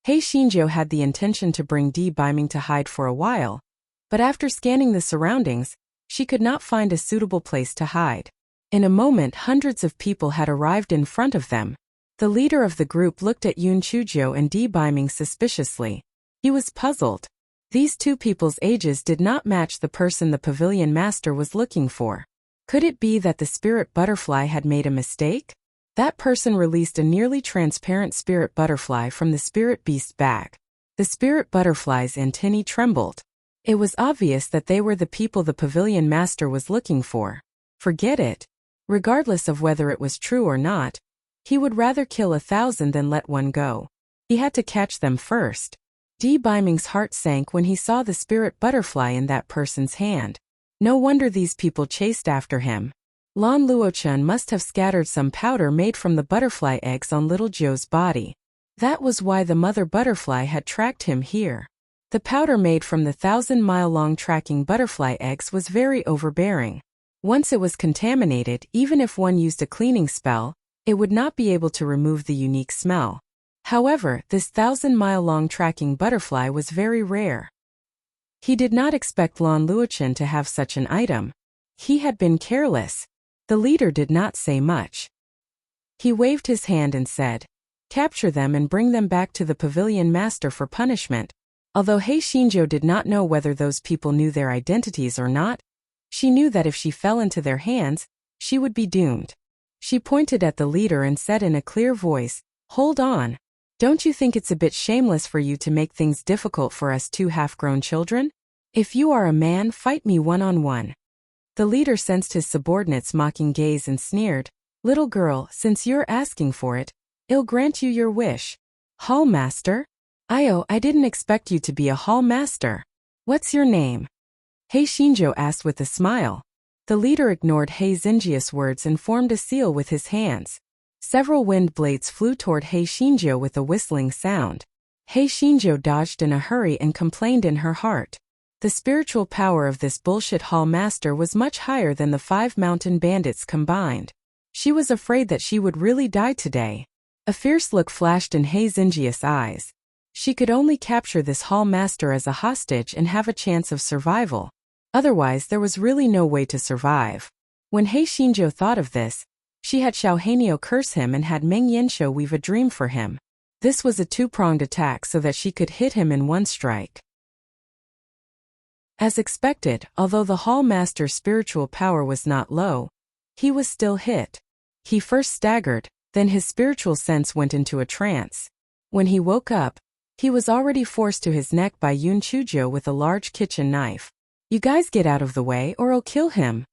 Hei Shinjo had the intention to bring Di Biming to hide for a while, but after scanning the surroundings, she could not find a suitable place to hide. In a moment, hundreds of people had arrived in front of them. The leader of the group looked at Yun Chuzhou and Di Biming suspiciously. He was puzzled. These two people's ages did not match the person the pavilion master was looking for. Could it be that the spirit butterfly had made a mistake? That person released a nearly transparent spirit butterfly from the spirit beast bag. The spirit butterfly's antennae trembled. It was obvious that they were the people the pavilion master was looking for. Forget it. Regardless of whether it was true or not, he would rather kill 1,000 than let one go. He had to catch them first. Di Biming's heart sank when he saw the spirit butterfly in that person's hand. No wonder these people chased after him. Lan Luochun must have scattered some powder made from the butterfly eggs on little Zhou's body. That was why the mother butterfly had tracked him here. The powder made from the 1,000-mile-long tracking butterfly eggs was very overbearing. Once it was contaminated, even if one used a cleaning spell, it would not be able to remove the unique smell. However, this 1,000-mile-long tracking butterfly was very rare. He did not expect Lan Luochun to have such an item. He had been careless. The leader did not say much. He waved his hand and said, "Capture them and bring them back to the pavilion master for punishment." Although Hei Shinjo did not know whether those people knew their identities or not, she knew that if she fell into their hands, she would be doomed. She pointed at the leader and said in a clear voice, "Hold on. Don't you think it's a bit shameless for you to make things difficult for us two half-grown children? If you are a man, fight me one-on-one." The leader sensed his subordinate's mocking gaze and sneered, "Little girl, since you're asking for it, I'll grant you your wish." "Hall master? I didn't expect you to be a hall master. What's your name?" Hei Shinjo asked with a smile. The leader ignored Hei Xinjia's words and formed a seal with his hands. Several wind blades flew toward Hei Shinjo with a whistling sound. Hei Shinjo dodged in a hurry and complained in her heart. The spiritual power of this bullshit hall master was much higher than the 5 mountain bandits combined. She was afraid that she would really die today. A fierce look flashed in Hei Xinjia's eyes. She could only capture this hall master as a hostage and have a chance of survival. Otherwise, there was really no way to survive. When Hei Shinjo thought of this, she had Xiao Hanio curse him and had Meng Yanshou weave a dream for him. This was a two-pronged attack so that she could hit him in one strike. As expected, although the hall master's spiritual power was not low, he was still hit. He first staggered, then his spiritual sense went into a trance. When he woke up, he was already forced to his neck by Yun Chuzhou with a large kitchen knife. "You guys get out of the way or I'll kill him,"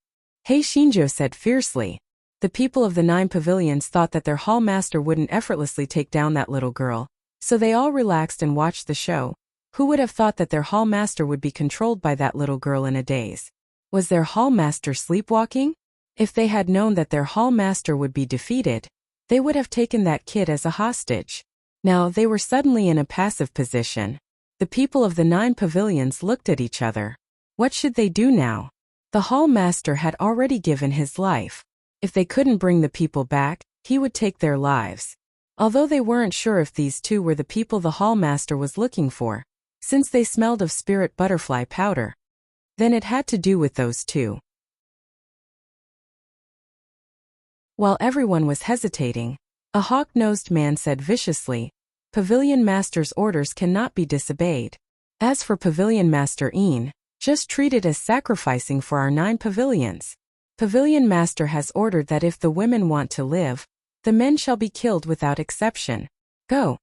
Hei Shinjo said fiercely. The people of the 9 pavilions thought that their hall master wouldn't effortlessly take down that little girl, so they all relaxed and watched the show. Who would have thought that their hall master would be controlled by that little girl in a daze? Was their hall master sleepwalking? If they had known that their hall master would be defeated, they would have taken that kid as a hostage. Now they were suddenly in a passive position. The people of the 9 pavilions looked at each other. What should they do now? The hall master had already given his life. If they couldn't bring the people back, he would take their lives. Although they weren't sure if these two were the people the hall master was looking for, since they smelled of spirit butterfly powder, then it had to do with those two. While everyone was hesitating, a hawk-nosed man said viciously, "Pavilion Master's orders cannot be disobeyed. As for Pavilion Master Een, just treat it as sacrificing for our 9 pavilions. Pavilion Master has ordered that if the women want to live, the men shall be killed without exception. Go."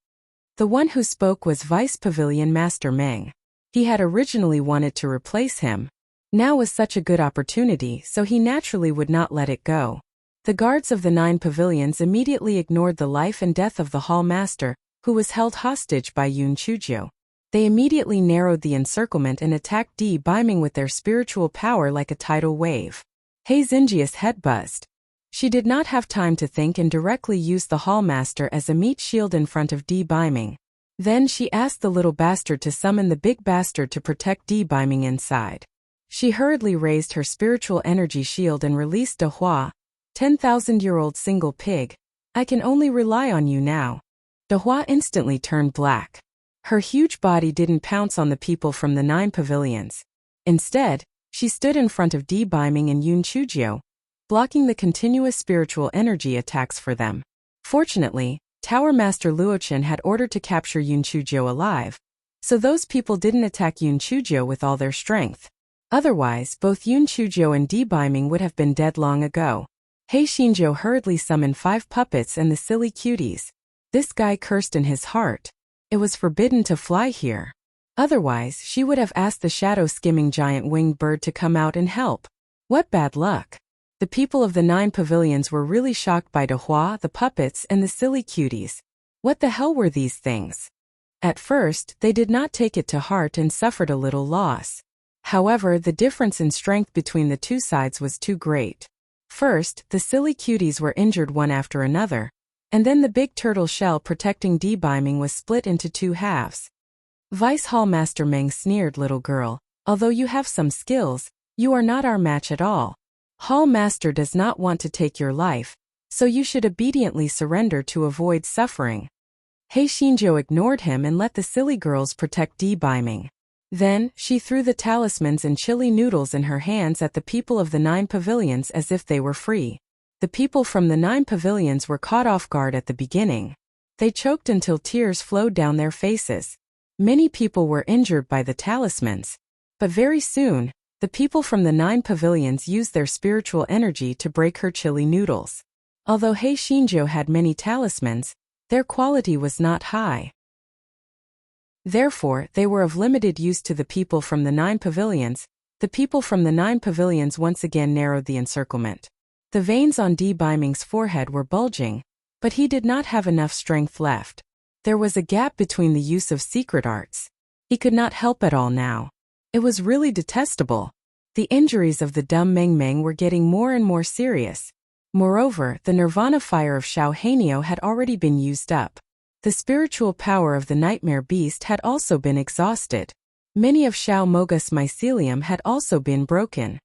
The one who spoke was Vice Pavilion Master Meng. He had originally wanted to replace him. Now was such a good opportunity, so he naturally would not let it go. The guards of the 9 pavilions immediately ignored the life and death of the hall master, who was held hostage by Yun Chuzhou. They immediately narrowed the encirclement and attacked Di Biming with their spiritual power like a tidal wave. Hei Xinjia's head buzzed. She did not have time to think and directly used the hall master as a meat shield in front of Di Biming. Then she asked the little bastard to summon the big bastard to protect Di Biming inside. She hurriedly raised her spiritual energy shield and released De Hua, 10,000-year-old single pig. "I can only rely on you now." De Hua instantly turned black. Her huge body didn't pounce on the people from the 9 pavilions. Instead, she stood in front of Di Biming and Yun Chujio, blocking the continuous spiritual energy attacks for them. Fortunately, Tower Master Luochen had ordered to capture Yun Chujio alive, so those people didn't attack Yun Chujio with all their strength. Otherwise, both Yun Chujio and Di Biming would have been dead long ago. He Xinzhou hurriedly summoned 5 puppets and the silly cuties. This guy cursed in his heart. It was forbidden to fly here. Otherwise, she would have asked the shadow-skimming giant winged bird to come out and help. What bad luck! The people of the 9 pavilions were really shocked by De Hua, the puppets, and the silly cuties. What the hell were these things? At first, they did not take it to heart and suffered a little loss. However, the difference in strength between the two sides was too great. First, the silly cuties were injured one after another, and then the big turtle shell protecting Di Biming was split into 2 halves. Vice Hall Master Meng sneered, "Little girl, although you have some skills, you are not our match at all. Hall Master does not want to take your life, so you should obediently surrender to avoid suffering." He Xinzhou ignored him and let the silly girls protect Di Biming. Then, she threw the talismans and chili noodles in her hands at the people of the 9 pavilions as if they were free. The people from the 9 pavilions were caught off guard at the beginning. They choked until tears flowed down their faces. Many people were injured by the talismans. But very soon, the people from the 9 pavilions used their spiritual energy to break her chili noodles. Although He Xinzhou had many talismans, their quality was not high. Therefore, they were of limited use to the people from the 9 pavilions. The people from the 9 pavilions once again narrowed the encirclement. The veins on Di Biming's forehead were bulging, but he did not have enough strength left. There was a gap between the use of secret arts. He could not help at all now. It was really detestable. The injuries of the dumb Meng Meng were getting more and more serious. Moreover, the nirvana fire of Xiao Hanio had already been used up. The spiritual power of the nightmare beast had also been exhausted. Many of Xiao Moga's mycelium had also been broken.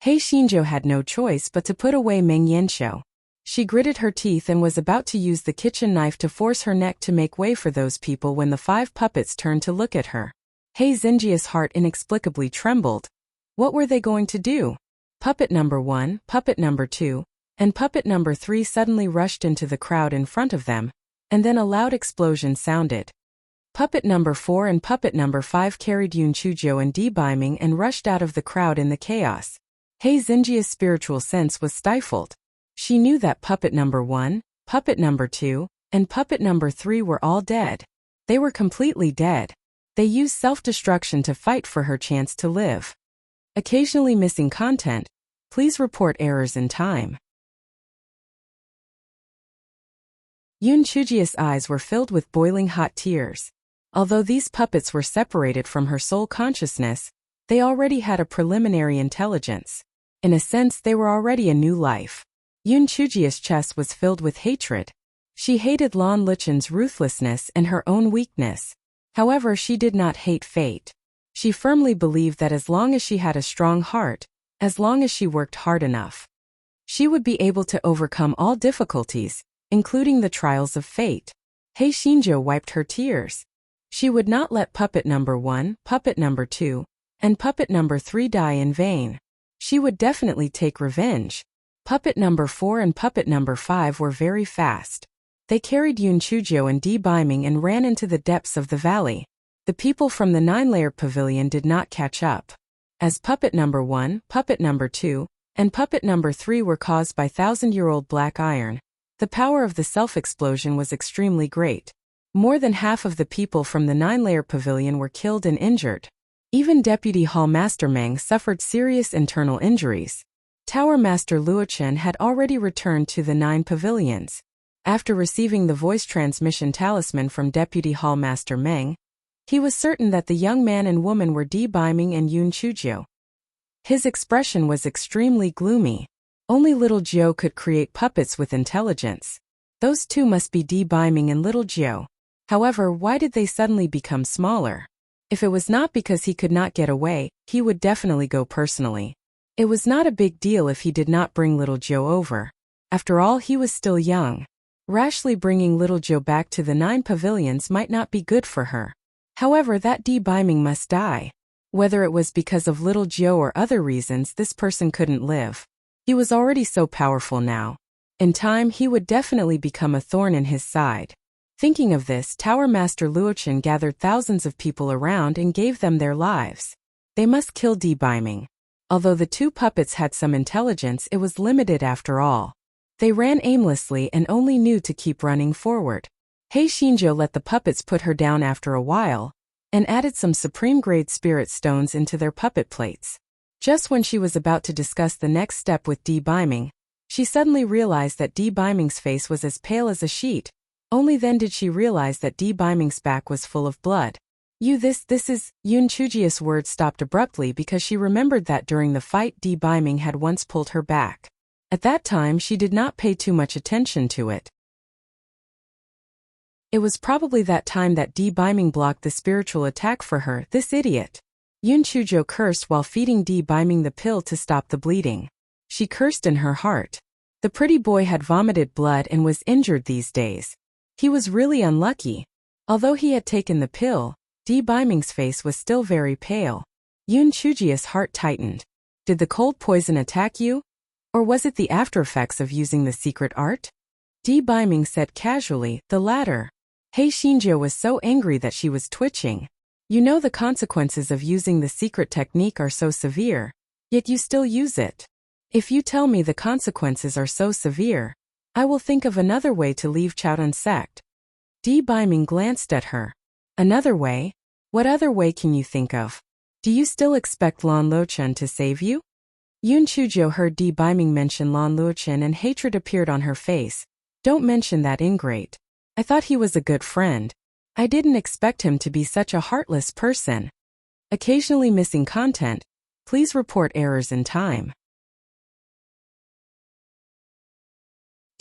He Xinzhou had no choice but to put away Meng Yanxiu. She gritted her teeth and was about to use the kitchen knife to force her neck to make way for those people when the 5 puppets turned to look at her. He Xinjia's heart inexplicably trembled. What were they going to do? Puppet number 1, puppet number 2, and puppet number 3 suddenly rushed into the crowd in front of them, and then a loud explosion sounded. Puppet number 4 and puppet number 5 carried Yun Chujio and Di Biming and rushed out of the crowd in the chaos. He Xinjia's spiritual sense was stifled. She knew that puppet number 1, puppet number 2, and puppet number 3 were all dead. They were completely dead. They used self-destruction to fight for her chance to live. Occasionally missing content. Please report errors in time. Yun Chujio's eyes were filled with boiling hot tears. Although these puppets were separated from her soul consciousness, they already had a preliminary intelligence. In a sense, they were already a new life. Yun Chujio's chest was filled with hatred. She hated Lan Lichen's ruthlessness and her own weakness. However, she did not hate fate. She firmly believed that as long as she had a strong heart, as long as she worked hard enough, she would be able to overcome all difficulties, including the trials of fate. He Xinzhou wiped her tears. She would not let puppet number 1, puppet number 2, and puppet number 3 die in vain. She would definitely take revenge. Puppet number 4 and puppet number 5 were very fast. They carried Yun Chujio and Di Biming and ran into the depths of the valley. The people from the 9-layer pavilion did not catch up. As puppet number 1, puppet number 2, and puppet number 3 were caused by 1,000-year-old black iron, the power of the self-explosion was extremely great. More than half of the people from the 9-layer pavilion were killed and injured. Even Deputy Hall Master Meng suffered serious internal injuries. Tower Master Luochen had already returned to the 9 pavilions. After receiving the voice transmission talisman from Deputy Hall Master Meng, he was certain that the young man and woman were Di Biming and Yun Chujio. His expression was extremely gloomy. Only little Jiu could create puppets with intelligence. Those two must be Di Biming and little Jiu. However, why did they suddenly become smaller? If it was not because he could not get away, he would definitely go personally. It was not a big deal if he did not bring little Jiu over. After all, he was still young. Rashly bringing little Jiu back to the 9 pavilions might not be good for her. However, that debeiming must die. Whether it was because of little Joe or other reasons, this person couldn't live. He was already so powerful now. In time, he would definitely become a thorn in his side. Thinking of this, Tower Master Luochen gathered thousands of people around and gave them their lives. They must kill debeiming. Although the two puppets had some intelligence, it was limited after all. They ran aimlessly and only knew to keep running forward. Hei Xingzhou let the puppets put her down after a while, and added some supreme-grade spirit stones into their puppet plates. Just when she was about to discuss the next step with debeiming, she suddenly realized that debeiming's face was as pale as a sheet. Only then did she realize that debeiming's back was full of blood. This is, Yun Chujia's words stopped abruptly because she remembered that during the fight debeiming had once pulled her back. At that time she did not pay too much attention to it. It was probably that time that debeiming blocked the spiritual attack for her, this idiot. Yun Chuzhou cursed while feeding debeiming the pill to stop the bleeding. She cursed in her heart. The pretty boy had vomited blood and was injured these days. He was really unlucky. Although he had taken the pill, debeiming's face was still very pale. Yun Chujia's heart tightened. Did the cold poison attack you? Or was it the after-effects of using the secret art? Debeiming said casually, the latter. Hei Xingzhou was so angry that she was twitching. You know the consequences of using the secret technique are so severe, yet you still use it. If you tell me the consequences are so severe, I will think of another way to leave Chaodan sect. Debeiming glanced at her. Another way? What other way can you think of? Do you still expect Lan Luochen to save you? Yun Chuzhou heard debeiming mention Lan Luochen and hatred appeared on her face. Don't mention that ingrate. I thought he was a good friend. I didn't expect him to be such a heartless person. Occasionally missing content. Please report errors in time.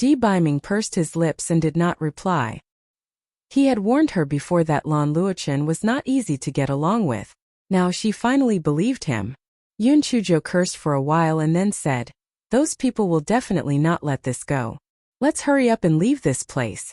Debeiming pursed his lips and did not reply. He had warned her before that Lan Luochen was not easy to get along with. Now she finally believed him. Yun Chuzhou cursed for a while and then said, those people will definitely not let this go. Let's hurry up and leave this place.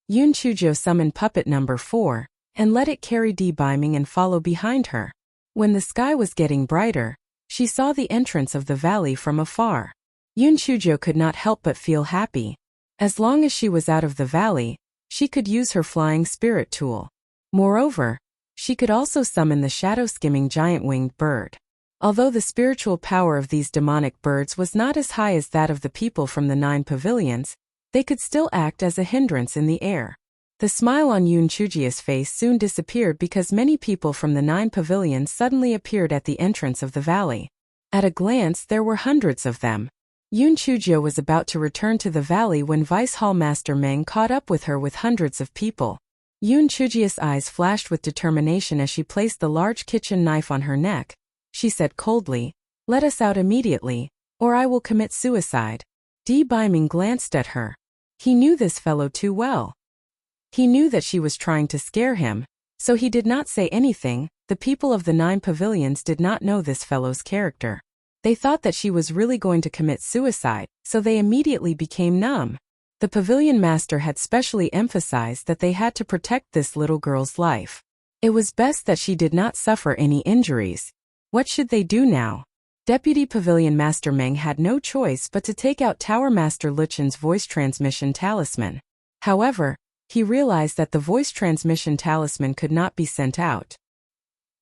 Yun Chuzhou summoned puppet number 4, and let it carry debeiming and follow behind her. When the sky was getting brighter, she saw the entrance of the valley from afar. Yun Chuzhou could not help but feel happy. As long as she was out of the valley, she could use her flying spirit tool. Moreover, she could also summon the shadow-skimming giant-winged bird. Although the spiritual power of these demonic birds was not as high as that of the people from the 9 pavilions, they could still act as a hindrance in the air. The smile on Yun Chujia's face soon disappeared because many people from the 9 pavilions suddenly appeared at the entrance of the valley. At a glance there were hundreds of them. Yun Chuzhou was about to return to the valley when Vice Hall Master Meng caught up with her with hundreds of people. Yun Chujia's eyes flashed with determination as she placed the large kitchen knife on her neck. She said coldly, let us out immediately, or I will commit suicide. Debeiming glanced at her. He knew this fellow too well. He knew that she was trying to scare him, so he did not say anything. The people of the 9 pavilions did not know this fellow's character. They thought that she was really going to commit suicide, so they immediately became numb. The pavilion master had specially emphasized that they had to protect this little girl's life. It was best that she did not suffer any injuries. What should they do now? Deputy Pavilion Master Meng had no choice but to take out Tower Master Luchen's voice transmission talisman. However, he realized that the voice transmission talisman could not be sent out.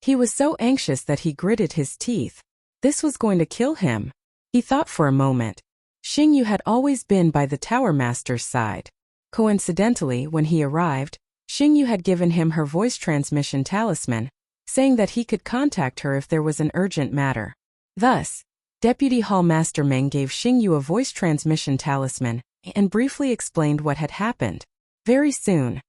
He was so anxious that he gritted his teeth. This was going to kill him. He thought for a moment. Xingyu had always been by the Tower Master's side. Coincidentally, when he arrived, Xingyu had given him her voice transmission talisman, saying that he could contact her if there was an urgent matter. Thus, Deputy Hall Master Meng gave Xingyu a voice transmission talisman and briefly explained what had happened. Very soon,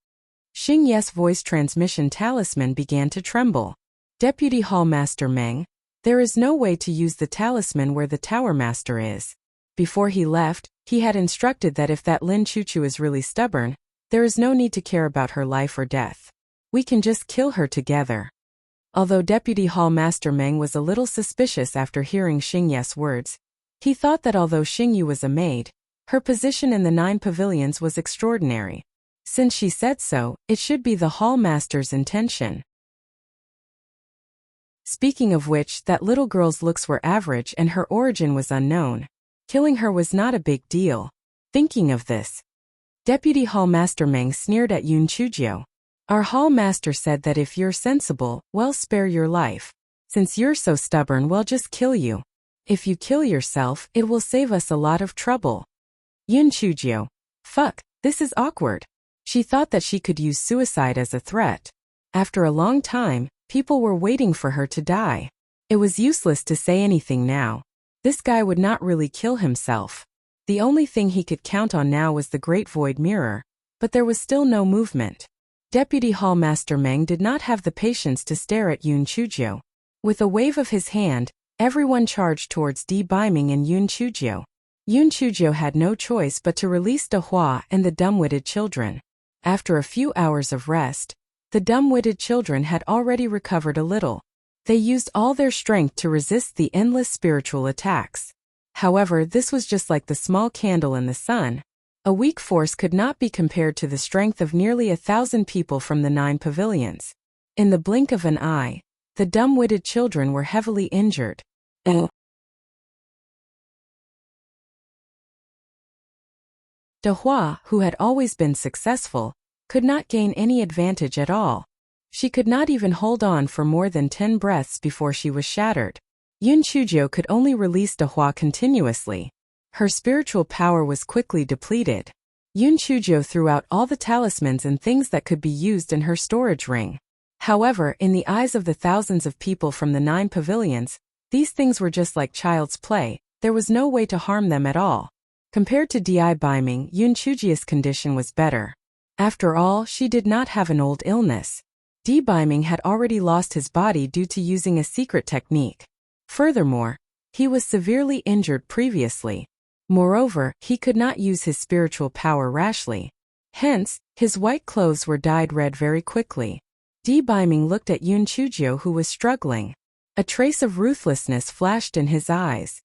Xingyu's voice transmission talisman began to tremble. Deputy Hall Master Meng, there is no way to use the talisman where the Tower Master is. Before he left, he had instructed that if that Lin Chuchu is really stubborn, there is no need to care about her life or death. We can just kill her together. Although Deputy Hall Master Meng was a little suspicious after hearing Xingyu's words, he thought that although Xingyu was a maid, her position in the 9 pavilions was extraordinary. Since she said so, it should be the Hall Master's intention. Speaking of which, that little girl's looks were average and her origin was unknown. Killing her was not a big deal. Thinking of this, Deputy Hall Master Meng sneered at Yun Chujio. Our Hall Master said that if you're sensible, well, spare your life. Since you're so stubborn, well, just kill you. If you kill yourself, it will save us a lot of trouble. Yun Chujio. Fuck, this is awkward. She thought that she could use suicide as a threat. After a long time, people were waiting for her to die. It was useless to say anything now. This guy would not really kill himself. The only thing he could count on now was the Great Void Mirror, but there was still no movement. Deputy Hall Master Meng did not have the patience to stare at Yun Chujio. With a wave of his hand, everyone charged towards De-Biming and Yun Chujio. Yun Chujio had no choice but to release De Hua and the dumb-witted children. After a few hours of rest, the dumb-witted children had already recovered a little. They used all their strength to resist the endless spiritual attacks. However, this was just like the small candle in the sun. A weak force could not be compared to the strength of nearly 1,000 people from the 9 pavilions. In the blink of an eye, the dumb-witted children were heavily injured. De Hua, who had always been successful, could not gain any advantage at all. She could not even hold on for more than 10 breaths before she was shattered. Yun Chujio could only release De Hua continuously. Her spiritual power was quickly depleted. Yun Chujio threw out all the talismans and things that could be used in her storage ring. However, in the eyes of the thousands of people from the 9 pavilions, these things were just like child's play. There was no way to harm them at all. Compared to De-Biming, Yun Chujio's condition was better. After all, she did not have an old illness. De-Biming had already lost his body due to using a secret technique. Furthermore, he was severely injured previously. Moreover, he could not use his spiritual power rashly. Hence, his white clothes were dyed red very quickly. De-Biming looked at Yun Chujio, who was struggling. A trace of ruthlessness flashed in his eyes.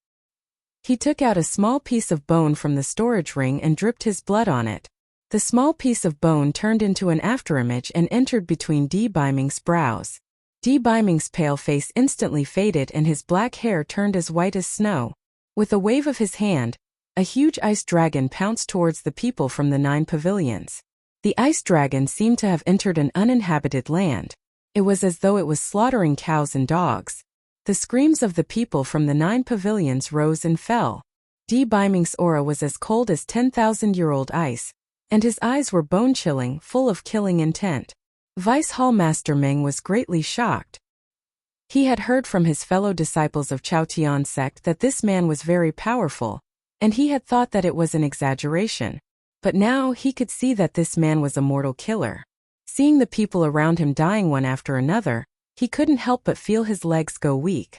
He took out a small piece of bone from the storage ring and dripped his blood on it. The small piece of bone turned into an afterimage and entered between De-Biming's brows. De-Biming's pale face instantly faded and his black hair turned as white as snow. With a wave of his hand, a huge ice dragon pounced towards the people from the 9 pavilions. The ice dragon seemed to have entered an uninhabited land. It was as though it was slaughtering cows and dogs. The screams of the people from the 9 pavilions rose and fell. De-Biming's aura was as cold as 10,000-year-old ice, and his eyes were bone-chilling, full of killing intent. Vice Hall Master Meng was greatly shocked. He had heard from his fellow disciples of Chao Tian sect that this man was very powerful, and he had thought that it was an exaggeration. But now he could see that this man was a mortal killer. Seeing the people around him dying one after another, he couldn't help but feel his legs go weak.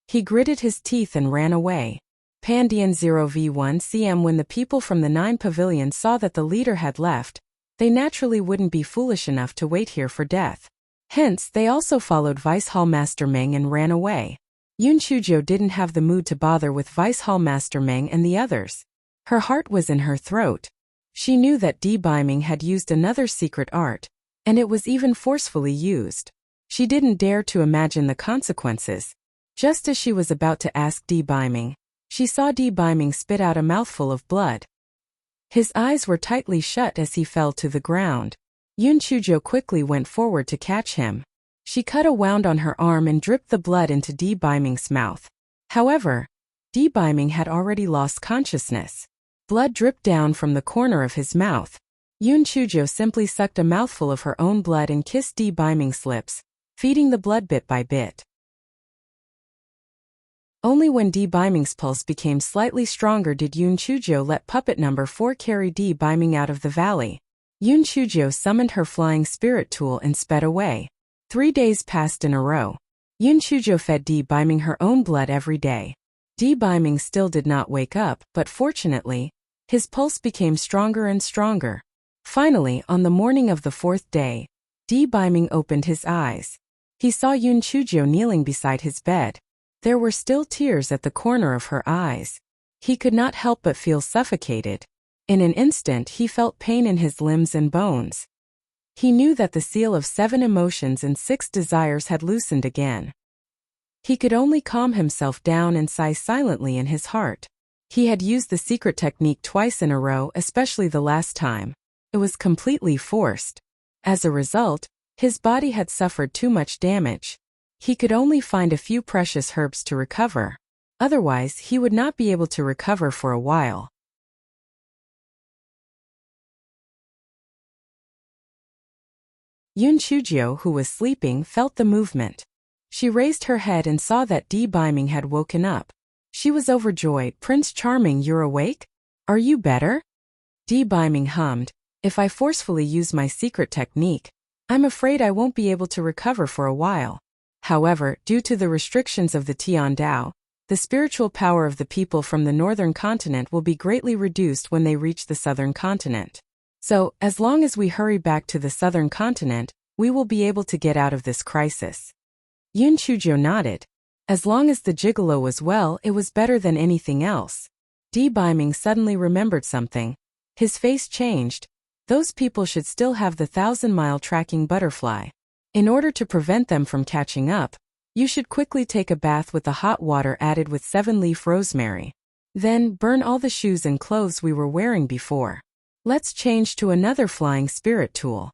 He gritted his teeth and ran away. Pandian 0v1 cm. When the people from the 9 pavilions saw that the leader had left, they naturally wouldn't be foolish enough to wait here for death. Hence, they also followed Vice Hall Master Meng and ran away. Yun Chujio didn't have the mood to bother with Vice Hall Master Meng and the others. Her heart was in her throat. She knew that De-Biming had used another secret art, and it was even forcefully used. She didn't dare to imagine the consequences. Just as she was about to ask De-Biming, she saw De-Biming spit out a mouthful of blood. His eyes were tightly shut as he fell to the ground. Yun Chujio quickly went forward to catch him. She cut a wound on her arm and dripped the blood into De-Biming's mouth. However, De-Biming had already lost consciousness. Blood dripped down from the corner of his mouth. Yun Chujio simply sucked a mouthful of her own blood and kissed De-Biming's lips, feeding the blood bit by bit. Only when De-Biming's pulse became slightly stronger did Yun Chujio let puppet number 4 carry De-Biming out of the valley. Yun Chujio summoned her flying spirit tool and sped away. 3 days passed in a row. Yun Chujio fed De-Biming her own blood every day. De-Biming still did not wake up, but fortunately, his pulse became stronger and stronger. Finally, on the morning of the 4th day, De-Biming opened his eyes. He saw Yun Chujio kneeling beside his bed. There were still tears at the corner of her eyes. He could not help but feel suffocated. In an instant he felt pain in his limbs and bones. He knew that the seal of 7 emotions and 6 desires had loosened again. He could only calm himself down and sigh silently in his heart. He had used the secret technique twice in a row, especially the last time. It was completely forced. As a result, his body had suffered too much damage. He could only find a few precious herbs to recover. Otherwise, he would not be able to recover for a while. Yun Chujio, who was sleeping, felt the movement. She raised her head and saw that Di Biming had woken up. She was overjoyed. "Prince Charming, you're awake? Are you better?" Di Biming hummed, "If I forcefully use my secret technique, I'm afraid I won't be able to recover for a while." However, due to the restrictions of the Tian Dao, the spiritual power of the people from the northern continent will be greatly reduced when they reach the southern continent. So, as long as we hurry back to the southern continent, we will be able to get out of this crisis. Yun Chujio nodded. As long as the gigolo was well, it was better than anything else. Di Biming suddenly remembered something. His face changed. Those people should still have the 1,000-mile tracking butterfly. In order to prevent them from catching up, you should quickly take a bath with the hot water added with 7-leaf rosemary. Then, burn all the shoes and clothes we were wearing before. Let's change to another flying spirit tool.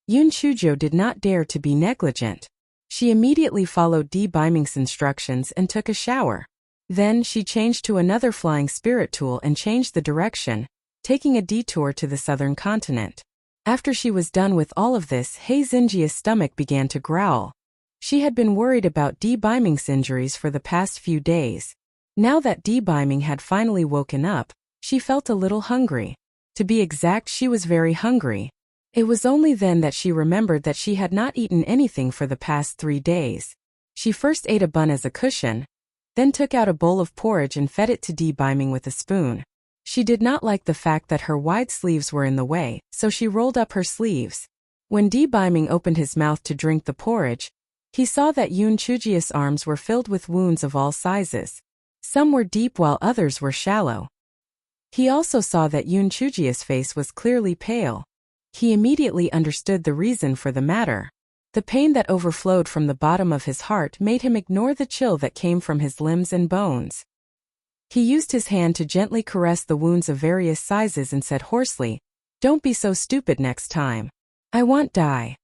Yun Chujio did not dare to be negligent. She immediately followed Di Biming's instructions and took a shower. Then she changed to another flying spirit tool and changed the direction, taking a detour to the southern continent. After she was done with all of this, He Xinjia's stomach began to growl. She had been worried about Di Biming's injuries for the past few days. Now that Di Biming had finally woken up, she felt a little hungry. To be exact, she was very hungry. It was only then that she remembered that she had not eaten anything for the past 3 days. She first ate a bun as a cushion, then took out a bowl of porridge and fed it to Di Biming with a spoon. She did not like the fact that her wide sleeves were in the way, so she rolled up her sleeves. When Di Biming opened his mouth to drink the porridge, he saw that Yun Chujio's arms were filled with wounds of all sizes. Some were deep while others were shallow. He also saw that Yun Chujio's face was clearly pale. He immediately understood the reason for the matter. The pain that overflowed from the bottom of his heart made him ignore the chill that came from his limbs and bones. He used his hand to gently caress the wounds of various sizes and said hoarsely, "Don't be so stupid next time. I want dye."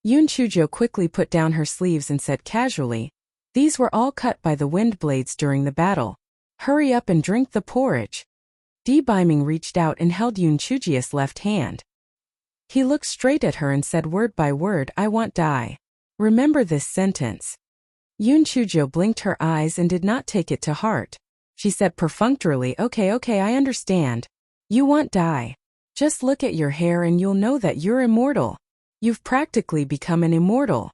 Yun Chujio quickly put down her sleeves and said casually, "These were all cut by the wind blades during the battle. Hurry up and drink the porridge." Di Biming reached out and held Yun Chujio's left hand. He looked straight at her and said word by word, "I want dye. Remember this sentence." Yun Chujio blinked her eyes and did not take it to heart. She said perfunctorily, Okay, I understand. You want dye. Just look at your hair and you'll know that you're immortal. You've practically become an immortal."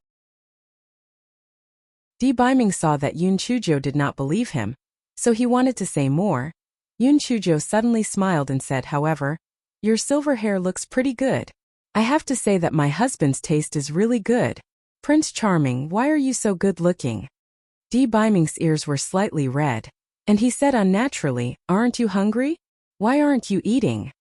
Di Biming saw that Yun Chujio did not believe him, so he wanted to say more. Yun Chujio suddenly smiled and said, "However, your silver hair looks pretty good. I have to say that my husband's taste is really good. Prince Charming, why are you so good-looking?" Di Biming's ears were slightly red, and he said unnaturally, "Aren't you hungry? Why aren't you eating?"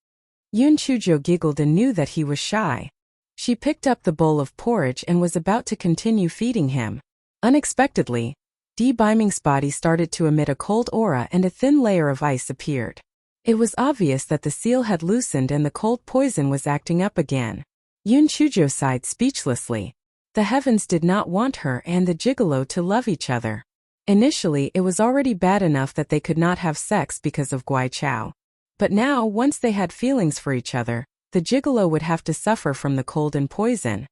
Yun Chujio giggled and knew that he was shy. She picked up the bowl of porridge and was about to continue feeding him. Unexpectedly, Di Biming's body started to emit a cold aura and a thin layer of ice appeared. It was obvious that the seal had loosened and the cold poison was acting up again. Yun Chujio sighed speechlessly. The heavens did not want her and the gigolo to love each other. Initially, it was already bad enough that they could not have sex because of Guai Chao. But now, once they had feelings for each other, the gigolo would have to suffer from the cold and poison.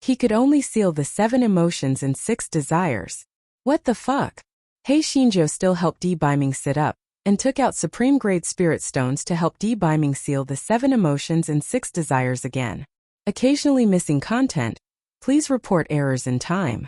He could only seal the 7 emotions and 6 desires. What the fuck? He Xinjiao still helped Di Biming sit up, and took out supreme-grade spirit stones to help Di Biming seal the 7 emotions and 6 desires again. Occasionally missing content. Please report errors in time.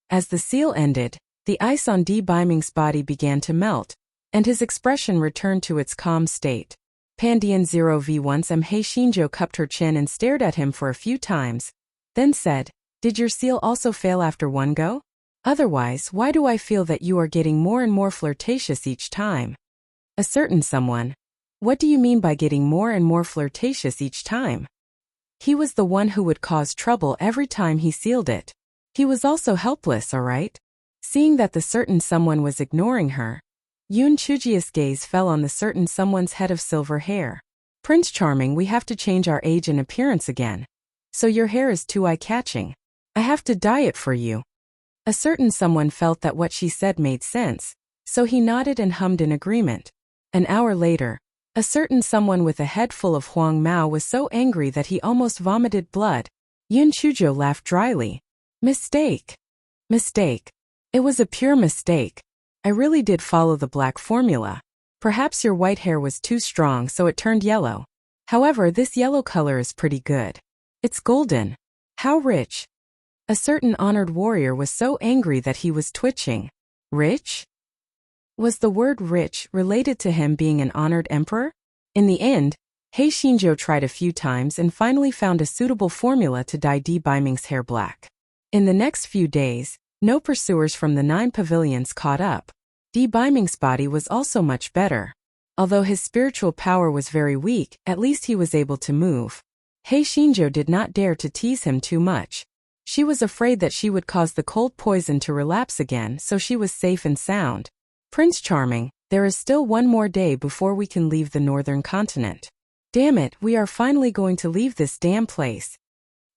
As the seal ended, the ice on Di Biming's body began to melt, and his expression returned to its calm state. Pandian 0v once He Xinjiao cupped her chin and stared at him for a few times, then said, "Did your seal also fail after one go? Otherwise, why do I feel that you are getting more and more flirtatious each time?" A certain someone. What do you mean by getting more and more flirtatious each time? He was the one who would cause trouble every time he sealed it. He was also helpless, alright? Seeing that the certain someone was ignoring her, Yoon Choo-jae's gaze fell on the certain someone's head of silver hair. Prince Charming, we have to change our age and appearance again. So your hair is too eye-catching. I have to dye it for you. A certain someone felt that what she said made sense, so he nodded and hummed in agreement. An hour later, a certain someone with a head full of Huang Mao was so angry that he almost vomited blood. Yoon Choo-jae laughed dryly. Mistake. Mistake. It was a pure mistake. I really did follow the black formula. Perhaps your white hair was too strong so it turned yellow. However, this yellow color is pretty good. It's golden. How rich. A certain honored warrior was so angry that he was twitching. Rich? Was the word rich related to him being an honored emperor? In the end, He Xinzhou tried a few times and finally found a suitable formula to dye Di Baiming's hair black. In the next few days, no pursuers from the 9 pavilions caught up. Di Baiming's body was also much better. Although his spiritual power was very weak, at least he was able to move. He Xinzhou did not dare to tease him too much. She was afraid that she would cause the cold poison to relapse again, so she was safe and sound. Prince Charming, there is still one more day before we can leave the northern continent. Damn it, we are finally going to leave this damn place.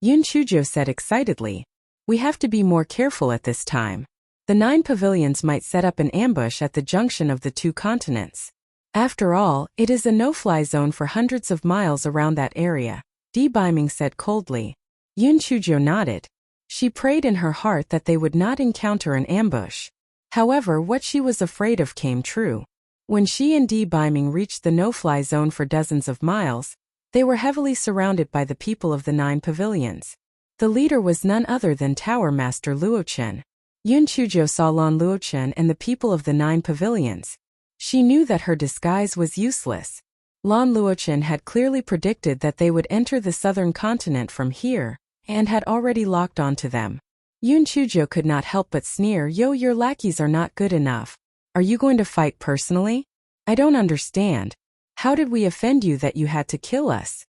Yoon Choo-jae said excitedly. We have to be more careful at this time. The 9 pavilions might set up an ambush at the junction of the 2 continents. After all, it is a no-fly zone for hundreds of miles around that area, Di Baiming said coldly. Yoon Choo-jae nodded. She prayed in her heart that they would not encounter an ambush. However, what she was afraid of came true. When she and Di Baiming reached the no-fly zone for dozens of miles, they were heavily surrounded by the people of the 9 pavilions. The leader was none other than Tower Master Luochen. Yoon Choo-jae saw Lan Luochen and the people of the 9 pavilions. She knew that her disguise was useless. Lan Luochen had clearly predicted that they would enter the southern continent from here, and had already locked onto them. Yoon Choo-jae could not help but sneer. Yo, your lackeys are not good enough. Are you going to fight personally? I don't understand. How did we offend you that you had to kill us?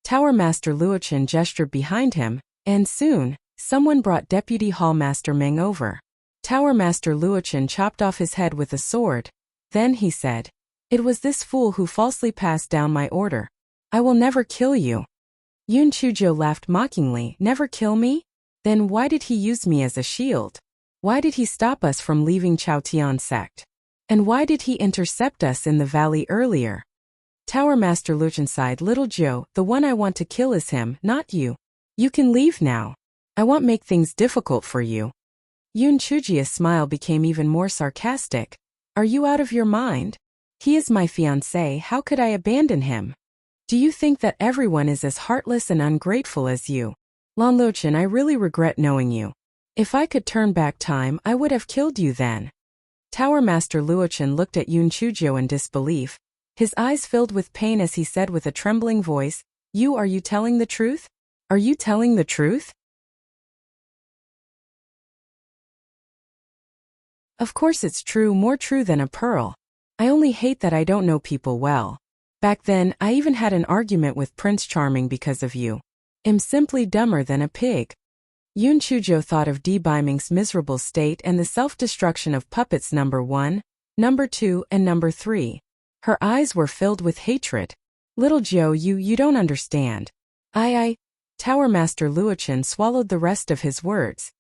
Tower Master Luochen gestured behind him, and soon, someone brought Deputy Hall Master Meng over. Tower Master Luochen chopped off his head with a sword. Then he said, It was this fool who falsely passed down my order. I will never kill you. Yoon Choo-jae laughed mockingly. Never kill me? Then why did he use me as a shield? Why did he stop us from leaving Chaotian sect? And why did he intercept us in the valley earlier? Tower Master Luochen sighed. Little Joe, the one I want to kill is him, not you. You can leave now. I won't make things difficult for you. Yoon Choo-jae's smile became even more sarcastic. Are you out of your mind? He is my fiancé, how could I abandon him? Do you think that everyone is as heartless and ungrateful as you? Lan Luochen, I really regret knowing you. If I could turn back time, I would have killed you then. Tower Master Luochen looked at Yoon Choo-jae in disbelief. His eyes filled with pain as he said with a trembling voice, Are you telling the truth? Are you telling the truth? Of course it's true, more true than a pearl. I only hate that I don't know people well. Back then, I even had an argument with Prince Charming because of you. I'm simply dumber than a pig. Yoon Choo-jae thought of Di Baiming's miserable state and the self-destruction of puppets number 1, number 2, and number 3. Her eyes were filled with hatred. Little Joe, you don't understand. Tower Master Luochen swallowed the rest of his words.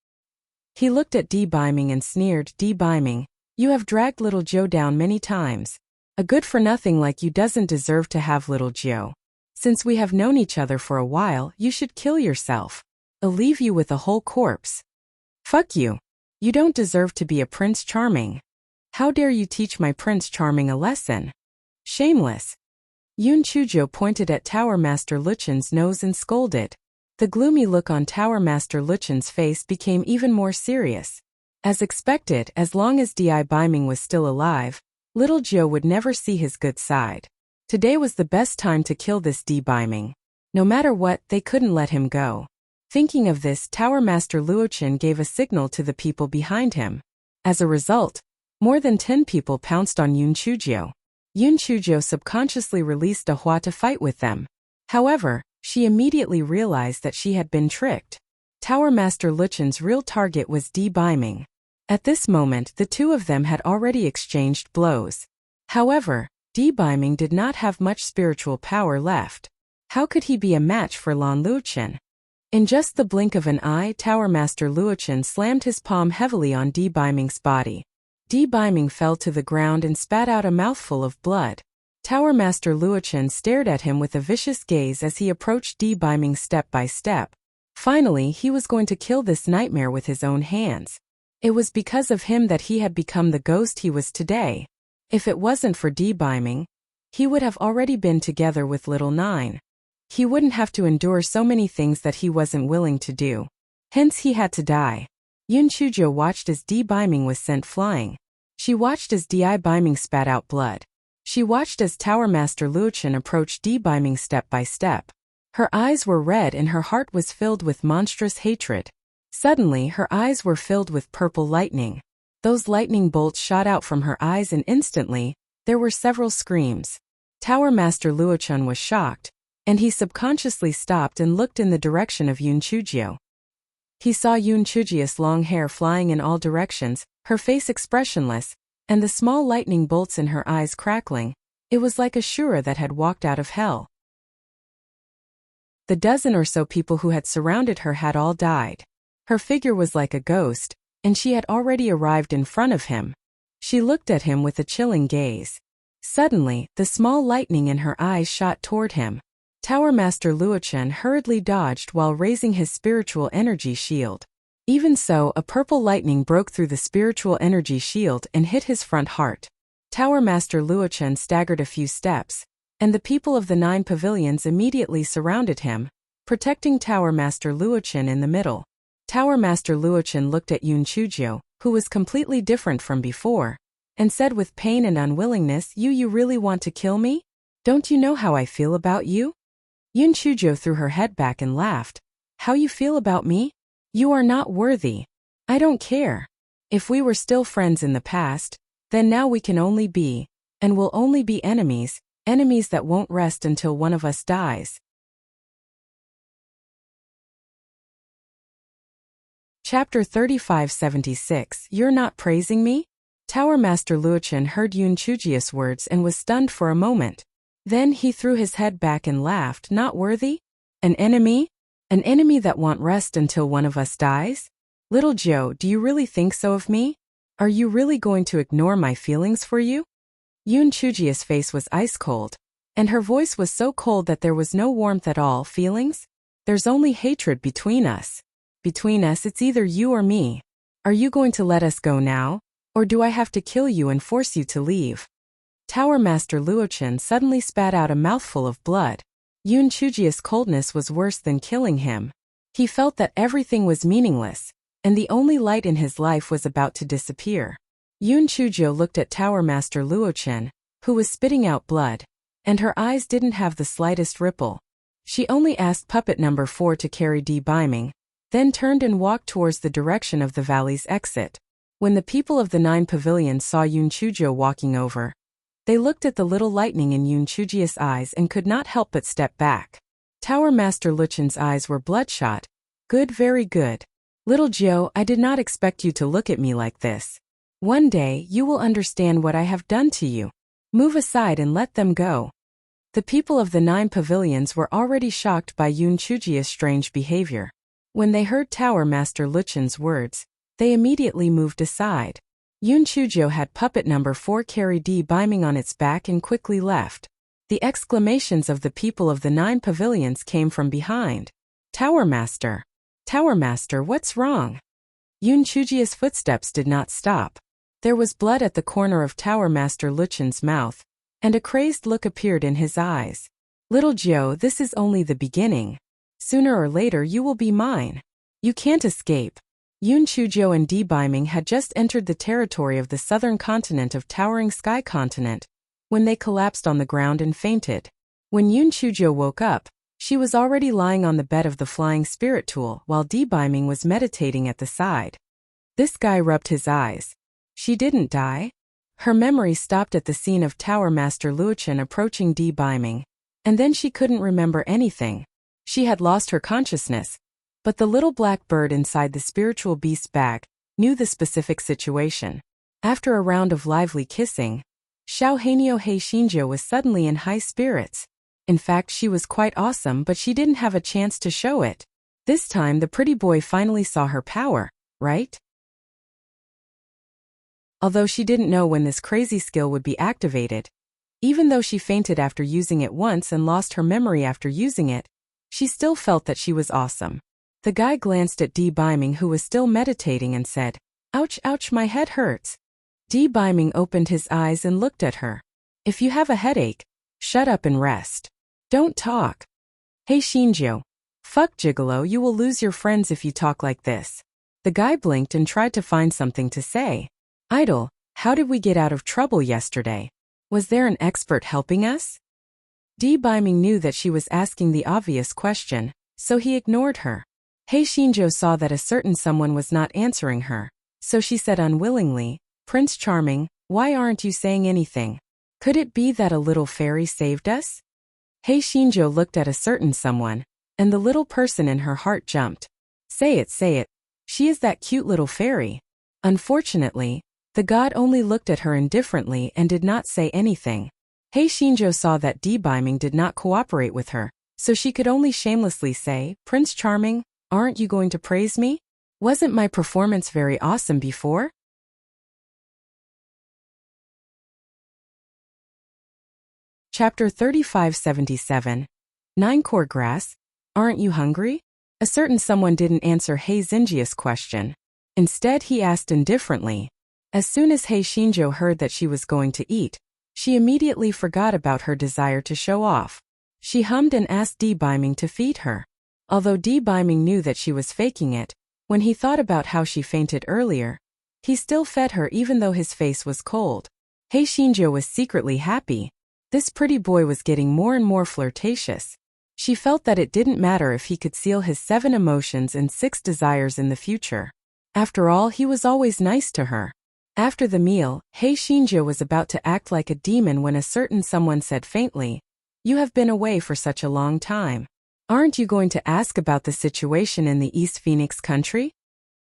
He looked at Di Baiming and sneered. Di Baiming, you have dragged little Joe down many times. A good-for-nothing like you doesn't deserve to have little Joe. Since we have known each other for a while, you should kill yourself. I'll leave you with a whole corpse. Fuck you. You don't deserve to be a Prince Charming. How dare you teach my Prince Charming a lesson? Shameless. Yoon Choo-jae pointed at Tower Master Luochen's nose and scolded. The gloomy look on Tower Master Luochen's face became even more serious. As expected, as long as Di Baiming was still alive, little Joe would never see his good side. Today was the best time to kill this Di Baiming. No matter what, they couldn't let him go. Thinking of this, Tower Master Luochen gave a signal to the people behind him. As a result, more than 10 people pounced on Yoon Choo-jae. Yoon Choo-jae subconsciously released a hua to fight with them. However, she immediately realized that she had been tricked. Tower Master Luchen's real target was D-Biming. At this moment, the two of them had already exchanged blows. However, D-Biming did not have much spiritual power left. How could he be a match for Lan Luochen? In just the blink of an eye, Tower Master Luochen slammed his palm heavily on D-Biming's body. D-Biming fell to the ground and spat out a mouthful of blood. Tower Master Luochen stared at him with a vicious gaze as he approached D-Biming step by step. Finally, he was going to kill this nightmare with his own hands. It was because of him that he had become the ghost he was today. If it wasn't for D-Biming, he would have already been together with Little Nine. He wouldn't have to endure so many things that he wasn't willing to do. Hence he had to die. Yun Chujo watched as D-Biming was sent flying. She watched as D-Biming spat out blood. She watched as Tower Master Luochen approached D-Biming step by step. Her eyes were red and her heart was filled with monstrous hatred. Suddenly, her eyes were filled with purple lightning. Those lightning bolts shot out from her eyes and instantly, there were several screams. Tower Master Luochen was shocked, and he subconsciously stopped and looked in the direction of Yun Chujio. He saw Yun Chujio's long hair flying in all directions, her face expressionless, and the small lightning bolts in her eyes crackling. It was like a Shura that had walked out of hell. The dozen or so people who had surrounded her had all died. Her figure was like a ghost, and she had already arrived in front of him. She looked at him with a chilling gaze. Suddenly, the small lightning in her eyes shot toward him. Tower Master Luochen hurriedly dodged while raising his spiritual energy shield. Even so, a purple lightning broke through the spiritual energy shield and hit his front heart. Tower Master Luochen staggered a few steps, and the people of the 9 pavilions immediately surrounded him, protecting Tower Master Luochen in the middle. Tower Master Luochen looked at Yun Chujio, who was completely different from before, and said with pain and unwillingness, You really want to kill me? Don't you know how I feel about you? Yun Chujio threw her head back and laughed. How you feel about me? You are not worthy. I don't care. If we were still friends in the past, then now we can only be, and will only be enemies that won't rest until one of us dies. Chapter 3576 You're not praising me? Tower Master Luochen heard Yun Chujio's words and was stunned for a moment. Then he threw his head back and laughed. Not worthy? An enemy? An enemy that won't rest until one of us dies? Little Joe, do you really think so of me? Are you really going to ignore my feelings for you? Yun Chujio's face was ice cold, and her voice was so cold that there was no warmth at all. Feelings? There's only hatred between us. Between us, it's either you or me. Are you going to let us go now, or do I have to kill you and force you to leave? Tower Master Luochen suddenly spat out a mouthful of blood. Yun Chujio's coldness was worse than killing him. He felt that everything was meaningless, and the only light in his life was about to disappear. Yun Chujio looked at Tower Master Luochen, who was spitting out blood, and her eyes didn't have the slightest ripple. She only asked Puppet Number 4 to carry D-Biming, then turned and walked towards the direction of the valley's exit. When the people of the 9 pavilions saw Yun Chujio walking over, they looked at the little lightning in Yun Chujio's eyes and could not help but step back. Tower Master Luchen's eyes were bloodshot. Good, very good. Little Joe, I did not expect you to look at me like this. One day, you will understand what I have done to you. Move aside and let them go. The people of the 9 pavilions were already shocked by Yun Chujio's strange behavior. When they heard Tower Master Luchen's words, they immediately moved aside. Yun Chujio had Puppet Number 4 carry D-Biming on its back and quickly left. The exclamations of the people of the 9 pavilions came from behind. Tower Master! Tower Master, what's wrong? Yun Chujio's footsteps did not stop. There was blood at the corner of Tower Master Luchen's mouth, and a crazed look appeared in his eyes. Little Joe, this is only the beginning. Sooner or later you will be mine. You can't escape. Yun Chujio and D-Biming had just entered the territory of the southern continent of Towering Sky Continent, when they collapsed on the ground and fainted. When Yun Chujio woke up, she was already lying on the bed of the flying spirit tool while D-Biming was meditating at the side. This guy rubbed his eyes. She didn't die. Her memory stopped at the scene of Tower Master Luochen approaching D-Biming. And then she couldn't remember anything. She had lost her consciousness. But the little black bird inside the spiritual beast's bag knew the specific situation. After a round of lively kissing, Xiao Hanyo Hei Shinjo was suddenly in high spirits. In fact, she was quite awesome, but she didn't have a chance to show it. This time the pretty boy finally saw her power, right? Although she didn't know when this crazy skill would be activated, even though she fainted after using it once and lost her memory after using it, she still felt that she was awesome. The guy glanced at D. Biming, who was still meditating, and said, "Ouch, ouch, my head hurts." D. Biming opened his eyes and looked at her. "If you have a headache, shut up and rest. Don't talk." "Hey Shinjo. Fuck gigolo, you will lose your friends if you talk like this." The guy blinked and tried to find something to say. "Idol, how did we get out of trouble yesterday? Was there an expert helping us?" D. Biming knew that she was asking the obvious question, so he ignored her. Hey Shinjo saw that a certain someone was not answering her, so she said unwillingly, "Prince Charming, why aren't you saying anything? Could it be that a little fairy saved us?" Hey Shinjo looked at a certain someone, and the little person in her heart jumped. Say it, say it. She is that cute little fairy." Unfortunately, the god only looked at her indifferently and did not say anything. Hey Shinjo saw that D. Biming did not cooperate with her, so she could only shamelessly say, "Prince Charming, aren't you going to praise me? Wasn't my performance very awesome before?" Chapter 3577. 9-core grass. Aren't you hungry? A certain someone didn't answer Hei Xinjia's question. Instead, he asked indifferently. As soon as Hei Shinjo heard that she was going to eat, she immediately forgot about her desire to show off. She hummed and asked D. Biming to feed her. Although D. Biming knew that she was faking it, when he thought about how she fainted earlier, he still fed her even though his face was cold. Hei Shinjo was secretly happy. This pretty boy was getting more and more flirtatious. She felt that it didn't matter if he could seal his 7 emotions and 6 desires in the future. After all, he was always nice to her. After the meal, Hei Shinjo was about to act like a demon when a certain someone said faintly, "You have been away for such a long time. Aren't you going to ask about the situation in the East Phoenix country?"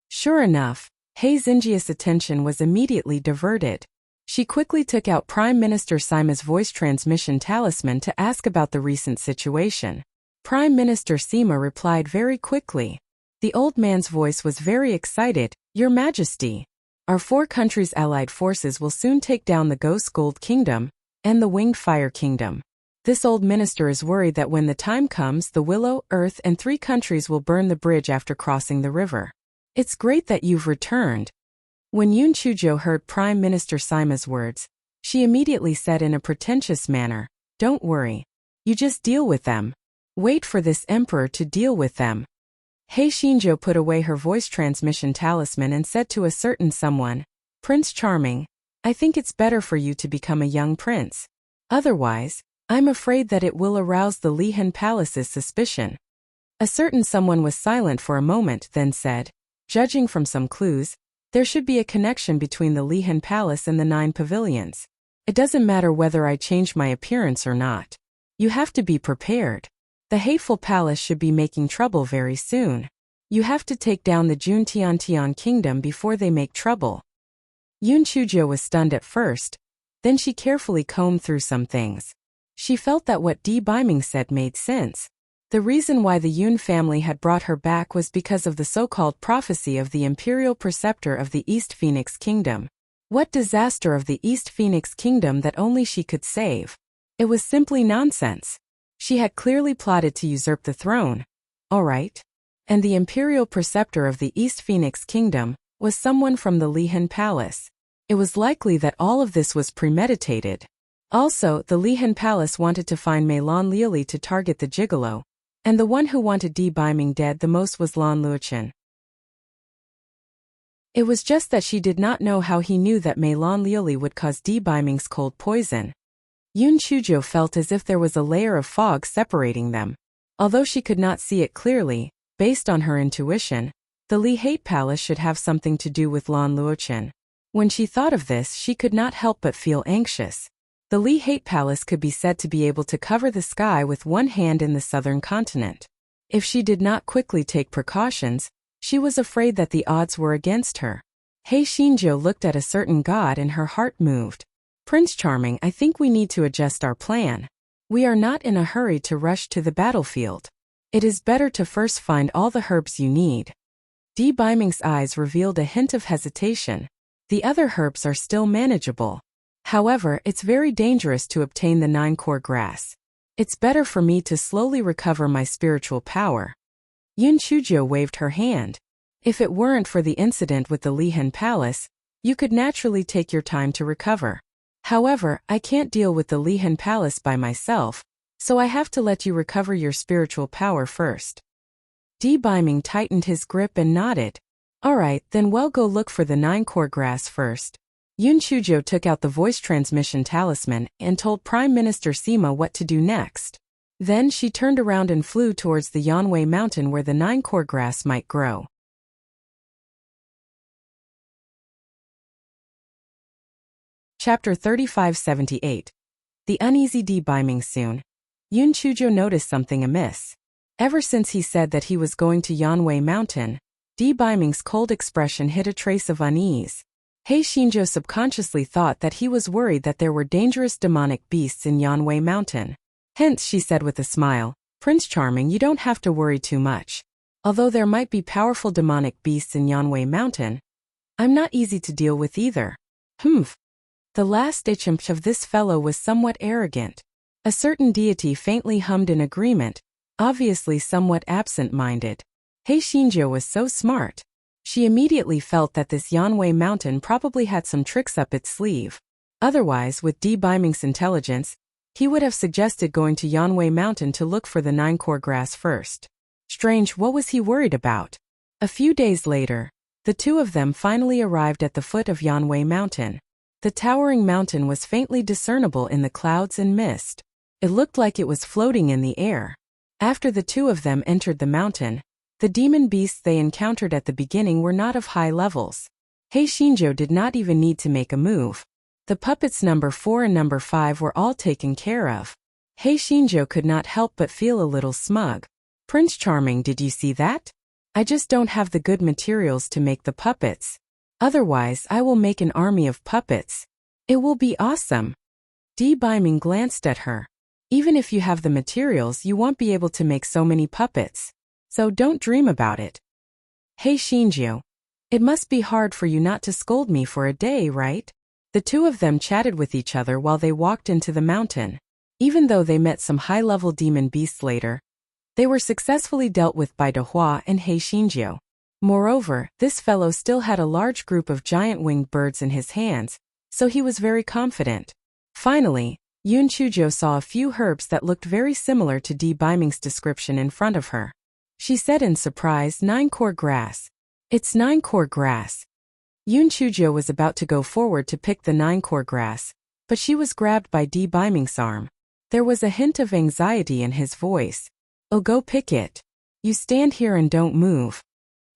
Sure enough, Hei Xinjia's attention was immediately diverted. She quickly took out Prime Minister Sima's voice transmission talisman to ask about the recent situation. Prime Minister Sima replied very quickly. The old man's voice was very excited. "Your Majesty, our 4 countries' allied forces will soon take down the Ghost Gold Kingdom and the Winged Fire Kingdom. This old minister is worried that when the time comes, the Willow, Earth, and 3 countries will burn the bridge after crossing the river. It's great that you've returned." When Yun Chujo heard Prime Minister Sima's words, she immediately said in a pretentious manner, "Don't worry. You just deal with them. Wait for this emperor to deal with them." Hei Shinjo put away her voice transmission talisman and said to a certain someone, "Prince Charming, I think it's better for you to become a young prince. Otherwise, I'm afraid that it will arouse the Lihan Palace's suspicion." A certain someone was silent for a moment, then said, "Judging from some clues, there should be a connection between the Lihan Palace and the 9 pavilions. It doesn't matter whether I change my appearance or not. You have to be prepared. The hateful palace should be making trouble very soon. You have to take down the Jun Tian kingdom before they make trouble." Yun Chujo was stunned at first, then she carefully combed through some things. She felt that what D. Biming said made sense. The reason why the Yun family had brought her back was because of the so-called prophecy of the imperial preceptor of the East Phoenix Kingdom. What disaster of the East Phoenix Kingdom that only she could save? It was simply nonsense. She had clearly plotted to usurp the throne. All right. And the imperial preceptor of the East Phoenix Kingdom was someone from the Lihan Palace. It was likely that all of this was premeditated. Also, the Lihan Palace wanted to find Mei Lan Liuli to target the gigolo, and the one who wanted D. Biming dead the most was Lan Luochen. It was just that she did not know how he knew that Mei Lan Liuli would cause D. Biming's cold poison. Yun Chujo felt as if there was a layer of fog separating them. Although she could not see it clearly, based on her intuition, the Li Hate Palace should have something to do with Lan Luochen. When she thought of this, she could not help but feel anxious. The Li Hate Palace could be said to be able to cover the sky with one hand in the southern continent. If she did not quickly take precautions, she was afraid that the odds were against her. He Xinjiu looked at a certain god and her heart moved. Prince Charming, I think we need to adjust our plan. We are not in a hurry to rush to the battlefield. It is better to first find all the herbs you need. Di Baiming's eyes revealed a hint of hesitation. The other herbs are still manageable. However, it's very dangerous to obtain the 9-core grass. It's better for me to slowly recover my spiritual power. Yun Chujiu waved her hand. If it weren't for the incident with the Lihan Palace, you could naturally take your time to recover. However, I can't deal with the Lihan Palace by myself, so I have to let you recover your spiritual power first. Di Baiming tightened his grip and nodded. Alright, then we'll go look for the 9-core grass first. Yun Chujiu took out the voice transmission talisman and told Prime Minister Sima what to do next. Then she turned around and flew towards the Yanwei mountain where the 9-core grass might grow. Chapter 3578. The uneasy Di Baiming soon. Yun Chujiu noticed something amiss. Ever since he said that he was going to Yanwei mountain, Di Baiming's cold expression hid a trace of unease. He Xinjiu subconsciously thought that he was worried that there were dangerous demonic beasts in Yanwei mountain. Hence, she said with a smile, Prince Charming, you don't have to worry too much. Although there might be powerful demonic beasts in Yanwei mountain, I'm not easy to deal with either. Humph. The last itchimp of this fellow was somewhat arrogant. A certain deity faintly hummed in agreement, obviously somewhat absent-minded. He Xinjiu was so smart. She immediately felt that this Yanwei mountain probably had some tricks up its sleeve. Otherwise, with Di Baiming's intelligence, he would have suggested going to Yanwei mountain to look for the 9-core grass first. Strange, what was he worried about? A few days later, the two of them finally arrived at the foot of Yanwei mountain. The towering mountain was faintly discernible in the clouds and mist. It looked like it was floating in the air. After the two of them entered the mountain, the demon beasts they encountered at the beginning were not of high levels. He Xinjiu did not even need to make a move. The puppets number 4 and number 5 were all taken care of. He Xinjiu could not help but feel a little smug. Prince Charming, did you see that? I just don't have the good materials to make the puppets. Otherwise, I will make an army of puppets. It will be awesome. Di Baiming glanced at her. Even if you have the materials, you won't be able to make so many puppets. So don't dream about it. He Xinjiu. It must be hard for you not to scold me for a day, right? The two of them chatted with each other while they walked into the mountain. Even though they met some high-level demon beasts later, they were successfully dealt with by De Hua and He Xinjiu. Moreover, this fellow still had a large group of giant winged birds in his hands, so he was very confident. Finally, Yun Chujiu saw a few herbs that looked very similar to Di Baiming's description in front of her. She said in surprise, 9-core grass. It's 9-core grass. Yun Chujiu was about to go forward to pick the 9-core grass, but she was grabbed by Di Baiming's arm. There was a hint of anxiety in his voice. Oh, go pick it. You stand here and don't move.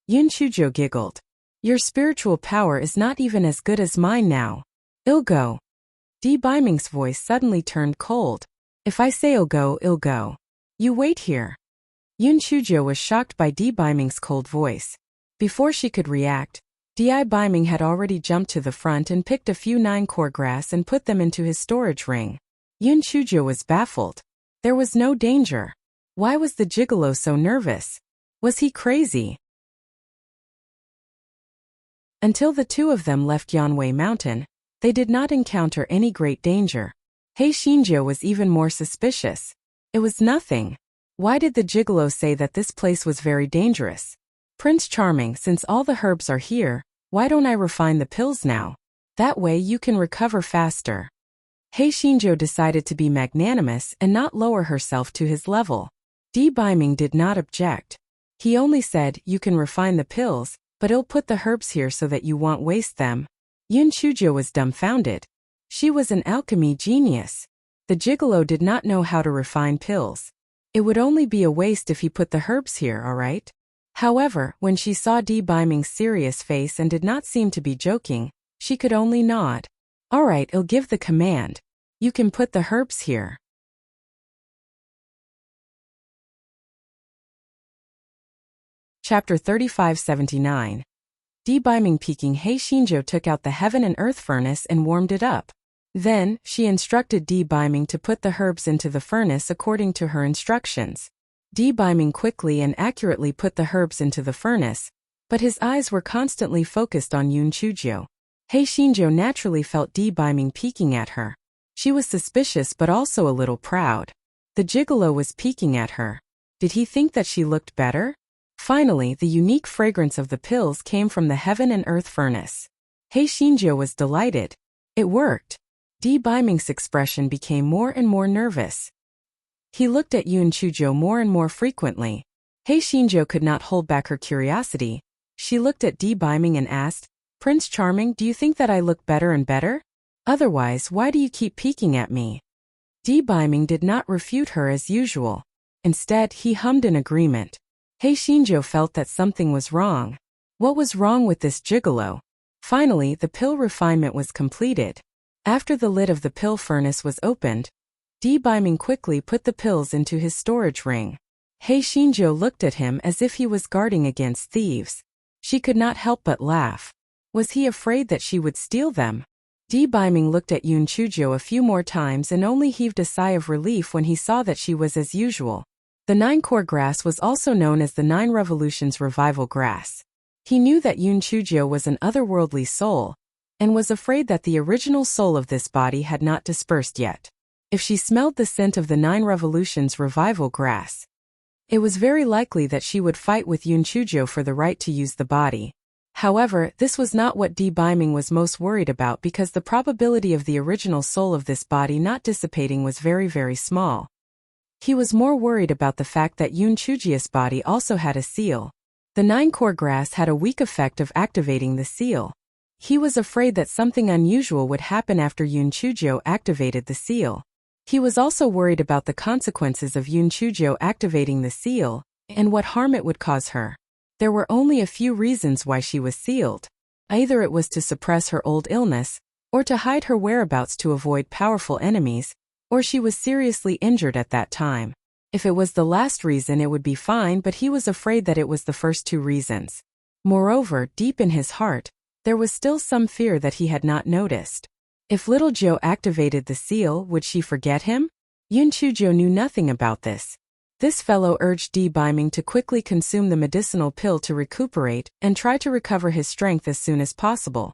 Yun Chujiu giggled. Your spiritual power is not even as good as mine now. I'll go. Di Baiming's voice suddenly turned cold. If I say I'll go. You wait here. Yun Chujiu was shocked by Di Baiming's cold voice. Before she could react, Di Baiming had already jumped to the front and picked a few 9-core grass and put them into his storage ring. Yun Chujiu was baffled. There was no danger. Why was the gigolo so nervous? Was he crazy? Until the two of them left Yanwei mountain, they did not encounter any great danger. He Xinjiu was even more suspicious. It was nothing. Why did the gigolo say that this place was very dangerous? Prince Charming, since all the herbs are here, why don't I refine the pills now? That way you can recover faster. He Xinjiu decided to be magnanimous and not lower herself to his level. Di Baiming did not object. He only said, you can refine the pills, but I'll put the herbs here so that you won't waste them. Yun Chujiu was dumbfounded. She was an alchemy genius. The gigolo did not know how to refine pills. It would only be a waste if he put the herbs here, alright? However, when she saw Di Baiming's serious face and did not seem to be joking, she could only nod. Alright, I'll give the command. You can put the herbs here. Chapter 3579. Debiming Peking. He Xinzhou took out the heaven and earth furnace and warmed it up. Then, she instructed Debiming to put the herbs into the furnace according to her instructions. Debiming quickly and accurately put the herbs into the furnace, but his eyes were constantly focused on Yun Chuzhou. He Xinzhou naturally felt Debiming peeking at her. She was suspicious but also a little proud. The gigolo was peeking at her. Did he think that she looked better? Finally, the unique fragrance of the pills came from the heaven and earth furnace. He Xinzhou was delighted. It worked. Debiming's expression became more and more nervous. He looked at Yun Chuzhou more and more frequently. He Xinzhou could not hold back her curiosity. She looked at Debiming and asked, "Prince Charming, do you think that I look better and better? Otherwise, why do you keep peeking at me?" Debiming did not refute her as usual. Instead, he hummed in agreement. He Xinzhou felt that something was wrong. What was wrong with this gigolo? Finally, the pill refinement was completed. After the lid of the pill furnace was opened, Debiming quickly put the pills into his storage ring. He Xinzhou looked at him as if he was guarding against thieves. She could not help but laugh. Was he afraid that she would steal them? Debiming looked at Yun Chuzhou a few more times and only heaved a sigh of relief when he saw that she was as usual. The nine-core grass was also known as the Nine Revolutions Revival Grass. He knew that Yun Chuzhou was an otherworldly soul, and was afraid that the original soul of this body had not dispersed yet. If she smelled the scent of the Nine Revolutions Revival Grass, it was very likely that she would fight with Yun Chuzhou for the right to use the body. However, this was not what Debiming was most worried about because the probability of the original soul of this body not dissipating was very, very small. He was more worried about the fact that Yun Chuzhou's body also had a seal. The nine-core grass had a weak effect of activating the seal. He was afraid that something unusual would happen after Yun Chuzhou activated the seal. He was also worried about the consequences of Yun Chuzhou activating the seal, and what harm it would cause her. There were only a few reasons why she was sealed. Either it was to suppress her old illness, or to hide her whereabouts to avoid powerful enemies, or she was seriously injured at that time. If it was the last reason it would be fine, but he was afraid that it was the first two reasons. Moreover, deep in his heart, there was still some fear that he had not noticed. If little Zhou activated the seal, would she forget him? Yun Chuzhou knew nothing about this. This fellow urged Debiming to quickly consume the medicinal pill to recuperate and try to recover his strength as soon as possible.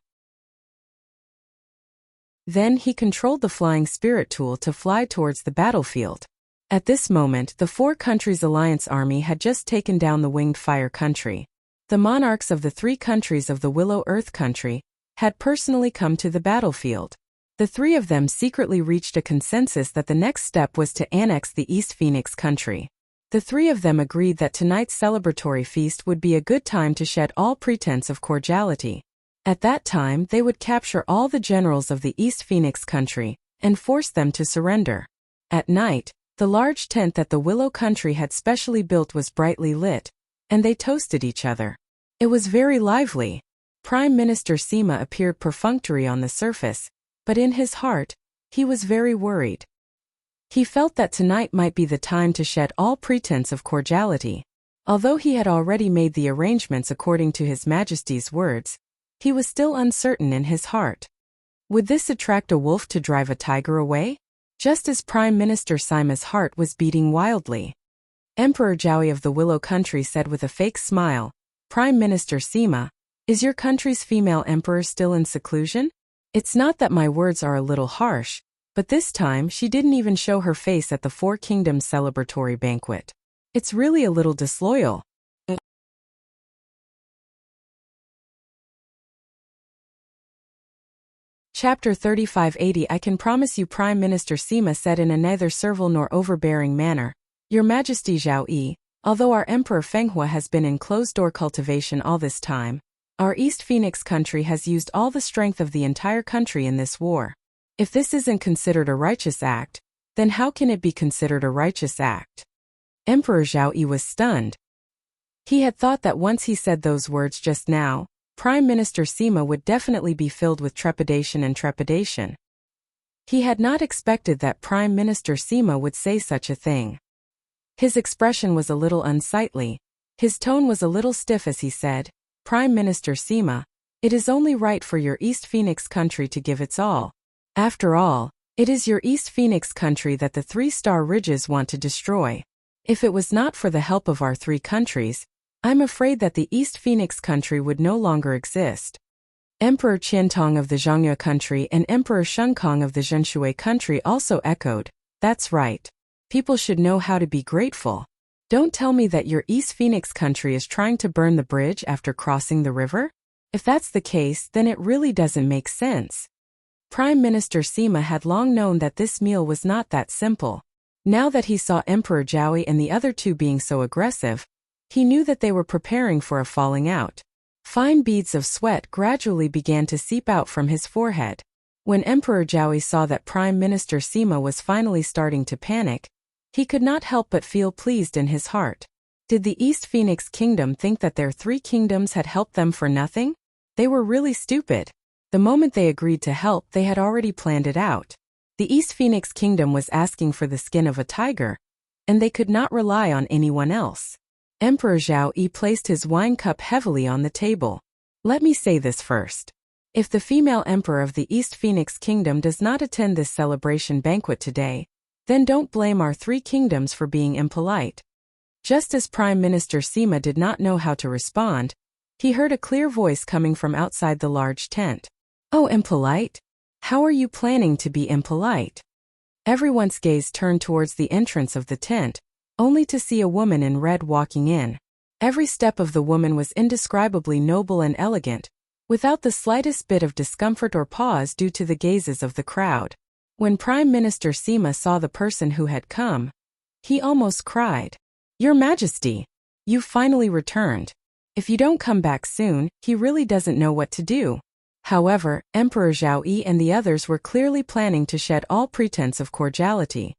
Then he controlled the flying spirit tool to fly towards the battlefield. At this moment, the four countries' alliance army had just taken down the winged fire country. The monarchs of the three countries of the Willow Earth country had personally come to the battlefield. The three of them secretly reached a consensus that the next step was to annex the East Phoenix country. The three of them agreed that tonight's celebratory feast would be a good time to shed all pretense of cordiality. At that time, they would capture all the generals of the East Phoenix country and force them to surrender. At night, the large tent that the Willow country had specially built was brightly lit, and they toasted each other. It was very lively. Prime Minister Sima appeared perfunctory on the surface, but in his heart, he was very worried. He felt that tonight might be the time to shed all pretense of cordiality. Although he had already made the arrangements according to His Majesty's words, he was still uncertain in his heart. Would this attract a wolf to drive a tiger away? Just as Prime Minister Sima's heart was beating wildly. Emperor Zhaoi of the Willow country said with a fake smile, "Prime Minister Sima, is your country's female emperor still in seclusion? It's not that my words are a little harsh, but this time she didn't even show her face at the Four Kingdoms celebratory banquet. It's really a little disloyal." Chapter 3580. I can promise you, Prime Minister Sima said in a neither servile nor overbearing manner, "Your Majesty Zhao, although our Emperor Fenghua has been in closed-door cultivation all this time, our East Phoenix country has used all the strength of the entire country in this war. If this isn't considered a righteous act, then how can it be considered a righteous act?" Emperor Zhao was stunned. He had thought that once he said those words just now, Prime Minister Sima would definitely be filled with trepidation. He had not expected that Prime Minister Sima would say such a thing. His expression was a little unsightly. His tone was a little stiff as he said, "Prime Minister Sima, it is only right for your East Phoenix country to give its all. After all, it is your East Phoenix country that the Three-Star Ridges want to destroy. If it was not for the help of our three countries, I'm afraid that the East Phoenix country would no longer exist." Emperor Qiantong of the Zhongye country and Emperor Shengkong of the Zhenshui country also echoed, "That's right. People should know how to be grateful. Don't tell me that your East Phoenix country is trying to burn the bridge after crossing the river? If that's the case, then it really doesn't make sense." Prime Minister Sima had long known that this meal was not that simple. Now that he saw Emperor Zhaoi and the other two being so aggressive, he knew that they were preparing for a falling out. Fine beads of sweat gradually began to seep out from his forehead. When Emperor Zhaoi saw that Prime Minister Sima was finally starting to panic, he could not help but feel pleased in his heart. Did the East Phoenix Kingdom think that their three kingdoms had helped them for nothing? They were really stupid. The moment they agreed to help, they had already planned it out. The East Phoenix Kingdom was asking for the skin of a tiger, and they could not rely on anyone else. Emperor Zhao Yi placed his wine cup heavily on the table. "Let me say this first. If the female emperor of the East Phoenix Kingdom does not attend this celebration banquet today, then don't blame our three kingdoms for being impolite." Just as Prime Minister Sima did not know how to respond, he heard a clear voice coming from outside the large tent. "Oh, impolite? How are you planning to be impolite?" Everyone's gaze turned towards the entrance of the tent, only to see a woman in red walking in. Every step of the woman was indescribably noble and elegant, without the slightest bit of discomfort or pause due to the gazes of the crowd. When Prime Minister Sima saw the person who had come, he almost cried. "Your Majesty, you've finally returned. If you don't come back soon, he really doesn't know what to do." However, Emperor Zhao Yi and the others were clearly planning to shed all pretense of cordiality.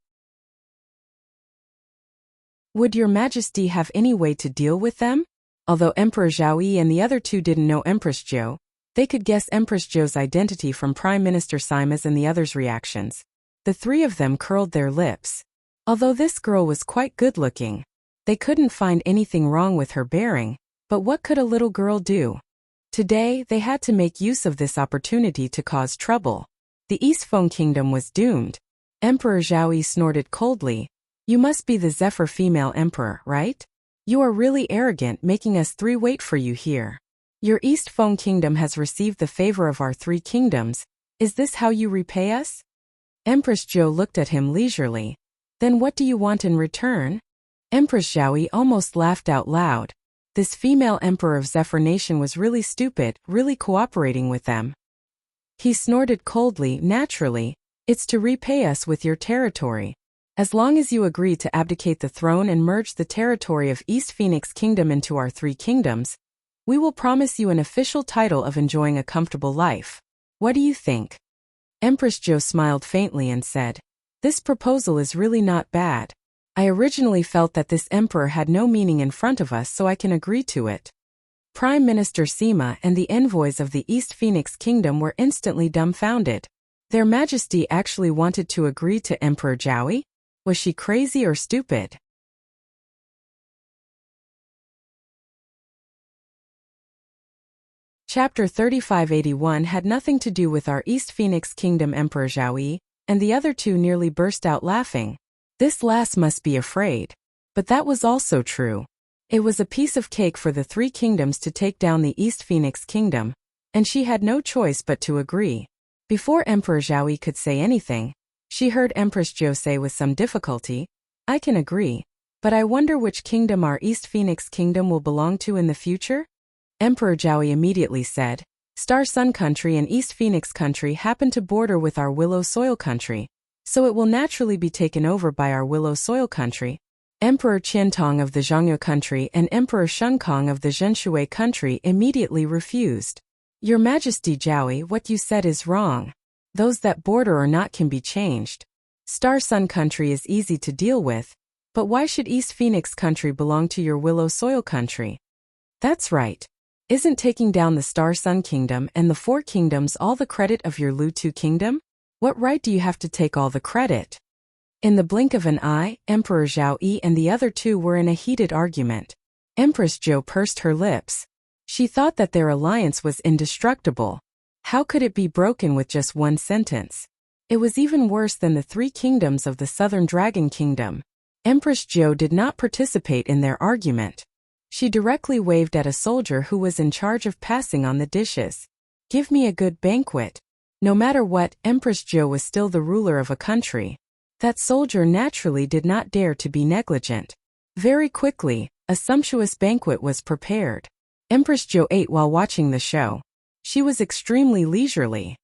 "Would your Majesty have any way to deal with them?" Although Emperor Zhao Yi and the other two didn't know Empress Zhou, they could guess Empress Zhou's identity from Prime Minister Sima's and the others' reactions. The three of them curled their lips. Although this girl was quite good-looking, they couldn't find anything wrong with her bearing, but what could a little girl do? Today, they had to make use of this opportunity to cause trouble. The East Feng Kingdom was doomed. Emperor Zhao Yi snorted coldly. "You must be the Zephyr female emperor, right? You are really arrogant, making us three wait for you here. Your East Feng Kingdom has received the favor of our three kingdoms. Is this how you repay us?" Empress Zhou looked at him leisurely. "Then what do you want in return?" Empress Zhao Yi almost laughed out loud. This female emperor of Zephyr Nation was really stupid, really cooperating with them. He snorted coldly. "Naturally, it's to repay us with your territory. As long as you agree to abdicate the throne and merge the territory of East Phoenix Kingdom into our three kingdoms, we will promise you an official title of enjoying a comfortable life. What do you think?" Empress Zhou smiled faintly and said, "This proposal is really not bad. I originally felt that this emperor had no meaning in front of us, so I can agree to it." Prime Minister Sima and the envoys of the East Phoenix Kingdom were instantly dumbfounded. Their Majesty actually wanted to agree to Emperor Zhao Yi? Was she crazy or stupid? Chapter 3581 had nothing to do with our East Phoenix Kingdom Emperor Zhao Yi, and the other two nearly burst out laughing. This last must be afraid. But that was also true. It was a piece of cake for the three kingdoms to take down the East Phoenix Kingdom, and she had no choice but to agree. Before Emperor Zhao Yi could say anything, she heard Empress Zhou say with some difficulty, "I can agree, but I wonder which kingdom our East Phoenix Kingdom will belong to in the future?" Emperor Zhao Yi immediately said, "Star Sun Country and East Phoenix Country happen to border with our Willow Soil Country, so it will naturally be taken over by our Willow Soil Country." Emperor Qiantong of the Zhongye Country and Emperor Shengkong of the Zhenshui Country immediately refused. "Your Majesty Zhao Yi, what you said is wrong. Those that border or not can be changed. Star Sun Country is easy to deal with, but why should East Phoenix Country belong to your Willow Soil Country?" "That's right. Isn't taking down the Star Sun Kingdom and the Four Kingdoms all the credit of your Lu Tu Kingdom?" What right do you have to take all the credit? In the blink of an eye, Emperor Zhao Yi and the other two were in a heated argument. Empress Zhou pursed her lips. She thought that their alliance was indestructible. How could it be broken with just one sentence? It was even worse than the three kingdoms of the Southern Dragon Kingdom. Empress Zhou did not participate in their argument. She directly waved at a soldier who was in charge of passing on the dishes. Give me a good banquet. No matter what, Empress Zhou was still the ruler of a country. That soldier naturally did not dare to be negligent. Very quickly, a sumptuous banquet was prepared. Empress Zhou ate while watching the show. She was extremely leisurely.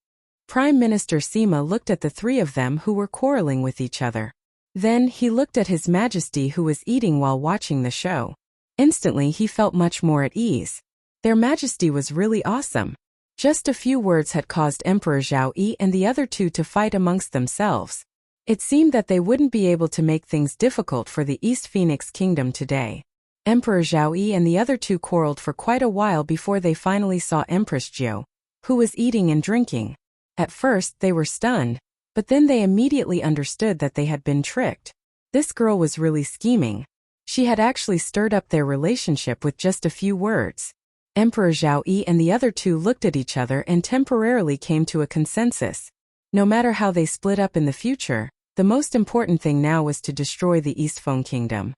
Prime Minister Sima looked at the three of them who were quarreling with each other. Then he looked at His Majesty who was eating while watching the show. Instantly he felt much more at ease. Their Majesty was really awesome. Just a few words had caused Emperor Zhao Yi and the other two to fight amongst themselves. It seemed that they wouldn't be able to make things difficult for the East Phoenix Kingdom today. Emperor Zhao Yi and the other two quarreled for quite a while before they finally saw Empress Zhou, who was eating and drinking. At first they were stunned, but then they immediately understood that they had been tricked. This girl was really scheming. She had actually stirred up their relationship with just a few words. Emperor Zhao Yi and the other two looked at each other and temporarily came to a consensus. No matter how they split up in the future, the most important thing now was to destroy the East Feng Kingdom.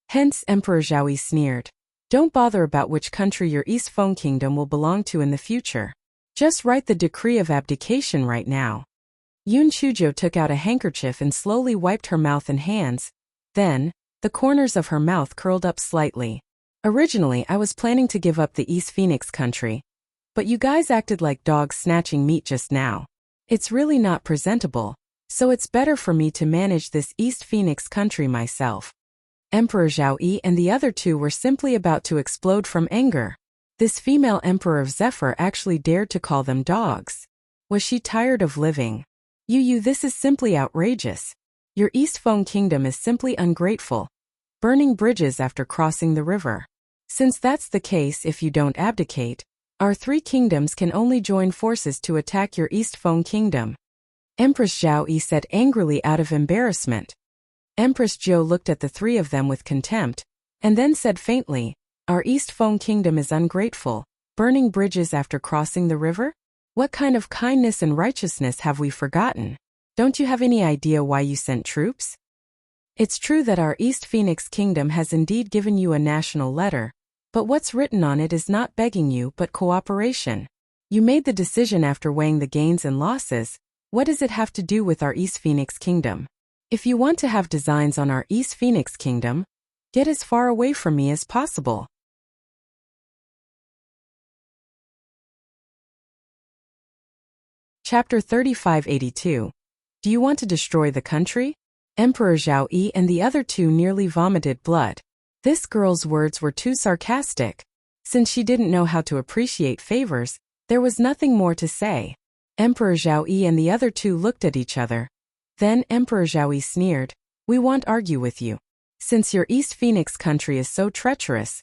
Hence Emperor Zhao Yi sneered. Don't bother about which country your East Feng Kingdom will belong to in the future. Just write the decree of abdication right now. Yun Chuzhou took out a handkerchief and slowly wiped her mouth and hands. Then, the corners of her mouth curled up slightly. Originally, I was planning to give up the East Phoenix country. But you guys acted like dogs snatching meat just now. It's really not presentable, so it's better for me to manage this East Phoenix country myself. Emperor Zhao Yi and the other two were simply about to explode from anger. This female emperor of Zephyr actually dared to call them dogs. Was she tired of living? This is simply outrageous. Your East Feng Kingdom is simply ungrateful, burning bridges after crossing the river. Since that's the case, if you don't abdicate, our three kingdoms can only join forces to attack your East Feng Kingdom. Empress Zhao Yi said angrily out of embarrassment. Empress Zhou looked at the three of them with contempt, and then said faintly, Our East Feng Kingdom is ungrateful, burning bridges after crossing the river? What kind of kindness and righteousness have we forgotten? Don't you have any idea why you sent troops? It's true that our East Phoenix Kingdom has indeed given you a national letter, but what's written on it is not begging you but cooperation. You made the decision after weighing the gains and losses. What does it have to do with our East Phoenix Kingdom? If you want to have designs on our East Phoenix Kingdom, get as far away from me as possible. Chapter 3582. Do you want to destroy the country? Emperor Zhao Yi and the other two nearly vomited blood. This girl's words were too sarcastic. Since she didn't know how to appreciate favors, there was nothing more to say. Emperor Zhao Yi and the other two looked at each other. Then Emperor Zhao Yi sneered, We won't argue with you. Since your East Phoenix country is so treacherous,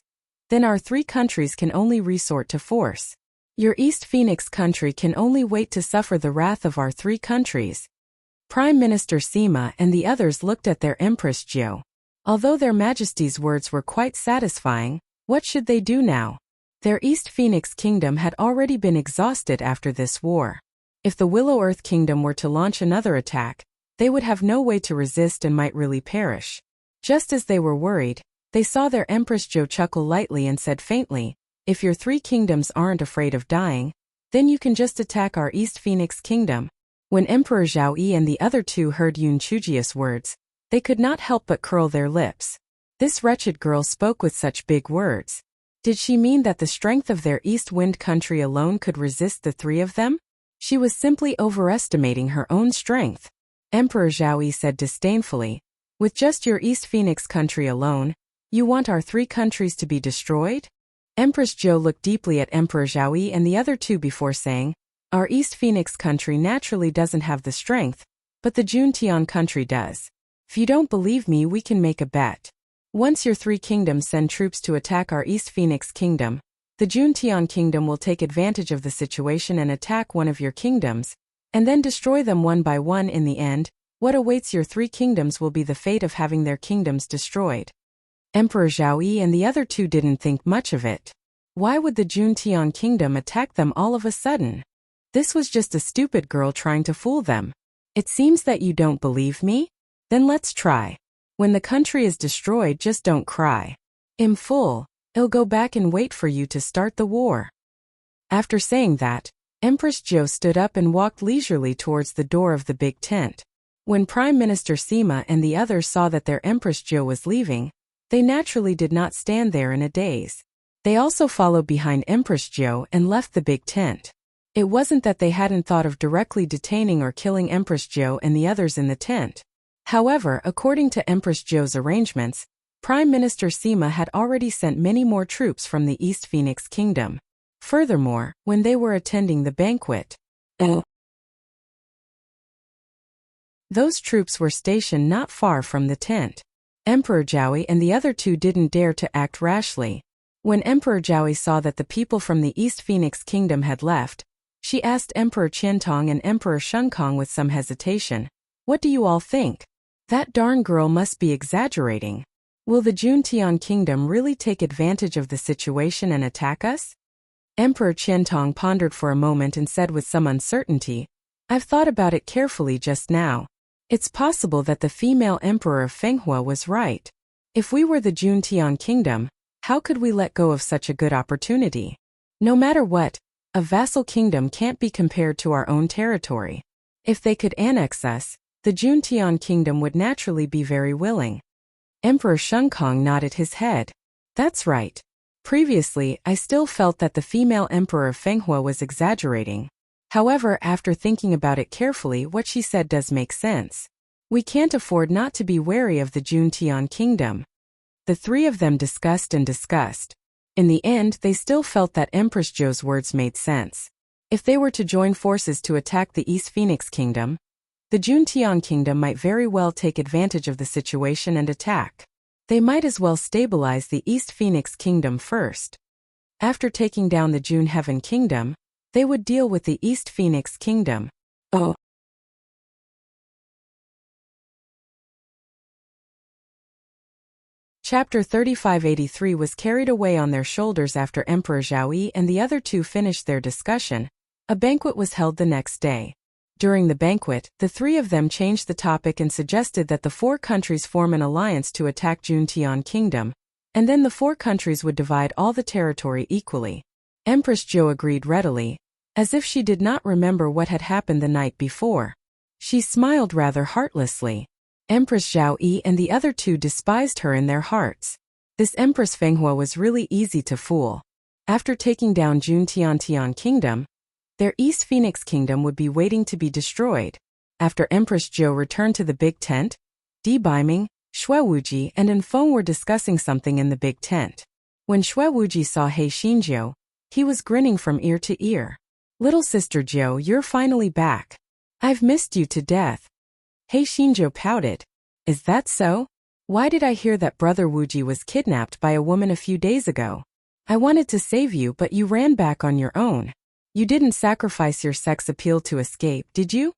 then our three countries can only resort to force. Your East Phoenix country can only wait to suffer the wrath of our three countries. Prime Minister Sima and the others looked at their Empress Zhou. Although their Majesty's words were quite satisfying, what should they do now? Their East Phoenix Kingdom had already been exhausted after this war. If the Willow Earth Kingdom were to launch another attack, they would have no way to resist and might really perish. Just as they were worried, they saw their Empress Zhou chuckle lightly and said faintly, If your three kingdoms aren't afraid of dying, then you can just attack our East Phoenix Kingdom. When Emperor Zhao Yi and the other two heard Yun Chujia's words, they could not help but curl their lips. This wretched girl spoke with such big words. Did she mean that the strength of their East Wind country alone could resist the three of them? She was simply overestimating her own strength. Emperor Zhao Yi said disdainfully, With just your East Phoenix country alone, you want our three countries to be destroyed? Empress Zhou looked deeply at Emperor Zhao Yi and the other two before saying, Our East Phoenix country naturally doesn't have the strength, but the Juntian country does. If you don't believe me, we can make a bet. Once your three kingdoms send troops to attack our East Phoenix Kingdom, The Juntian kingdom will take advantage of the situation and attack one of your kingdoms, and then destroy them one by one. In the end, what awaits your 3 kingdoms will be the fate of having their kingdoms destroyed. Emperor Zhao Yi and the other 2 didn't think much of it. Why would the Juntian kingdom attack them all of a sudden? This was just a stupid girl trying to fool them. It seems that you don't believe me? Then let's try. When the country is destroyed, just don't cry. I'm full. I'll go back and wait for you to start the war. After saying that, Empress Zhou stood up and walked leisurely towards the door of the big tent. When Prime Minister Sima and the others saw that their Empress Zhou was leaving, they naturally did not stand there in a daze. They also followed behind Empress Zhou and left the big tent. It wasn't that they hadn't thought of directly detaining or killing Empress Zhou and the others in the tent. However, according to Empress Zhou's arrangements, Prime Minister Sima had already sent many more troops from the East Phoenix Kingdom. Furthermore, when they were attending the banquet, those troops were stationed not far from the tent. Emperor Zhaoyi and the other 2 didn't dare to act rashly. When Emperor Zhaoyi saw that the people from the East Phoenix Kingdom had left, she asked Emperor Qiantong and Emperor Shengkong with some hesitation, "What do you all think? That darn girl must be exaggerating. Will the Juntian Kingdom really take advantage of the situation and attack us?" Emperor Qiantong pondered for a moment and said with some uncertainty, "I've thought about it carefully just now. It's possible that the female emperor of Fenghua was right. If we were the Juntian Kingdom, how could we let go of such a good opportunity? No matter what, a vassal kingdom can't be compared to our own territory. If they could annex us, the Juntian Kingdom would naturally be very willing." Emperor Shengkong nodded his head. "That's right. Previously, I still felt that the female emperor of Fenghua was exaggerating. However, after thinking about it carefully, what she said does make sense. We can't afford not to be wary of the Juntian Kingdom." The 3 of them discussed and discussed. In the end, they still felt that Empress Zhou's words made sense. If they were to join forces to attack the East Phoenix Kingdom, the Juntian Kingdom might very well take advantage of the situation and attack. They might as well stabilize the East Phoenix Kingdom first. After taking down the June Heaven Kingdom, they would deal with the East Phoenix Kingdom. Chapter 3583 was carried away on their shoulders after Emperor Zhaoyi and the other 2 finished their discussion. A banquet was held the next day. During the banquet, the 3 of them changed the topic and suggested that the 4 countries form an alliance to attack Juntian Kingdom, and then the 4 countries would divide all the territory equally. Empress Zhou agreed readily, as if she did not remember what had happened the night before. She smiled rather heartlessly. Empress Zhao Yi and the other 2 despised her in their hearts. This Empress Fenghua was really easy to fool. After taking down Juntian Kingdom, their East Phoenix Kingdom would be waiting to be destroyed. After Empress Zhou returned to the big tent, Di Baiming, Xue Wuji and Enfeng were discussing something in the big tent. When Xue Wuji saw He Xinjiu, he was grinning from ear to ear. "Little sister Zhou, you're finally back. I've missed you to death." He Xinjiu pouted. "Is that so? Why did I hear that Brother Wuji was kidnapped by a woman a few days ago? I wanted to save you, but you ran back on your own. You didn't sacrifice your sex appeal to escape, did you?"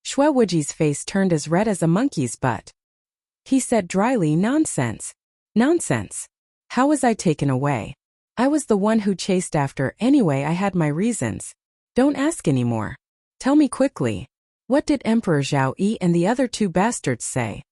Xue Wuji's face turned as red as a monkey's butt. He said dryly, "Nonsense. Nonsense. How was I taken away? I was the one who chased after. Anyway, I had my reasons. Don't ask anymore. Tell me quickly. What did Emperor Zhao Yi and the other 2 bastards say?"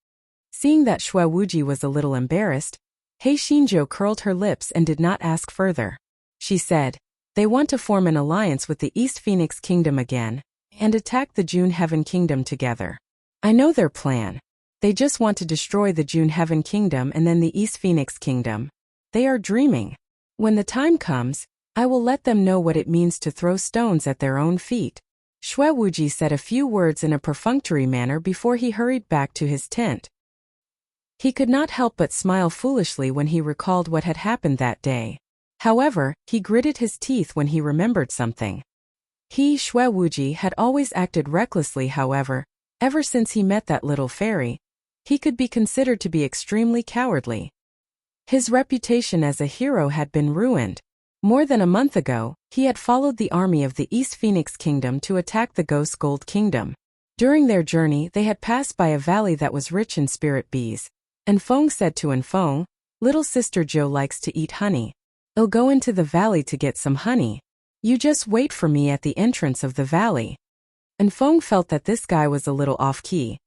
Seeing that Xue Wuji was a little embarrassed, He Xinjiu curled her lips and did not ask further. She said, "They want to form an alliance with the East Phoenix Kingdom again, and attack the June Heaven Kingdom together. I know their plan. They just want to destroy the June Heaven Kingdom and then the East Phoenix Kingdom. They are dreaming. When the time comes, I will let them know what it means to throw stones at their own feet." Xue Wuji said a few words in a perfunctory manner before he hurried back to his tent. He could not help but smile foolishly when he recalled what had happened that day. However, he gritted his teeth when he remembered something. Xue Wuji had always acted recklessly. However, ever since he met that little fairy, he could be considered to be extremely cowardly. His reputation as a hero had been ruined. More than a month ago, he had followed the army of the East Phoenix Kingdom to attack the Ghost Gold Kingdom. During their journey, they had passed by a valley that was rich in spirit bees. Enfong said to Enfong, "Little sister Jo likes to eat honey. I'll go into the valley to get some honey. You just wait for me at the entrance of the valley." Enfong felt that this guy was a little off-key.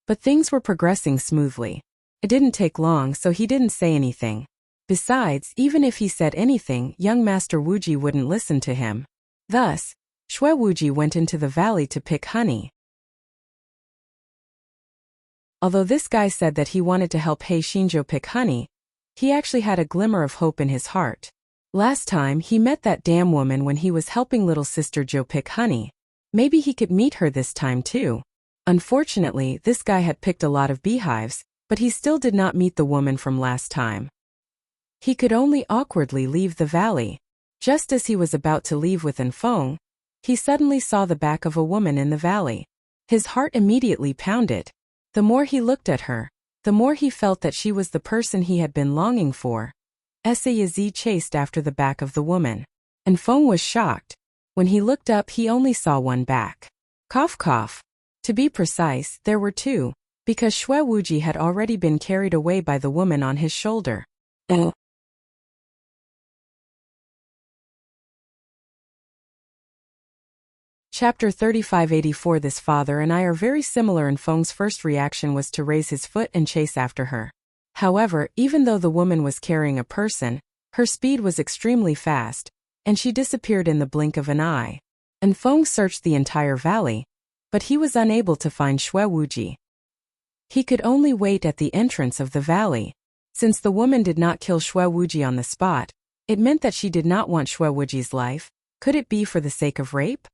But things were progressing smoothly. It didn't take long, so he didn't say anything. Besides, even if he said anything, young Master Wuji wouldn't listen to him. Thus, Shui Wuji went into the valley to pick honey. Although this guy said that he wanted to help Hei Shinjo pick honey, he actually had a glimmer of hope in his heart. Last time, he met that damn woman when he was helping little sister Jo pick honey. Maybe he could meet her this time too. Unfortunately, this guy had picked a lot of beehives, but he still did not meet the woman from last time. He could only awkwardly leave the valley. Just as he was about to leave with Enfong, he suddenly saw the back of a woman in the valley. His heart immediately pounded. The more he looked at her, the more he felt that she was the person he had been longing for. Sayazi chased after the back of the woman. Enfong was shocked. When he looked up, he only saw one back. Cough cough. To be precise, there were two, because Shui Wuji had already been carried away by the woman on his shoulder. Chapter 3584. This father and I are very similar. Enfong's first reaction was to raise his foot and chase after her. However, even though the woman was carrying a person, her speed was extremely fast, and she disappeared in the blink of an eye. Enfong searched the entire valley, but he was unable to find Shui Wuji. He could only wait at the entrance of the valley. Since the woman did not kill Shui Wuji on the spot, it meant that she did not want Shui Wuji's life. Could it be for the sake of rape?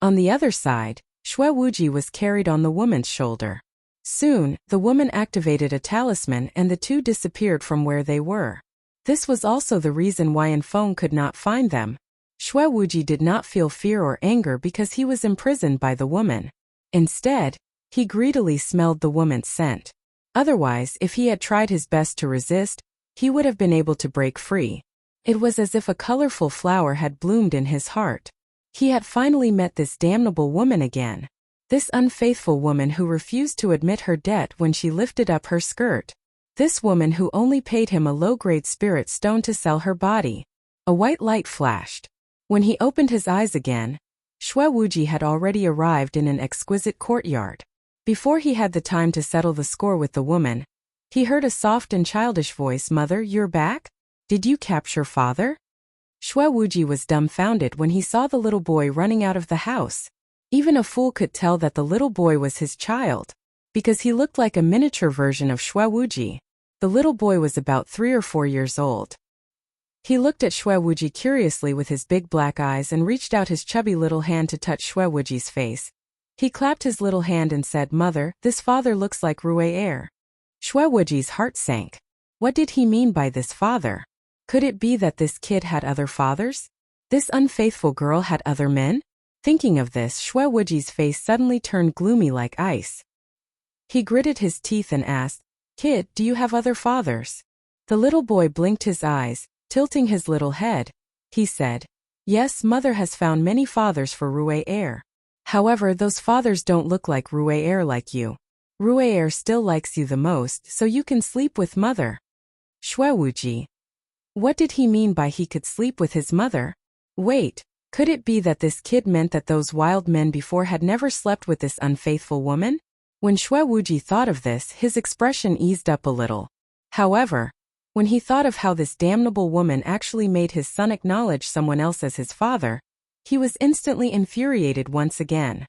On the other side, Shui Wuji was carried on the woman's shoulder. Soon, the woman activated a talisman and the two disappeared from where they were. This was also the reason why Enfong could not find them. Shui Wuji did not feel fear or anger because he was imprisoned by the woman. Instead, he greedily smelled the woman's scent. Otherwise, if he had tried his best to resist, he would have been able to break free. It was as if a colorful flower had bloomed in his heart. He had finally met this damnable woman again. This unfaithful woman who refused to admit her debt when she lifted up her skirt. This woman who only paid him a low-grade spirit stone to sell her body. A white light flashed. When he opened his eyes again, Shui Wuji had already arrived in an exquisite courtyard. Before he had the time to settle the score with the woman, he heard a soft and childish voice. "Mother, you're back? Did you capture father?" Shui Wuji was dumbfounded when he saw the little boy running out of the house. Even a fool could tell that the little boy was his child, because he looked like a miniature version of Shui Wuji. The little boy was about 3 or 4 years old. He looked at Shui Wuji curiously with his big black eyes and reached out his chubby little hand to touch Shui Wuji's face. He clapped his little hand and said, "Mother, this father looks like Rue Air." Shui Wuji's heart sank. What did he mean by this father? Could it be that this kid had other fathers? This unfaithful girl had other men? Thinking of this, Shui Wuji's face suddenly turned gloomy like ice. He gritted his teeth and asked, "Kid, do you have other fathers?" The little boy blinked his eyes, tilting his little head. He said, "Yes, mother has found many fathers for Rue Air. However, those fathers don't look like Rue Air like you. Rue Air still likes you the most, so you can sleep with mother." Shui Wuji. What did he mean by he could sleep with his mother? Wait, could it be that this kid meant that those wild men before had never slept with this unfaithful woman? When Shui Wuji thought of this, his expression eased up a little. However, when he thought of how this damnable woman actually made his son acknowledge someone else as his father, he was instantly infuriated once again.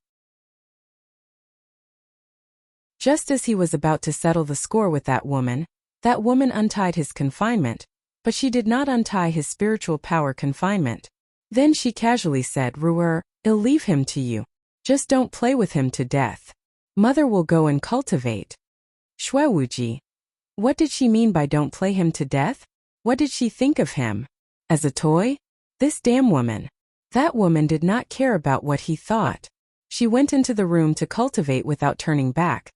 Just as he was about to settle the score with that woman untied his confinement, but she did not untie his spiritual power confinement. Then she casually said, "Ruer, I'll leave him to you. Just don't play with him to death. Mother will go and cultivate." Shui Wuji. What did she mean by don't play him to death? What did she think of him? As a toy? This damn woman. That woman did not care about what he thought. She went into the room to cultivate without turning back,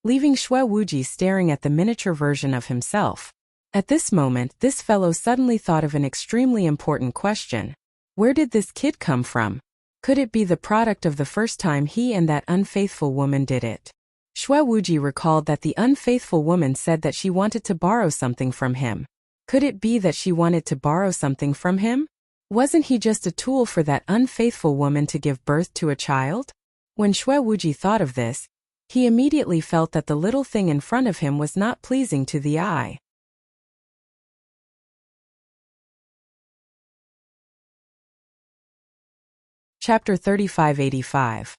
leaving Shui Wuji staring at the miniature version of himself. At this moment, this fellow suddenly thought of an extremely important question. Where did this kid come from? Could it be the product of the first time he and that unfaithful woman did it? Xue Wuji recalled that the unfaithful woman said that she wanted to borrow something from him. Could it be that she wanted to borrow something from him? Wasn't he just a tool for that unfaithful woman to give birth to a child? When Xue Wuji thought of this, he immediately felt that the little thing in front of him was not pleasing to the eye. Chapter 3585.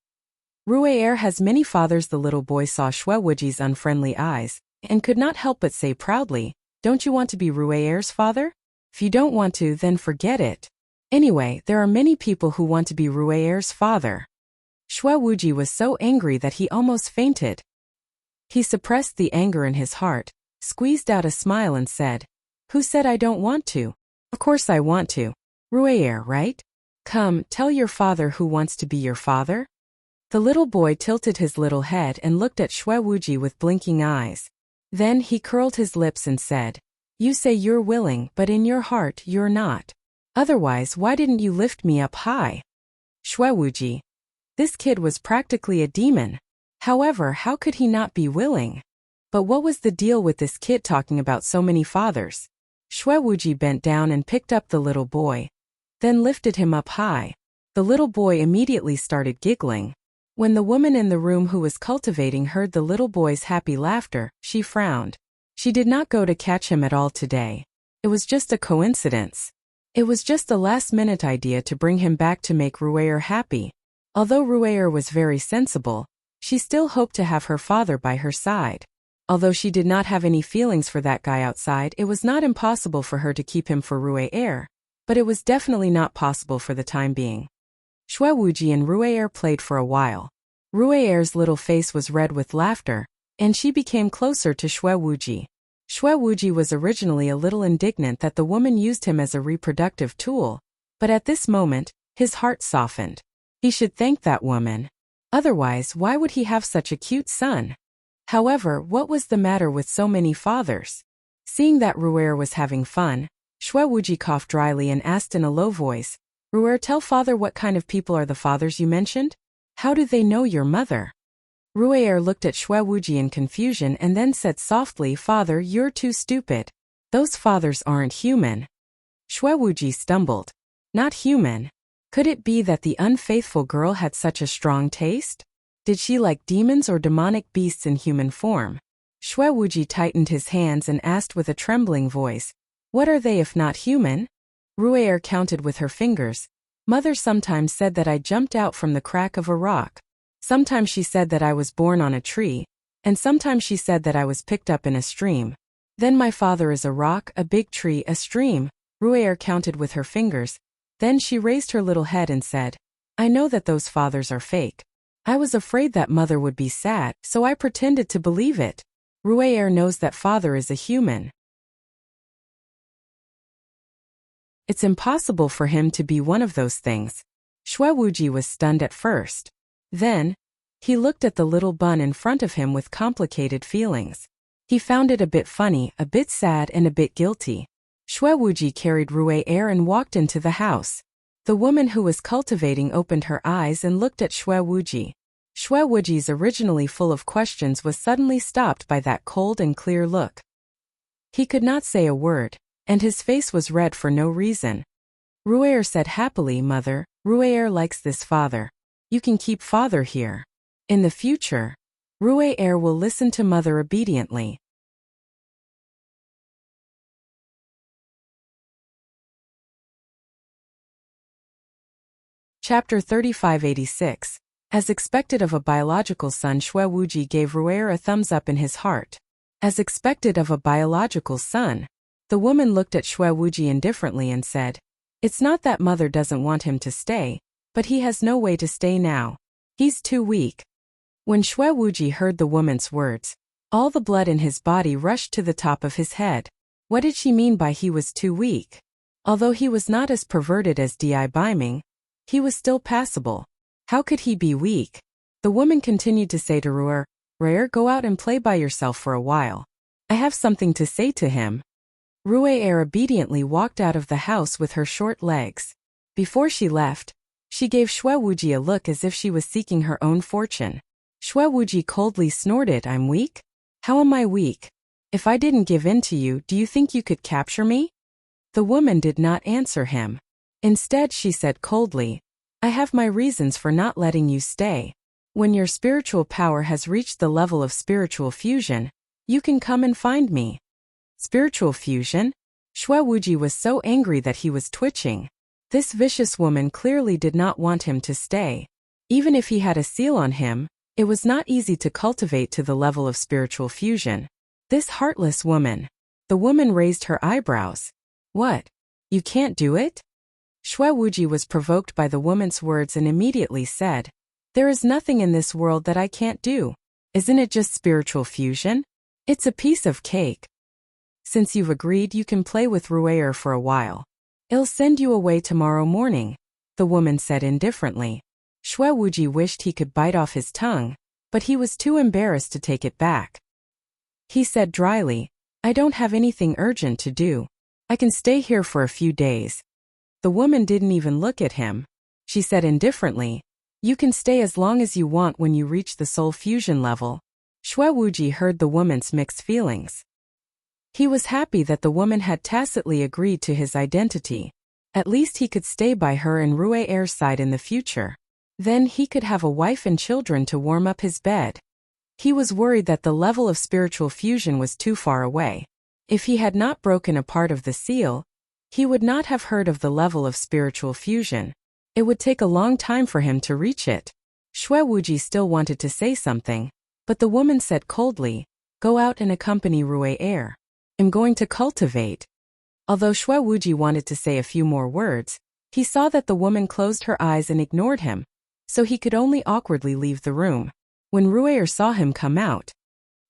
Ruier has many fathers. The little boy saw Xue Wuji's unfriendly eyes, and could not help but say proudly, "Don't you want to be Ruier's father? If you don't want to, then forget it. Anyway, there are many people who want to be Ruier's father." Xue Wuji was so angry that he almost fainted. He suppressed the anger in his heart, squeezed out a smile and said, "Who said I don't want to? Of course I want to. Ruier, right? Come, tell your father who wants to be your father." The little boy tilted his little head and looked at Xue Wuji with blinking eyes. Then he curled his lips and said, "You say you're willing, but in your heart you're not. Otherwise, why didn't you lift me up high?" Xue Wuji. This kid was practically a demon. However, how could he not be willing? But what was the deal with this kid talking about so many fathers? Xue Wuji bent down and picked up the little boy, then lifted him up high. The little boy immediately started giggling. When the woman in the room who was cultivating heard the little boy's happy laughter, she frowned. She did not go to catch him at all today. It was just a coincidence. It was just a last-minute idea to bring him back to make Ruier happy. Although Ruier was very sensible, she still hoped to have her father by her side. Although she did not have any feelings for that guy outside, it was not impossible for her to keep him for Ruier, but it was definitely not possible for the time being. Xue Wuji and Ruier played for a while. Ruier's little face was red with laughter, and she became closer to Xue Wuji. Xue Wuji was originally a little indignant that the woman used him as a reproductive tool, but at this moment, his heart softened. He should thank that woman. Otherwise, why would he have such a cute son? However, what was the matter with so many fathers? Seeing that Ruier was having fun, Xue Wuji coughed dryly and asked in a low voice, "Ruier, tell father what kind of people are the fathers you mentioned? How do they know your mother?" Ruier looked at Xue Wuji in confusion and then said softly, "Father, you're too stupid. Those fathers aren't human." Xue Wuji stumbled. Not human? Could it be that the unfaithful girl had such a strong taste? Did she like demons or demonic beasts in human form? Xue Wuji tightened his hands and asked with a trembling voice, "What are they if not human?" Ruier counted with her fingers. "Mother sometimes said that I jumped out from the crack of a rock. Sometimes she said that I was born on a tree, and sometimes she said that I was picked up in a stream. Then my father is a rock, a big tree, a stream." Ruier counted with her fingers. Then she raised her little head and said, "I know that those fathers are fake. I was afraid that mother would be sad, so I pretended to believe it. Ruier knows that father is a human. It's impossible for him to be one of those things." Xue Wuji was stunned at first. Then, he looked at the little bun in front of him with complicated feelings. He found it a bit funny, a bit sad and a bit guilty. Xue Wuji carried Ruier and walked into the house. The woman who was cultivating opened her eyes and looked at Xue Wuji. Xue Wuji's originally full of questions was suddenly stopped by that cold and clear look. He could not say a word, and his face was red for no reason. Ruier said happily, "Mother, Ruier likes this father. You can keep father here. In the future, Ruier will listen to mother obediently." Chapter 3586. As expected of a biological son, Xue Wuji gave Ruier a thumbs up in his heart. As expected of a biological son. The woman looked at Xue Wuji indifferently and said, "It's not that mother doesn't want him to stay, but he has no way to stay now. He's too weak." When Xue Wuji heard the woman's words, all the blood in his body rushed to the top of his head. What did she mean by he was too weak? Although he was not as perverted as Di Biming, he was still passable. How could he be weak? The woman continued to say to Ruier, "Go out and play by yourself for a while. I have something to say to him." Ruier obediently walked out of the house with her short legs. Before she left, she gave Xue Wuji a look as if she was seeking her own fortune. Xue Wuji coldly snorted, "I'm weak? How am I weak? If I didn't give in to you, do you think you could capture me?" The woman did not answer him. Instead, she said coldly, "I have my reasons for not letting you stay. When your spiritual power has reached the level of spiritual fusion, you can come and find me." Spiritual fusion? Xue Wuji was so angry that he was twitching. This vicious woman clearly did not want him to stay. Even if he had a seal on him, it was not easy to cultivate to the level of spiritual fusion. This heartless woman. The woman raised her eyebrows. "What? You can't do it?" Xue Wuji was provoked by the woman's words and immediately said, "There is nothing in this world that I can't do. Isn't it just spiritual fusion? It's a piece of cake. Since you've agreed, you can play with Ru'er for a while. I'll send you away tomorrow morning," the woman said indifferently. Xue Wuji wished he could bite off his tongue, but he was too embarrassed to take it back. He said dryly, "I don't have anything urgent to do. I can stay here for a few days." The woman didn't even look at him. She said indifferently, "You can stay as long as you want when you reach the soul fusion level." Xue Wuji heard the woman's mixed feelings. He was happy that the woman had tacitly agreed to his identity. At least he could stay by her and Ru'er's side in the future. Then he could have a wife and children to warm up his bed. He was worried that the level of spiritual fusion was too far away. If he had not broken a part of the seal, he would not have heard of the level of spiritual fusion. It would take a long time for him to reach it. Xue Wuji still wanted to say something, but the woman said coldly, "Go out and accompany Ru'er. I'm going to cultivate." Although Xue Wuji wanted to say a few more words, he saw that the woman closed her eyes and ignored him, so he could only awkwardly leave the room. When Ru'er saw him come out,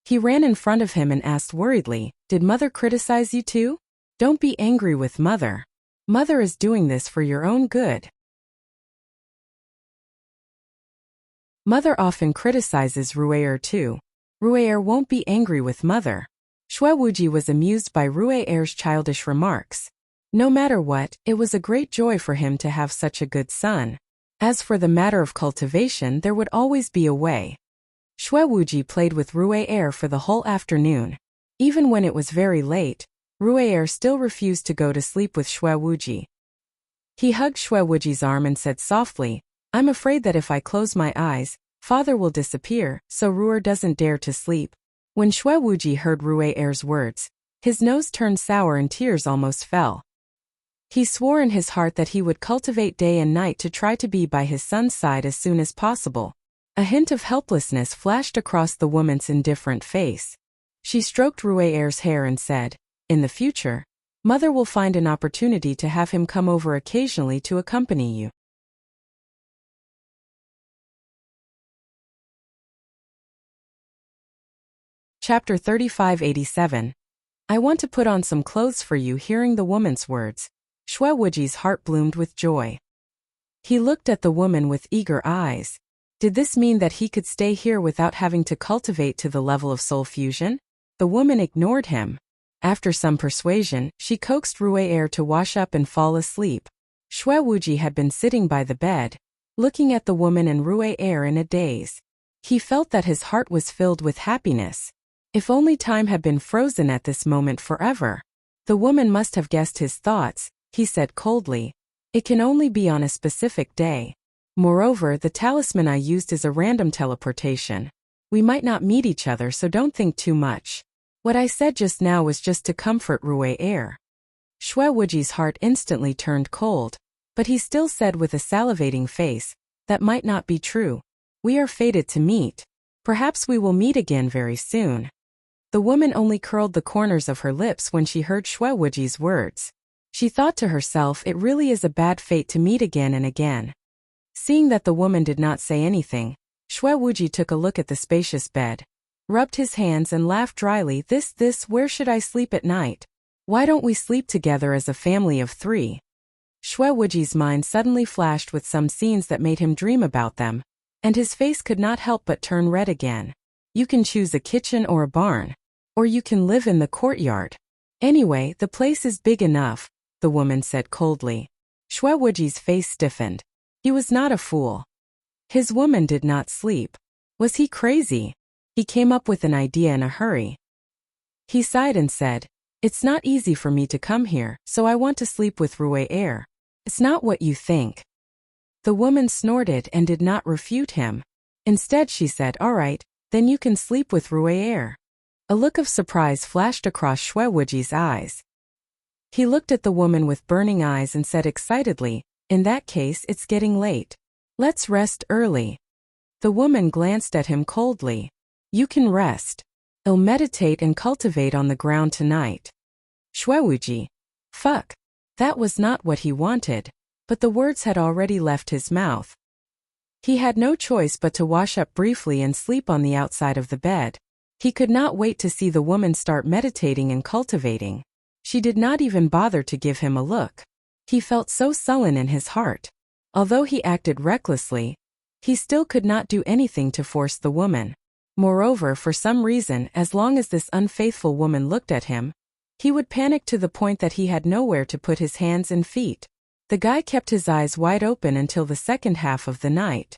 he ran in front of him and asked worriedly, "Did Mother criticize you too? Don't be angry with Mother. Mother is doing this for your own good." Mother often criticizes Ru'er too. Ru'er won't be angry with Mother. Xue Wuji was amused by Ru'er's childish remarks. No matter what, it was a great joy for him to have such a good son. As for the matter of cultivation, there would always be a way. Xue Wuji played with Ru'er for the whole afternoon. Even when it was very late, Ru'er still refused to go to sleep with Xue Wuji. He hugged Xue Wuji's arm and said softly, "I'm afraid that if I close my eyes, Father will disappear, so Ru'er doesn't dare to sleep." When Xue Wuji heard Ru'er's words, his nose turned sour and tears almost fell. He swore in his heart that he would cultivate day and night to try to be by his son's side as soon as possible. A hint of helplessness flashed across the woman's indifferent face. She stroked Ru'er's hair and said, "In the future, Mother will find an opportunity to have him come over occasionally to accompany you." Chapter 3587. I want to put on some clothes for you. Hearing the woman's words, Xue Wuji's heart bloomed with joy. He looked at the woman with eager eyes. Did this mean that he could stay here without having to cultivate to the level of soul fusion? The woman ignored him. After some persuasion, she coaxed Ru'er to wash up and fall asleep. Xue Wuji had been sitting by the bed, looking at the woman and Ru'er in a daze. He felt that his heart was filled with happiness. If only time had been frozen at this moment forever. The woman must have guessed his thoughts, he said coldly. It can only be on a specific day. Moreover, the talisman I used is a random teleportation. We might not meet each other, so don't think too much. What I said just now was just to comfort Ru'er. Xue Wuji's heart instantly turned cold, but he still said with a salivating face, "That might not be true. We are fated to meet. Perhaps we will meet again very soon." The woman only curled the corners of her lips when she heard Xue Wuji's words. She thought to herself, it really is a bad fate to meet again and again. Seeing that the woman did not say anything, Xue Wuji took a look at the spacious bed, rubbed his hands and laughed dryly. Where should I sleep at night? Why don't we sleep together as a family of 3? Xue Wuji's mind suddenly flashed with some scenes that made him dream about them, and his face could not help but turn red again. You can choose a kitchen or a barn, or you can live in the courtyard. Anyway, the place is big enough, the woman said coldly. Shue Wuji's face stiffened. He was not a fool. His woman did not sleep. Was he crazy? He came up with an idea in a hurry. He sighed and said, "It's not easy for me to come here, so I want to sleep with Rue Air." "It's not what you think." The woman snorted and did not refute him. Instead she said, "All right, then you can sleep with Rue Air." A look of surprise flashed across Shue Wuji's eyes. He looked at the woman with burning eyes and said excitedly, "In that case it's getting late. Let's rest early." The woman glanced at him coldly. "You can rest. I'll meditate and cultivate on the ground tonight." Shue Wuji. Fuck. That was not what he wanted, but the words had already left his mouth. He had no choice but to wash up briefly and sleep on the outside of the bed. He could not wait to see the woman start meditating and cultivating. She did not even bother to give him a look. He felt so sullen in his heart. Although he acted recklessly, he still could not do anything to force the woman. Moreover, for some reason, as long as this unfaithful woman looked at him, he would panic to the point that he had nowhere to put his hands and feet. The guy kept his eyes wide open until the second half of the night.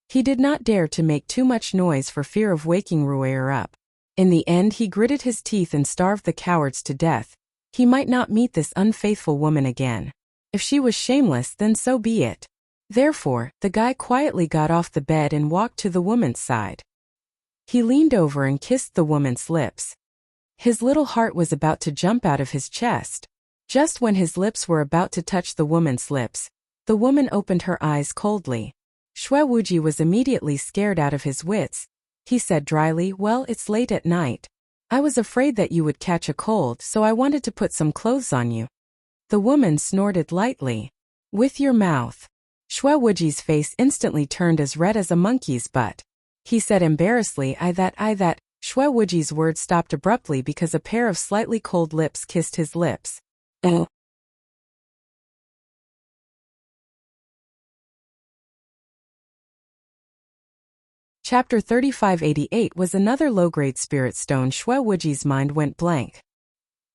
He did not dare to make too much noise for fear of waking Ruer up. In the end he gritted his teeth and starved the cowards to death. He might not meet this unfaithful woman again. If she was shameless, then so be it. Therefore, the guy quietly got off the bed and walked to the woman's side. He leaned over and kissed the woman's lips. His little heart was about to jump out of his chest. Just when his lips were about to touch the woman's lips, the woman opened her eyes coldly. Shue Wuji was immediately scared out of his wits. He said dryly, "Well, it's late at night. I was afraid that you would catch a cold, so I wanted to put some clothes on you." The woman snorted lightly. "With your mouth." Shue Wuji's face instantly turned as red as a monkey's butt. He said embarrassedly, I that. Shue Wuji's words stopped abruptly because a pair of slightly cold lips kissed his lips. Chapter 3588 was another low-grade spirit stone. Shue Wuji's mind went blank.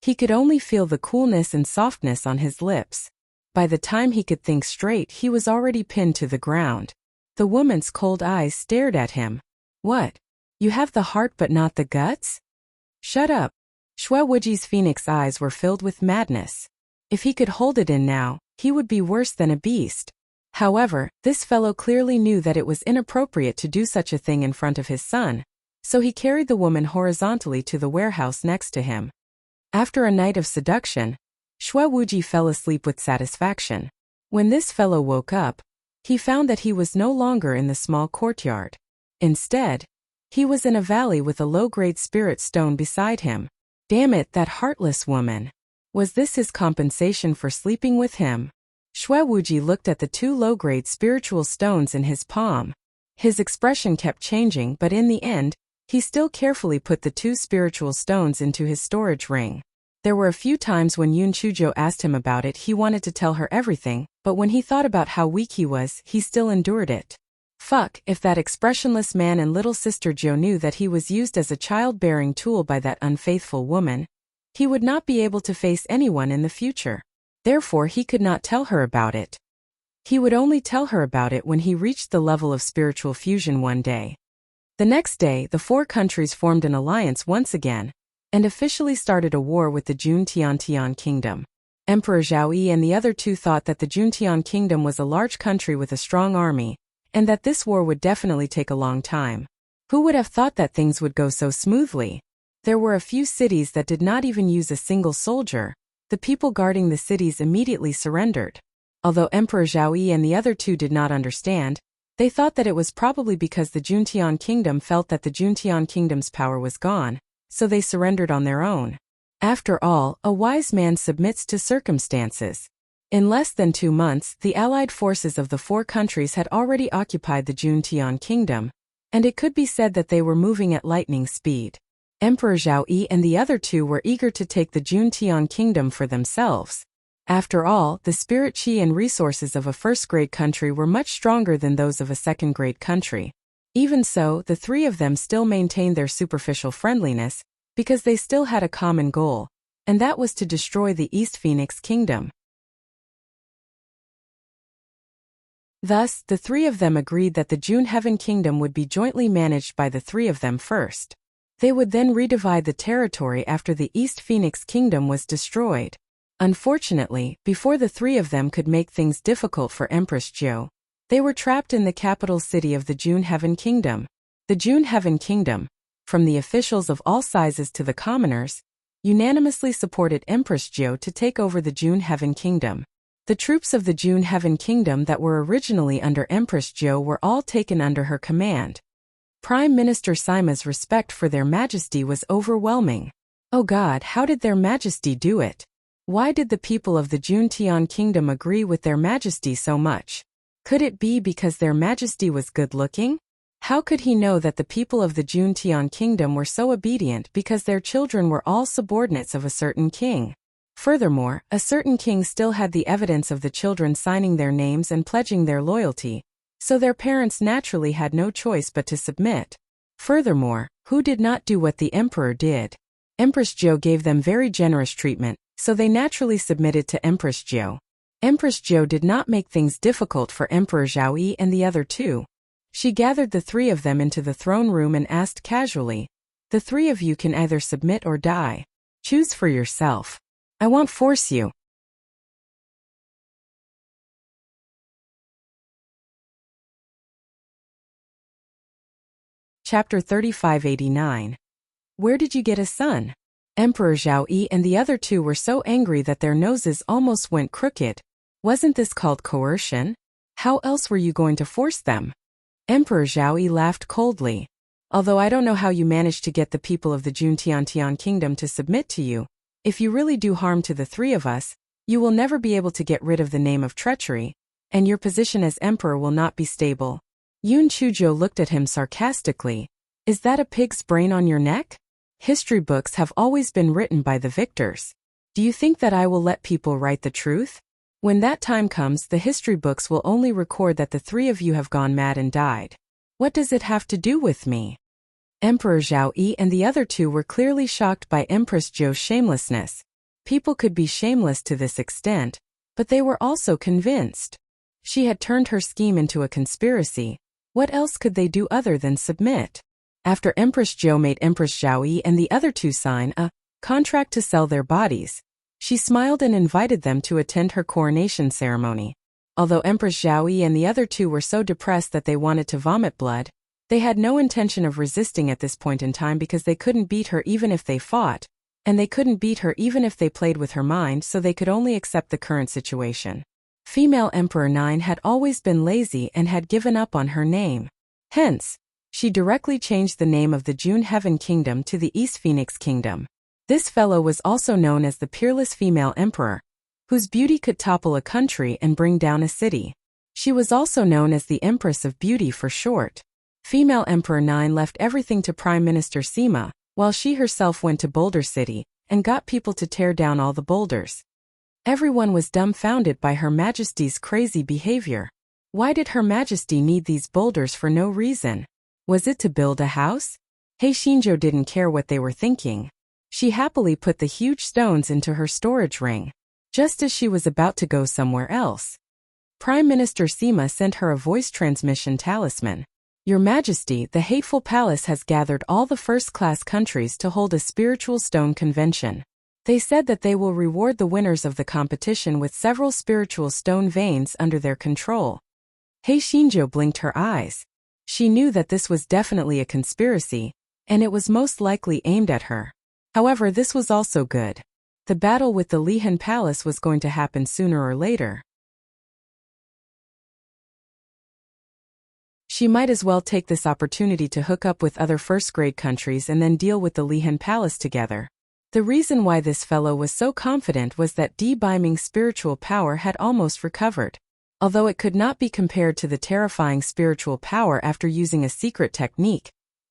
He could only feel the coolness and softness on his lips. By the time he could think straight, he was already pinned to the ground. The woman's cold eyes stared at him. "What? You have the heart but not the guts?" "Shut up." Shue Wuji's phoenix eyes were filled with madness. If he could hold it in now, he would be worse than a beast. However, this fellow clearly knew that it was inappropriate to do such a thing in front of his son, so he carried the woman horizontally to the warehouse next to him. After a night of seduction, Shue Wuji fell asleep with satisfaction. When this fellow woke up, he found that he was no longer in the small courtyard. Instead, he was in a valley with a low-grade spirit stone beside him. Damn it, that heartless woman. Was this his compensation for sleeping with him? Shue Wuji looked at the two low-grade spiritual stones in his palm. His expression kept changing, but in the end, he still carefully put the two spiritual stones into his storage ring. There were a few times when Yun Chujo asked him about it, he wanted to tell her everything, but when he thought about how weak he was, he still endured it. Fuck, if that expressionless man and little sister Jo knew that he was used as a childbearing tool by that unfaithful woman, he would not be able to face anyone in the future. Therefore he could not tell her about it. He would only tell her about it when he reached the level of spiritual fusion one day. The next day, the four countries formed an alliance once again, and officially started a war with the Juntian Kingdom. Emperor Zhao Yi and the other two thought that the Juntian Kingdom was a large country with a strong army, and that this war would definitely take a long time. Who would have thought that things would go so smoothly? There were a few cities that did not even use a single soldier. The people guarding the cities immediately surrendered. Although Emperor Zhao Yi and the other two did not understand, they thought that it was probably because the Juntian Kingdom felt that the Juntian Kingdom's power was gone, so they surrendered on their own. After all, a wise man submits to circumstances. In less than 2 months, the allied forces of the four countries had already occupied the Juntian Kingdom, and it could be said that they were moving at lightning speed. Emperor Zhao Yi and the other two were eager to take the Juntian Kingdom for themselves. After all, the spirit chi and resources of a first-grade country were much stronger than those of a second-grade country. Even so, the three of them still maintained their superficial friendliness, because they still had a common goal. and that was to destroy the East Phoenix Kingdom. Thus, the three of them agreed that the June Heaven Kingdom would be jointly managed by the three of them first. They would then redivide the territory after the East Phoenix Kingdom was destroyed. Unfortunately, before the three of them could make things difficult for Empress Jo, they were trapped in the capital city of the June Heaven Kingdom. The June Heaven Kingdom, from the officials of all sizes to the commoners, unanimously supported Empress Jo to take over the June Heaven Kingdom. The troops of the June Heaven Kingdom that were originally under Empress Jo were all taken under her command. Prime Minister Sima's respect for their majesty was overwhelming. Oh God, how did their majesty do it? Why did the people of the June Tian Kingdom agree with their majesty so much? Could it be because their majesty was good-looking? How could he know that the people of the June Tian Kingdom were so obedient because their children were all subordinates of a certain king? Furthermore, a certain king still had the evidence of the children signing their names and pledging their loyalty, so their parents naturally had no choice but to submit. Furthermore, who did not do what the emperor did? Empress Jo gave them very generous treatment, so they naturally submitted to Empress Jo. Empress Jo did not make things difficult for Emperor Zhao and the other two. She gathered the three of them into the throne room and asked casually, "The three of you can either submit or die. Choose for yourself. I won't force you." Chapter 3589. Where did you get a son? Emperor Zhao and the other two were so angry that their noses almost went crooked. Wasn't this called coercion? How else were you going to force them? Emperor Zhao laughed coldly. Although I don't know how you managed to get the people of the June Tian Kingdom to submit to you, if you really do harm to the three of us, you will never be able to get rid of the name of treachery, and your position as emperor will not be stable. Yun Chuzhou looked at him sarcastically. Is that a pig's brain on your neck? History books have always been written by the victors. Do you think that I will let people write the truth? When that time comes, the history books will only record that the three of you have gone mad and died. What does it have to do with me? Emperor Zhao and the other two were clearly shocked by Empress Jo's shamelessness. People could be shameless to this extent, but they were also convinced. She had turned her scheme into a conspiracy. What else could they do other than submit? After Empress Jo made Empress Zhao and the other two sign a contract to sell their bodies, she smiled and invited them to attend her coronation ceremony. Although Empress Zhao and the other two were so depressed that they wanted to vomit blood, they had no intention of resisting at this point in time because they couldn't beat her even if they fought, and they couldn't beat her even if they played with her mind, so they could only accept the current situation. Female Emperor 9 had always been lazy and had given up on her name. Hence, she directly changed the name of the June Heaven Kingdom to the East Phoenix Kingdom. This fellow was also known as the peerless female emperor, whose beauty could topple a country and bring down a city. She was also known as the Empress of Beauty for short. Female Emperor 9 left everything to Prime Minister Sima, while she herself went to Boulder City and got people to tear down all the boulders. Everyone was dumbfounded by Her Majesty's crazy behavior. Why did Her Majesty need these boulders for no reason? Was it to build a house? He Xinzhou didn't care what they were thinking. She happily put the huge stones into her storage ring, just as she was about to go somewhere else. Prime Minister Sima sent her a voice transmission talisman. Your Majesty, the hateful palace has gathered all the first-class countries to hold a spiritual stone convention. They said that they will reward the winners of the competition with several spiritual stone veins under their control. He Xinzhou blinked her eyes. She knew that this was definitely a conspiracy, and it was most likely aimed at her. However, this was also good. The battle with the Lihan Palace was going to happen sooner or later. She might as well take this opportunity to hook up with other first-grade countries and then deal with the Lihan Palace together. The reason why this fellow was so confident was that Di Biming's spiritual power had almost recovered. Although it could not be compared to the terrifying spiritual power after using a secret technique,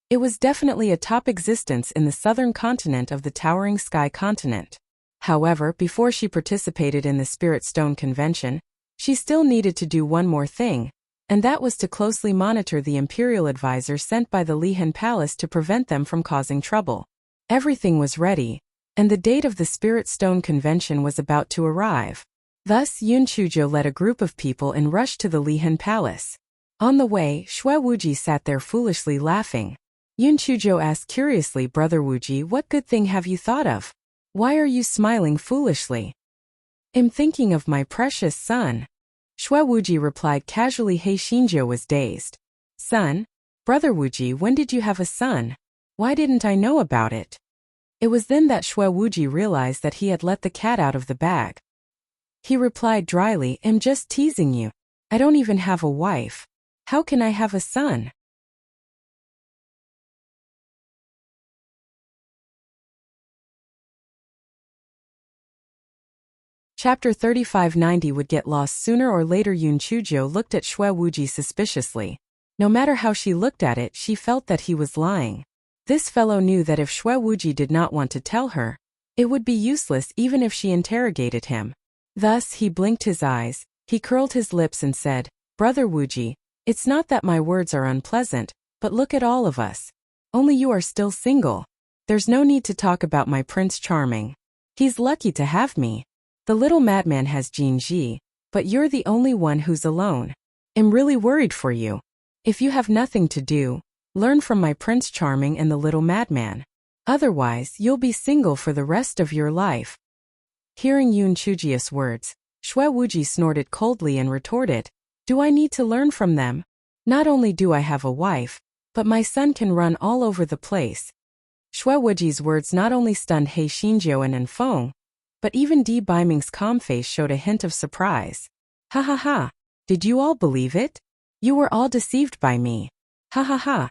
it was definitely a top existence in the southern continent of the Towering Sky continent. However, before she participated in the Spirit Stone Convention, she still needed to do one more thing, and that was to closely monitor the imperial advisor sent by the Lihan Palace to prevent them from causing trouble. Everything was ready. and the date of the Spirit Stone Convention was about to arrive. Thus Yun Chujo led a group of people and rushed to the Lihan Palace. On the way, Xue Wuji sat there foolishly laughing. Yun Chujo asked curiously, "Brother Wuji, what good thing have you thought of? Why are you smiling foolishly?" "I'm thinking of my precious son." Xue Wuji replied casually. He Xinjiu was dazed. "Son? Brother Wuji, when did you have a son? Why didn't I know about it?" It was then that Xue Wuji realized that he had let the cat out of the bag. He replied dryly, "I'm just teasing you. I don't even have a wife. How can I have a son?" Chapter 3590 would get lost sooner or later. Yun Chujo looked at Xue Wuji suspiciously. No matter how she looked at it, she felt that he was lying. This fellow knew that if Xue Wuji did not want to tell her, it would be useless even if she interrogated him. Thus he blinked his eyes, he curled his lips and said, "Brother Wuji, it's not that my words are unpleasant, but look at all of us. Only you are still single. There's no need to talk about my Prince Charming. He's lucky to have me. The little madman has Jinji, but you're the only one who's alone. I'm really worried for you. If you have nothing to do, learn from my Prince Charming and the little madman. Otherwise, you'll be single for the rest of your life." Hearing Yun Chuji's words, Xue Wuji snorted coldly and retorted, "Do I need to learn from them? Not only do I have a wife, but my son can run all over the place." Xue Wuji's words not only stunned He Xinjiu and Enfeng, but even Di Baiming's calm face showed a hint of surprise. "Ha ha ha! Did you all believe it? You were all deceived by me. Ha ha ha!"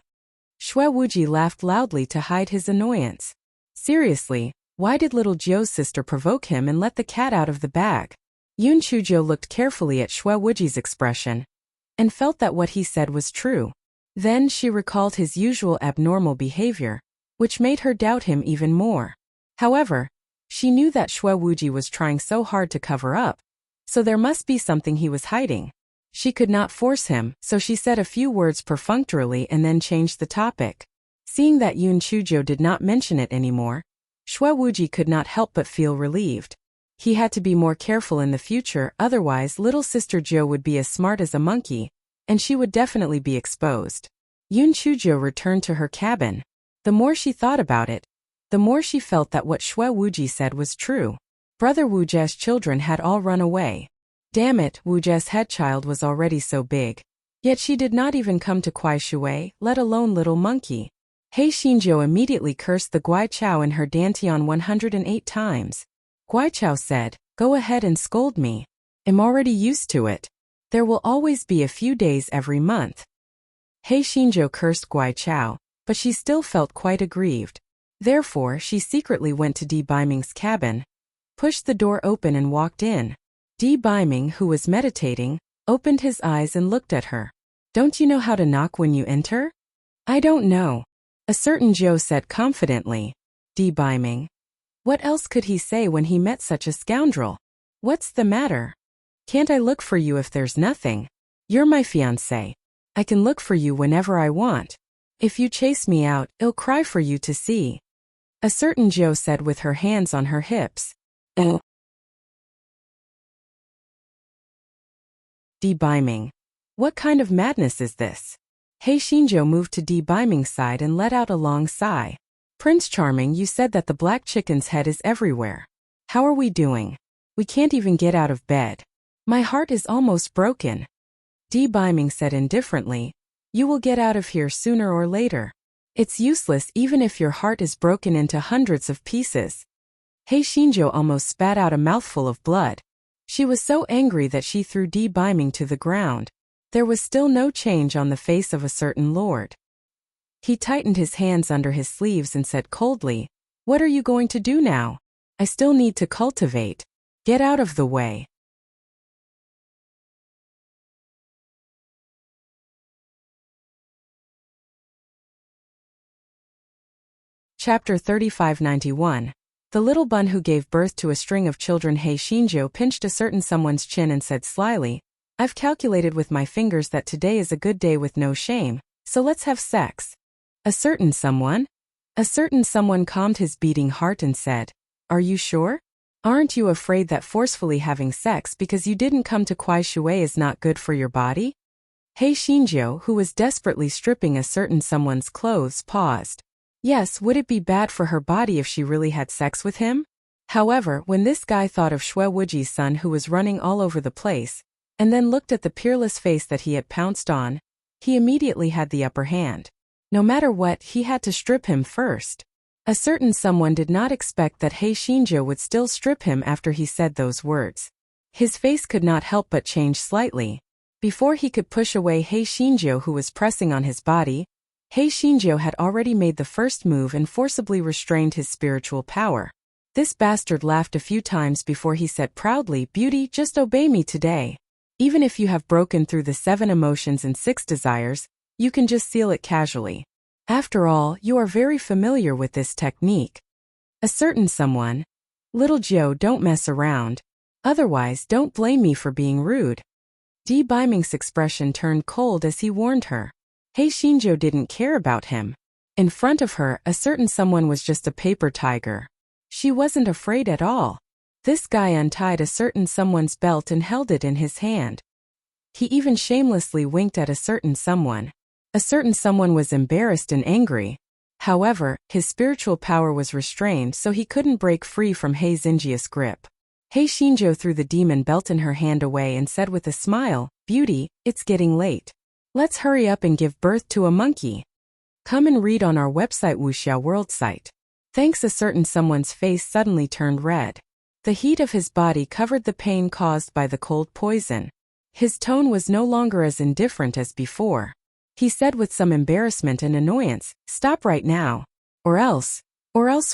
Xue Wuji laughed loudly to hide his annoyance. Seriously, why did little Jiu's sister provoke him and let the cat out of the bag? Yun Chujo looked carefully at Xue Wuji's expression and felt that what he said was true. Then she recalled his usual abnormal behavior, which made her doubt him even more. However, she knew that Xue Wuji was trying so hard to cover up, so there must be something he was hiding. She could not force him, so she said a few words perfunctorily and then changed the topic. Seeing that Yun Chujo did not mention it anymore, Xue Wuji could not help but feel relieved. He had to be more careful in the future, otherwise little sister Jo would be as smart as a monkey, and she would definitely be exposed. Yun Chujo returned to her cabin. The more she thought about it, the more she felt that what Xue Wuji said was true. Brother Wuji's children had all run away. Damn it, Wuji's head child was already so big. Yet she did not even come to Kuai Shui, let alone little monkey. He Xinjiu immediately cursed the Guai Chao in her dantian 108 times. Guai Chao said, "Go ahead and scold me. I'm already used to it. There will always be a few days every month." He Xinjiu cursed Guai Chao, but she still felt quite aggrieved. Therefore, she secretly went to Di Baiming's cabin, pushed the door open and walked in. Di Baiming, who was meditating, opened his eyes and looked at her. "Don't you know how to knock when you enter?" "I don't know," a certain Zhou said confidently. Di Baiming. What else could he say when he met such a scoundrel? "What's the matter? Can't I look for you if there's nothing? You're my fiancé. I can look for you whenever I want. If you chase me out, I'll cry for you to see," a certain Zhou said with her hands on her hips. Di Baiming. What kind of madness is this? He Xinjiu moved to Di Baiming's side and let out a long sigh. "Prince Charming, you said that the black chicken's head is everywhere. How are we doing? We can't even get out of bed. My heart is almost broken." Di Baiming said indifferently, "You will get out of here sooner or later. It's useless even if your heart is broken into hundreds of pieces." He Xinjiu almost spat out a mouthful of blood. She was so angry that she threw Di Baiming to the ground. There was still no change on the face of a certain lord. He tightened his hands under his sleeves and said coldly, "What are you going to do now? I still need to cultivate. Get out of the way." Chapter 3591. The little bun who gave birth to a string of children. He Xinjiu pinched a certain someone's chin and said slyly, "I've calculated with my fingers that today is a good day with no shame, so let's have sex." A certain someone? A certain someone calmed his beating heart and said, Are you sure? Aren't you afraid that forcefully having sex because you didn't come to Kuai Shui is not good for your body? He Xinjiu, who was desperately stripping a certain someone's clothes, paused. Yes, would it be bad for her body if she really had sex with him? However, when this guy thought of Shui Wuji's son who was running all over the place, and then looked at the peerless face that he had pounced on, he immediately had the upper hand. No matter what, he had to strip him first. A certain someone did not expect that He Xinjiu would still strip him after he said those words. His face could not help but change slightly. Before he could push away He Xinjiu who was pressing on his body, He Xinjiu had already made the first move and forcibly restrained his spiritual power. This bastard laughed a few times before he said proudly, "Beauty, just obey me today. Even if you have broken through the 7 emotions and 6 desires, you can just seal it casually. After all, you are very familiar with this technique." A certain someone, "Little Joe, don't mess around. Otherwise, don't blame me for being rude." Di Biming's expression turned cold as he warned her. He Xinjiu didn't care about him. In front of her, a certain someone was just a paper tiger. She wasn't afraid at all. This guy untied a certain someone's belt and held it in his hand. He even shamelessly winked at a certain someone. A certain someone was embarrassed and angry. However, his spiritual power was restrained so he couldn't break free from He Xinjiu's grip. He Xinjiu threw the demon belt in her hand away and said with a smile, "Beauty, it's getting late. Let's hurry up and give birth to a monkey. Come and read on our website Wuxia World site." Thanks. A certain someone's face suddenly turned red. The heat of his body covered the pain caused by the cold poison. His tone was no longer as indifferent as before. He said with some embarrassment and annoyance, "Stop right now. Or else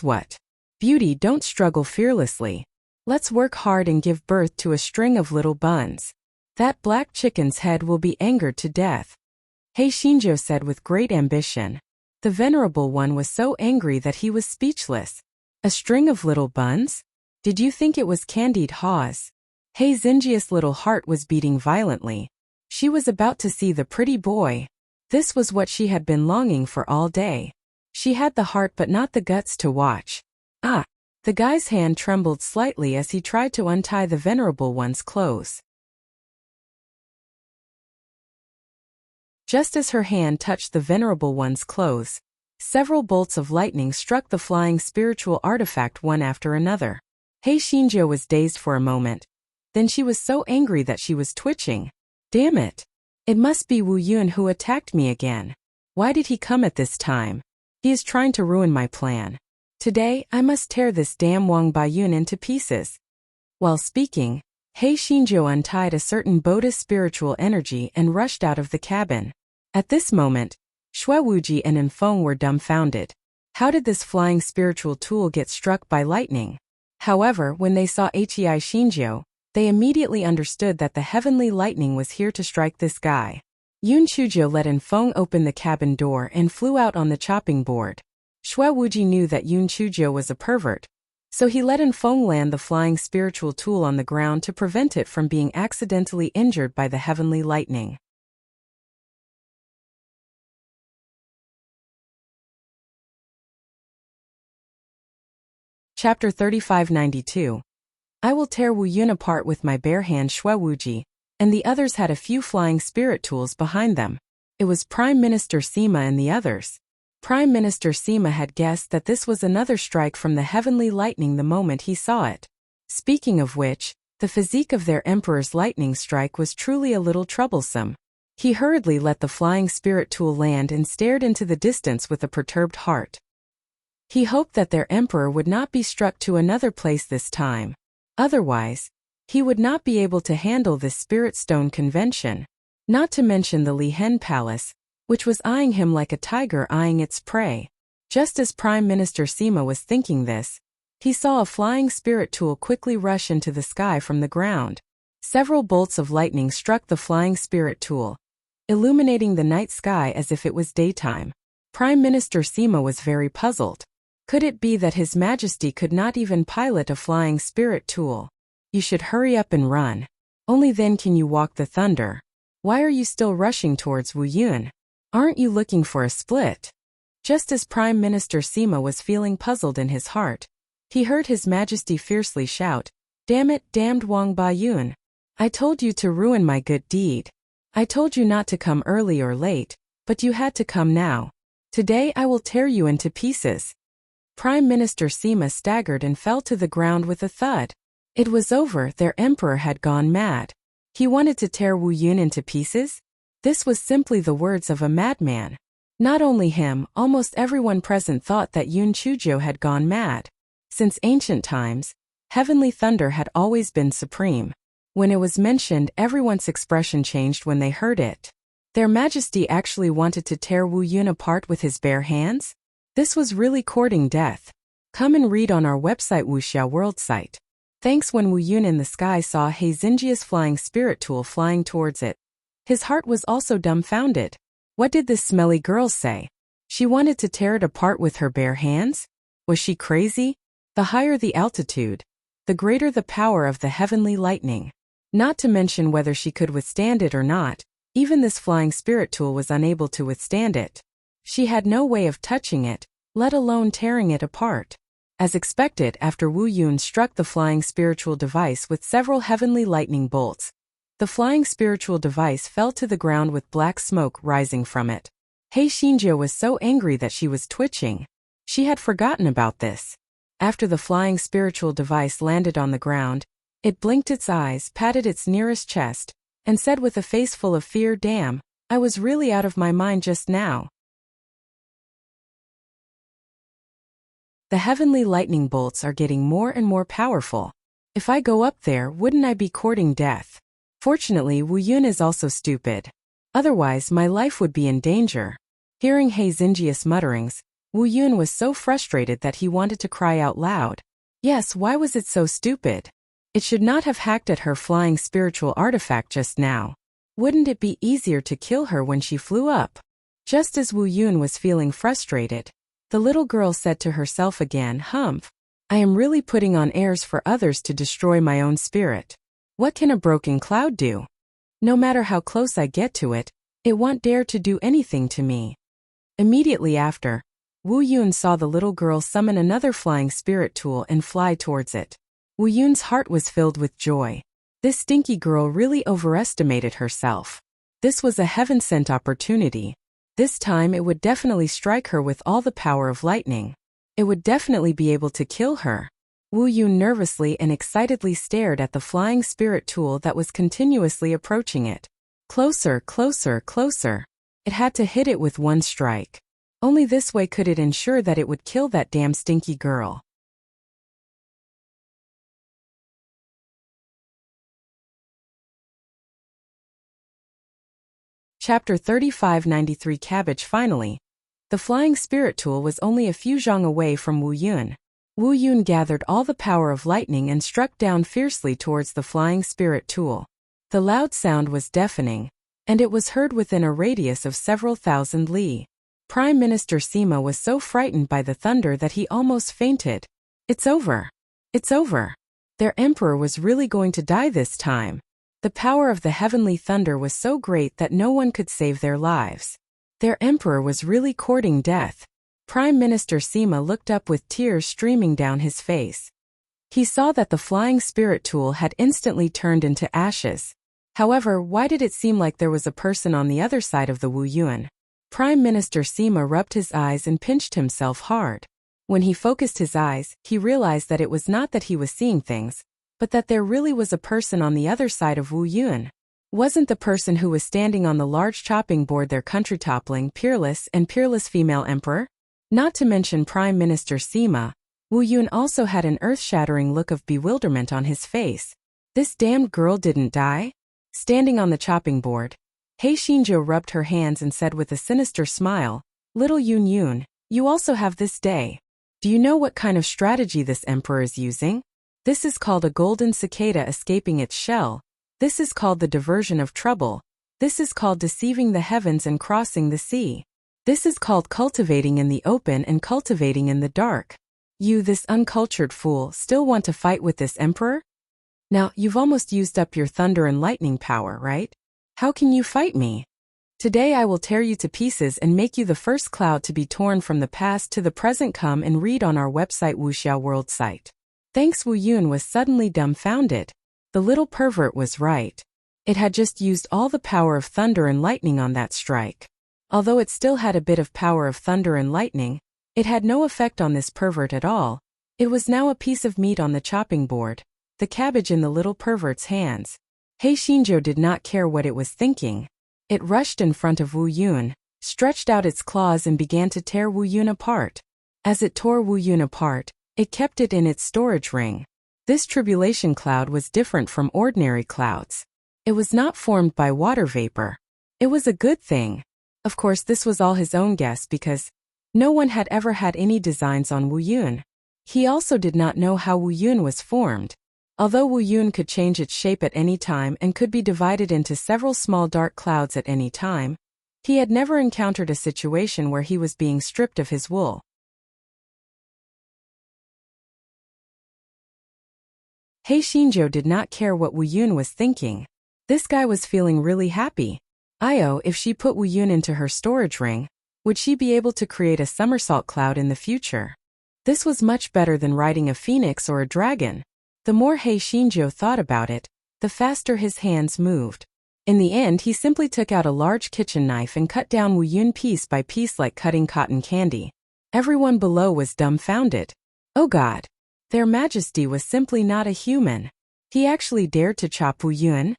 what? Beauty, don't struggle fearlessly. Let's work hard and give birth to a string of little buns. That black chicken's head will be angered to death." He Xinjiu said with great ambition. The Venerable One was so angry that he was speechless. A string of little buns? Did you think it was candied haws? He Xinjiu's little heart was beating violently. She was about to see the pretty boy. This was what she had been longing for all day. She had the heart but not the guts to watch. Ah! The guy's hand trembled slightly as he tried to untie the Venerable One's clothes. Just as her hand touched the Venerable One's clothes, several bolts of lightning struck the flying spiritual artifact one after another. He Xinjiu was dazed for a moment. Then she was so angry that she was twitching. Damn it! It must be Wu Yun who attacked me again. Why did he come at this time? He is trying to ruin my plan. Today, I must tear this damn Wang Baiyun into pieces. While speaking, He Xinjiu untied a certain Buddha spiritual energy and rushed out of the cabin. At this moment, Shui Wuji and Enfeng were dumbfounded. How did this flying spiritual tool get struck by lightning? However, when they saw Hei Xinjiu, they immediately understood that the heavenly lightning was here to strike this guy. Yun Chujiu let Enfeng open the cabin door and flew out on the chopping board. Shui Wuji knew that Yun Chujiu was a pervert, so he let Enfeng land the flying spiritual tool on the ground to prevent it from being accidentally injured by the heavenly lightning. Chapter 3592. I will tear Wu Yun apart with my bare hand. Shui Wuji and the others had a few flying spirit tools behind them. It was Prime Minister Sima and the others. Prime Minister Sima had guessed that this was another strike from the heavenly lightning the moment he saw it. Speaking of which, the physique of their emperor's lightning strike was truly a little troublesome. He hurriedly let the flying spirit tool land and stared into the distance with a perturbed heart. He hoped that their emperor would not be struck to another place this time. Otherwise, he would not be able to handle this spirit stone convention. Not to mention the Li Hen Palace, which was eyeing him like a tiger eyeing its prey. Just as Prime Minister Sima was thinking this, he saw a flying spirit tool quickly rush into the sky from the ground. Several bolts of lightning struck the flying spirit tool, illuminating the night sky as if it was daytime. Prime Minister Sima was very puzzled. Could it be that His Majesty could not even pilot a flying spirit tool? You should hurry up and run. Only then can you walk the thunder. Why are you still rushing towards Wu Yun? Aren't you looking for a split? Just as Prime Minister Sima was feeling puzzled in his heart, He heard His Majesty fiercely shout, "Damn it, damned Wang Bayun! I told you to ruin my good deed. I told you not to come early or late, but you had to come now. Today I will tear you into pieces." Prime Minister Sima staggered and fell to the ground with a thud. It was over, their emperor had gone mad. He wanted to tear Wu Yun into pieces? This was simply the words of a madman. Not only him, almost everyone present thought that Yun Chujiu had gone mad. Since ancient times, heavenly thunder had always been supreme. When it was mentioned, everyone's expression changed when they heard it. Their Majesty actually wanted to tear Wu Yun apart with his bare hands? This was really courting death. Come and read on our website Wuxia World site. Thanks. When Wu Yun in the sky saw He Xinjia's flying spirit tool flying towards it, his heart was also dumbfounded. What did this smelly girl say? She wanted to tear it apart with her bare hands? Was she crazy? The higher the altitude, the greater the power of the heavenly lightning. Not to mention whether she could withstand it or not, even this flying spirit tool was unable to withstand it. She had no way of touching it, let alone tearing it apart. As expected, after Wu Yun struck the flying spiritual device with several heavenly lightning bolts, the flying spiritual device fell to the ground with black smoke rising from it. He Xinjia was so angry that she was twitching. She had forgotten about this. After the flying spiritual device landed on the ground, it blinked its eyes, patted its nearest chest, and said with a face full of fear, "Damn, I was really out of my mind just now." The heavenly lightning bolts are getting more and more powerful. If I go up there, wouldn't I be courting death? Fortunately, Wu Yun is also stupid. Otherwise, my life would be in danger. Hearing He Xinjia's mutterings, Wu Yun was so frustrated that he wanted to cry out loud. Yes, why was it so stupid? It should not have hacked at her flying spiritual artifact just now. Wouldn't it be easier to kill her when she flew up? Just as Wu Yun was feeling frustrated, the little girl said to herself again, "Humph, I am really putting on airs for others to destroy my own spirit. What can a broken cloud do? No matter how close I get to it, it won't dare to do anything to me." Immediately after, Wu Yun saw the little girl summon another flying spirit tool and fly towards it. Wu Yun's heart was filled with joy. This stinky girl really overestimated herself. This was a heaven-sent opportunity. This time it would definitely strike her with all the power of lightning. It would definitely be able to kill her. Wu Yun nervously and excitedly stared at the flying spirit tool that was continuously approaching it. Closer, closer, closer. It had to hit it with one strike. Only this way could it ensure that it would kill that damn stinky girl. Chapter 3593 Cabbage. Finally, the flying spirit tool was only a few zhang away from Wu Yun. Wu Yun gathered all the power of lightning and struck down fiercely towards the flying spirit tool. The loud sound was deafening, and it was heard within a radius of several thousand li. Prime Minister Sima was so frightened by the thunder that he almost fainted. It's over. It's over. Their emperor was really going to die this time. The power of the heavenly thunder was so great that no one could save their lives. Their emperor was really courting death. Prime Minister Sima looked up with tears streaming down his face. He saw that the flying spirit tool had instantly turned into ashes. However, why did it seem like there was a person on the other side of the Wu Yun? Prime Minister Sima rubbed his eyes and pinched himself hard. When he focused his eyes, he realized that it was not that he was seeing things, but that there really was a person on the other side of Wu Yun. Wasn't the person who was standing on the large chopping board their country-toppling, peerless female emperor? Not to mention Prime Minister Sima, Wu Yun also had an earth-shattering look of bewilderment on his face. This damned girl didn't die? Standing on the chopping board, He Xinjia rubbed her hands and said with a sinister smile, "Little Yun Yun, you also have this day. Do you know what kind of strategy this emperor is using? This is called a golden cicada escaping its shell. This is called the diversion of trouble. This is called deceiving the heavens and crossing the sea. This is called cultivating in the open and cultivating in the dark. You, this uncultured fool, still want to fight with this emperor? Now, you've almost used up your thunder and lightning power, right? How can you fight me? Today I will tear you to pieces and make you the first cloud to be torn from the past to the present. Come and read on our website Wuxiao World site. Thanks. Wu Yun was suddenly dumbfounded. The little pervert was right. It had just used all the power of thunder and lightning on that strike. Although it still had a bit of power of thunder and lightning, it had no effect on this pervert at all. It was now a piece of meat on the chopping board, the cabbage in the little pervert's hands. Hei Xinzhou did not care what it was thinking. It rushed in front of Wu Yun, stretched out its claws and began to tear Wu Yun apart. As it tore Wu Yun apart, it kept it in its storage ring. This tribulation cloud was different from ordinary clouds. It was not formed by water vapor. It was a good thing. Of course, this was all his own guess because no one had ever had any designs on Wu Yun. He also did not know how Wu Yun was formed. Although Wu Yun could change its shape at any time and could be divided into several small dark clouds at any time, he had never encountered a situation where he was being stripped of his wool. Hei Xinzhou did not care what Wu Yun was thinking. This guy was feeling really happy. If she put Wu Yun into her storage ring, would she be able to create a somersault cloud in the future? This was much better than riding a phoenix or a dragon. The more Hei Xinzhou thought about it, the faster his hands moved. In the end, he simply took out a large kitchen knife and cut down Wu Yun piece by piece like cutting cotton candy. Everyone below was dumbfounded. Oh God! Their Majesty was simply not a human. He actually dared to chop Wu Yun?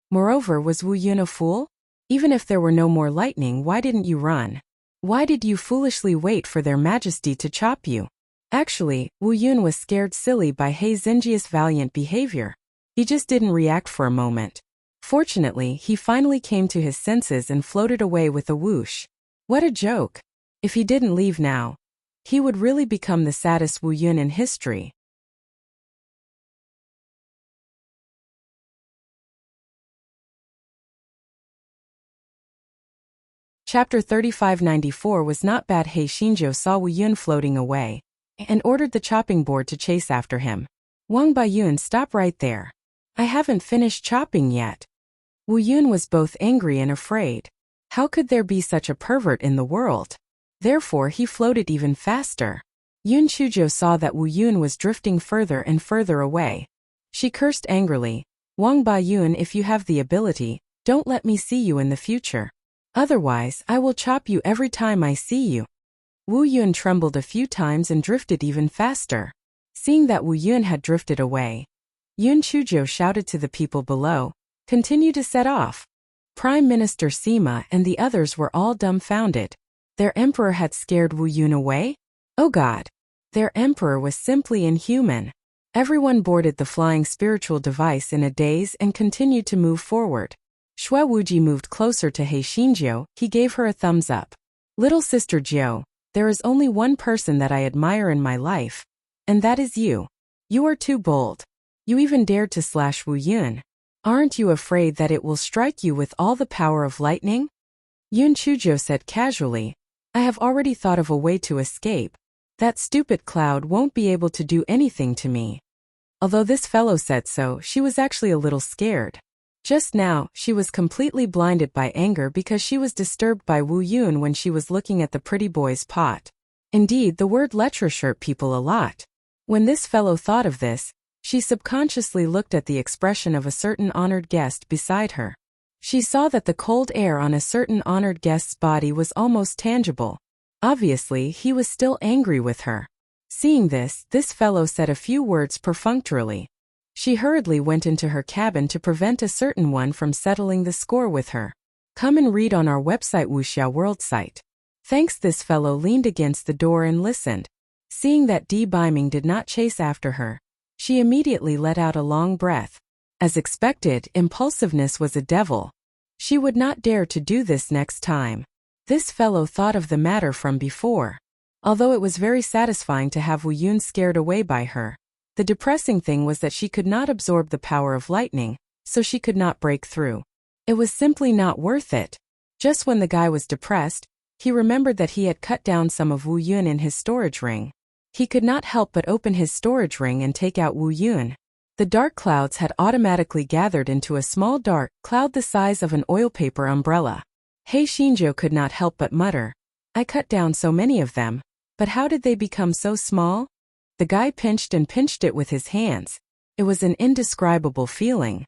Moreover, was Wu Yun a fool? Even if there were no more lightning, why didn't you run? Why did you foolishly wait for their Majesty to chop you? Actually, Wu Yun was scared silly by Hei Xinzhia's valiant behavior. He just didn't react for a moment. Fortunately, he finally came to his senses and floated away with a whoosh. What a joke! If he didn't leave now, he would really become the saddest Wu Yun in history. Chapter 3594 was not bad. Hei Xinzhou saw Wu Yun floating away and ordered the chopping board to chase after him. Wang Baiyun, stop right there. I haven't finished chopping yet. Wu Yun was both angry and afraid. How could there be such a pervert in the world? Therefore, he floated even faster. Yun Chuzhou saw that Wu Yun was drifting further and further away. She cursed angrily. Wang Baiyun, if you have the ability, don't let me see you in the future. Otherwise, I will chop you every time I see you. Wu Yun trembled a few times and drifted even faster. Seeing that Wu Yun had drifted away, Yun Chuzhou shouted to the people below, "Continue to set off." Prime Minister Sima and the others were all dumbfounded. Their emperor had scared Wu Yun away? Oh God! Their emperor was simply inhuman. Everyone boarded the flying spiritual device in a daze and continued to move forward. Xue Wuji moved closer to Hei Xinzhou. He gave her a thumbs up. Little sister Jiu, there is only one person that I admire in my life, and that is you. You are too bold. You even dared to slash Wu Yun. Aren't you afraid that it will strike you with all the power of lightning? Yun Chuzhou said casually, I have already thought of a way to escape. That stupid cloud won't be able to do anything to me. Although this fellow said so, she was actually a little scared. Just now, she was completely blinded by anger because she was disturbed by Wu Yun when she was looking at the pretty boy's pot. Indeed, the word lecture hurt people a lot. When this fellow thought of this, she subconsciously looked at the expression of a certain honored guest beside her. She saw that the cold air on a certain honored guest's body was almost tangible. Obviously, he was still angry with her. Seeing this fellow said a few words perfunctorily. She hurriedly went into her cabin to prevent a certain one from settling the score with her. Come and read on our website Wuxiao World site. Thanks. This fellow leaned against the door and listened. Seeing that Di Biming did not chase after her, she immediately let out a long breath. As expected, impulsiveness was a devil. She would not dare to do this next time. This fellow thought of the matter from before. Although it was very satisfying to have Wu Yun scared away by her, the depressing thing was that she could not absorb the power of lightning, so she could not break through. It was simply not worth it. Just when the guy was depressed, he remembered that he had cut down some of Wu Yun in his storage ring. He could not help but open his storage ring and take out Wu Yun. The dark clouds had automatically gathered into a small dark cloud the size of an oil paper umbrella. Hei Xinzhou could not help but mutter, I cut down so many of them, but how did they become so small? The guy pinched and pinched it with his hands. It was an indescribable feeling.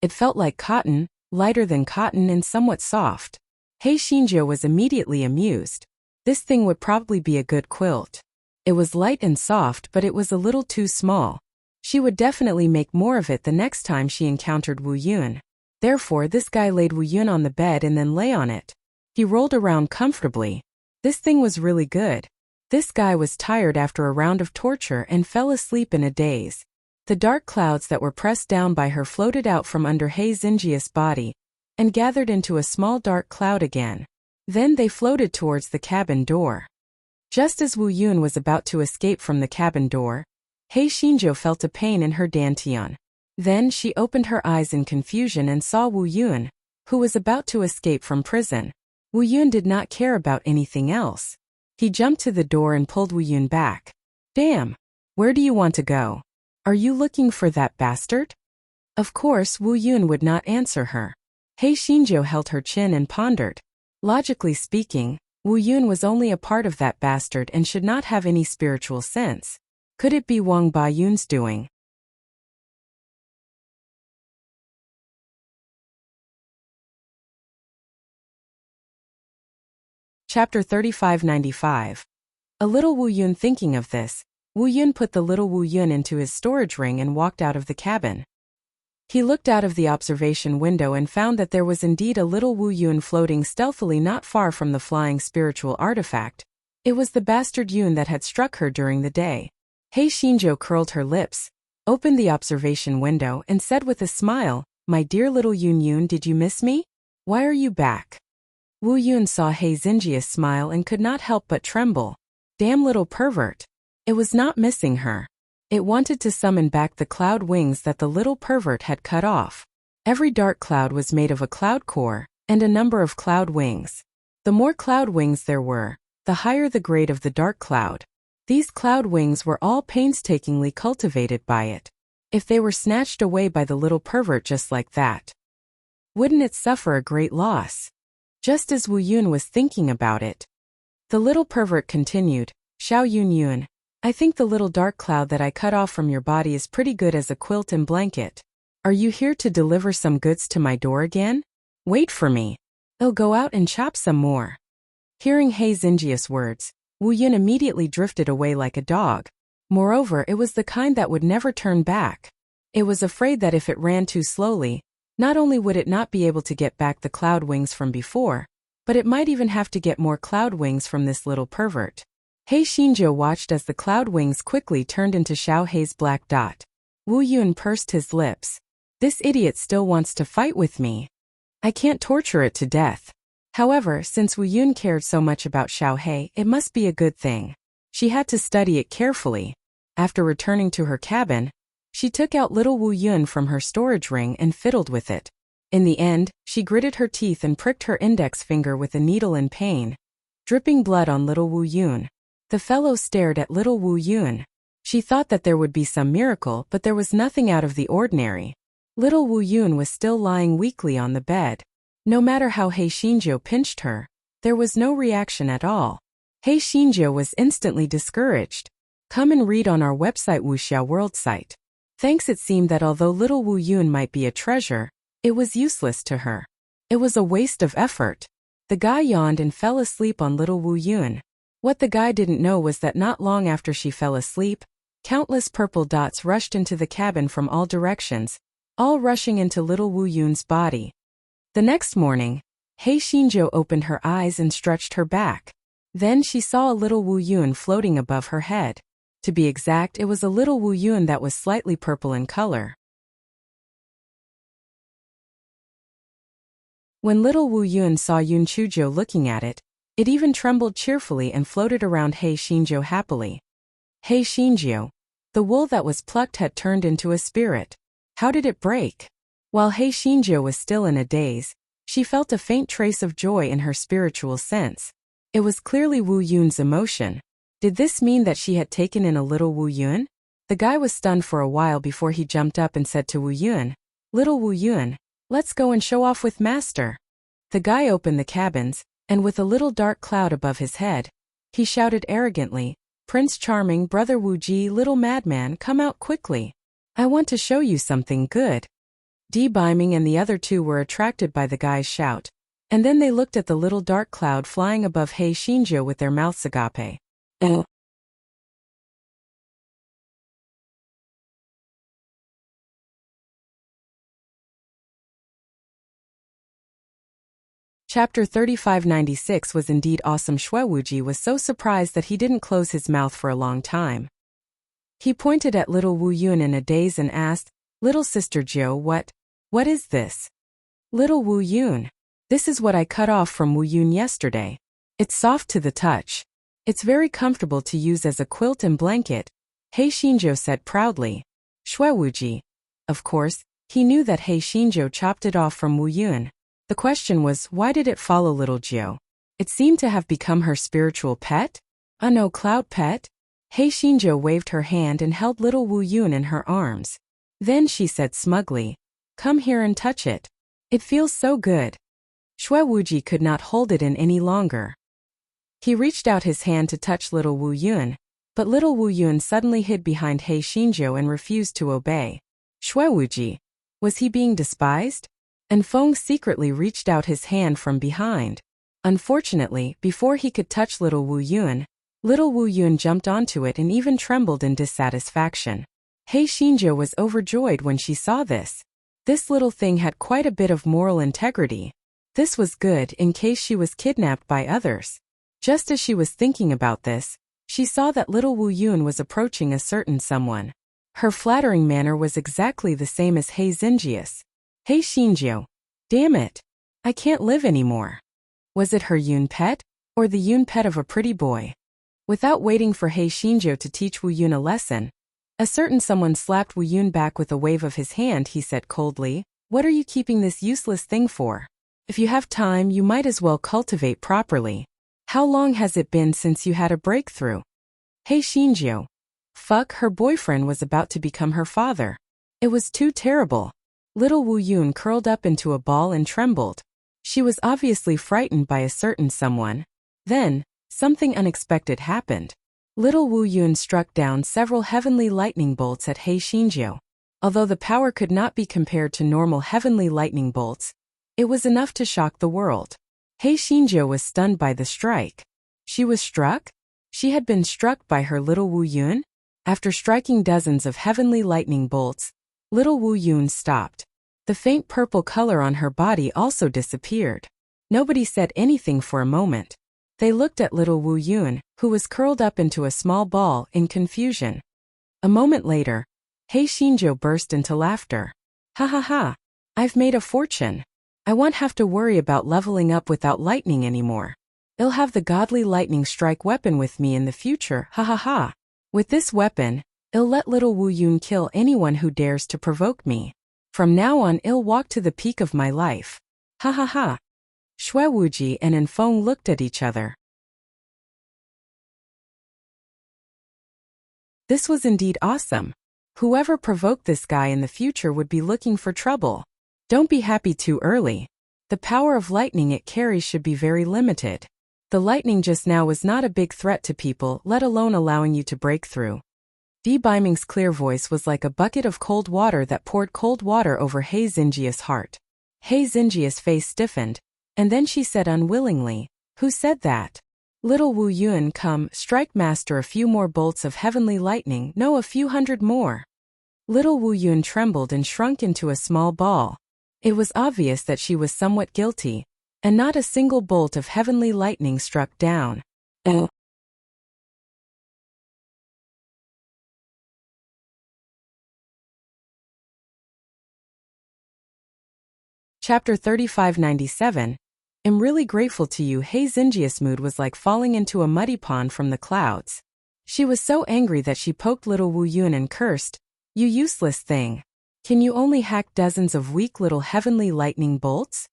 It felt like cotton, lighter than cotton and somewhat soft. Hei Xinzhou was immediately amused. This thing would probably be a good quilt. It was light and soft, but it was a little too small. She would definitely make more of it the next time she encountered Wu Yun. Therefore, this guy laid Wu Yun on the bed and then lay on it. He rolled around comfortably. This thing was really good. This guy was tired after a round of torture and fell asleep in a daze. The dark clouds that were pressed down by her floated out from under Hei Xinjia's body and gathered into a small dark cloud again. Then they floated towards the cabin door. Just as Wu Yun was about to escape from the cabin door, Hei Xinzhou felt a pain in her dantian. Then she opened her eyes in confusion and saw Wu Yun, who was about to escape from prison. Wu Yun did not care about anything else. He jumped to the door and pulled Wu Yun back. Damn! Where do you want to go? Are you looking for that bastard? Of course, Wu Yun would not answer her. Hei Xinzhou held her chin and pondered. Logically speaking, Wu Yun was only a part of that bastard and should not have any spiritual sense. Could it be Wang Bayun's doing? Chapter 3595. A little Wu Yun thinking of this, Wu Yun put the little Wu Yun into his storage ring and walked out of the cabin. He looked out of the observation window and found that there was indeed a little Wu Yun floating stealthily not far from the flying spiritual artifact. It was the bastard Yun that had struck her during the day. Hei Xinzhou curled her lips, opened the observation window and said with a smile, My dear little Yun Yun, did you miss me? Why are you back? Wu Yun saw Hei Xinjia smile and could not help but tremble. Damn little pervert. It was not missing her. It wanted to summon back the cloud wings that the little pervert had cut off. Every dark cloud was made of a cloud core and a number of cloud wings. The more cloud wings there were, the higher the grade of the dark cloud. These cloud wings were all painstakingly cultivated by it. If they were snatched away by the little pervert just like that, wouldn't it suffer a great loss? Just as Wu Yun was thinking about it, the little pervert continued, Xiao Yun Yun, I think the little dark cloud that I cut off from your body is pretty good as a quilt and blanket. Are you here to deliver some goods to my door again? Wait for me. I'll go out and chop some more. Hearing Hei Xinjia's words, Wu Yun immediately drifted away like a dog. Moreover, it was the kind that would never turn back. It was afraid that if it ran too slowly, not only would it not be able to get back the cloud wings from before, but it might even have to get more cloud wings from this little pervert. Hei Xinzhou watched as the cloud wings quickly turned into Xiao Hei's black dot. Wu Yun pursed his lips. This idiot still wants to fight with me. I can't torture it to death. However, since Wu Yun cared so much about Xiao Hei, it must be a good thing. She had to study it carefully. After returning to her cabin, she took out little Wu Yun from her storage ring and fiddled with it. In the end, she gritted her teeth and pricked her index finger with a needle in pain, dripping blood on little Wu Yun. The fellow stared at little Wu Yun. She thought that there would be some miracle, but there was nothing out of the ordinary. Little Wu Yun was still lying weakly on the bed. No matter how Hei Xinzhou pinched her, there was no reaction at all. Hei Xinzhou was instantly discouraged. Come and read on our website Wuxia World site. Thanks. It seemed that although little Wu Yun might be a treasure, it was useless to her. It was a waste of effort. The guy yawned and fell asleep on little Wu Yun. What the guy didn't know was that not long after she fell asleep, countless purple dots rushed into the cabin from all directions, all rushing into little Wu Yun's body. The next morning, Hei Xinzhou opened her eyes and stretched her back. Then she saw a little Wu Yun floating above her head. To be exact, it was a little Wu Yun that was slightly purple in color. When little Wu Yun saw Yun Chuzhou looking at it, it even trembled cheerfully and floated around Hei Xinzhou happily. Hei Xinzhou. The wool that was plucked had turned into a spirit. How did it break? While Hei Xinzhou was still in a daze, she felt a faint trace of joy in her spiritual sense. It was clearly Wu Yun's emotion. Did this mean that she had taken in a little Wu Yun? The guy was stunned for a while before he jumped up and said to Wu Yun, Little Wu Yun, let's go and show off with master. The guy opened the cabins, and with a little dark cloud above his head, he shouted arrogantly, Prince Charming, Brother Wu Ji, little madman, come out quickly. I want to show you something good. Di Biming and the other two were attracted by the guy's shout, and then they looked at the little dark cloud flying above He Xinjiu with their mouths agape. Chapter 3596 was indeed awesome. Xue Wuji was so surprised that he didn't close his mouth for a long time. He pointed at little Wu Yun in a daze and asked, Little sister Jiu, what is this? Little Wu Yun, this is what I cut off from Wu Yun yesterday. It's soft to the touch. It's very comfortable to use as a quilt and blanket, He Xinjiu said proudly. Xue Wuji. Of course, he knew that He Xinjiu chopped it off from Wu Yun. The question was, why did it follow little Jiu? It seemed to have become her spiritual pet? No, cloud pet? He Xinjiu waved her hand and held little Wu Yun in her arms. Then she said smugly, Come here and touch it. It feels so good. Xue Wuji could not hold it in any longer. He reached out his hand to touch little Wu Yun, but little Wu Yun suddenly hid behind He Xinjiu and refused to obey. Xue Wuji. Was he being despised? And Feng secretly reached out his hand from behind. Unfortunately, before he could touch little Wu Yun jumped onto it and even trembled in dissatisfaction. He Xinjiu was overjoyed when she saw this. This little thing had quite a bit of moral integrity. This was good in case she was kidnapped by others. Just as she was thinking about this, she saw that little Wu Yun was approaching a certain someone. Her flattering manner was exactly the same as He Xinjiu's. He Xinjiu. Damn it. I can't live anymore. Was it her Yun pet, or the Yun pet of a pretty boy? Without waiting for He Xinjiu to teach Wu Yun a lesson, a certain someone slapped Wu Yun back with a wave of his hand. He said coldly, What are you keeping this useless thing for? If you have time, you might as well cultivate properly. How long has it been since you had a breakthrough? He Xinjiu. Fuck, her boyfriend was about to become her father. It was too terrible. Little Wu Yun curled up into a ball and trembled. She was obviously frightened by a certain someone. Then, something unexpected happened. Little Wu Yun struck down several heavenly lightning bolts at He Xinjiu. Although the power could not be compared to normal heavenly lightning bolts, it was enough to shock the world. He Xinjiu was stunned by the strike. She was struck? She had been struck by her little Wu Yun? After striking dozens of heavenly lightning bolts, little Wu Yun stopped. The faint purple color on her body also disappeared. Nobody said anything for a moment. They looked at little Wu Yun, who was curled up into a small ball, in confusion. A moment later, He Xinjiu burst into laughter. Ha ha ha. I've made a fortune. I won't have to worry about leveling up without lightning anymore. I'll have the godly lightning strike weapon with me in the future, ha ha ha. With this weapon, I'll let little Wu Yun kill anyone who dares to provoke me. From now on I'll walk to the peak of my life. Ha ha ha. Xue Wuji and Enfeng looked at each other. This was indeed awesome. Whoever provoked this guy in the future would be looking for trouble. Don't be happy too early. The power of lightning it carries should be very limited. The lightning just now was not a big threat to people, let alone allowing you to break through. Di Biming's clear voice was like a bucket of cold water that poured cold water over He Xinjiu's heart. He Xinjiu's face stiffened, and then she said unwillingly, Who said that? Little Wu Yun, come, strike master a few more bolts of heavenly lightning, no, a few hundred more. Little Wu Yun trembled and shrunk into a small ball. It was obvious that she was somewhat guilty, and not a single bolt of heavenly lightning struck down. Chapter 3597. I'm really grateful to you. He Xinjiu's mood was like falling into a muddy pond from the clouds. She was so angry that she poked little Wu Yun and cursed, You useless thing. Can you only hack dozens of weak little heavenly lightning bolts?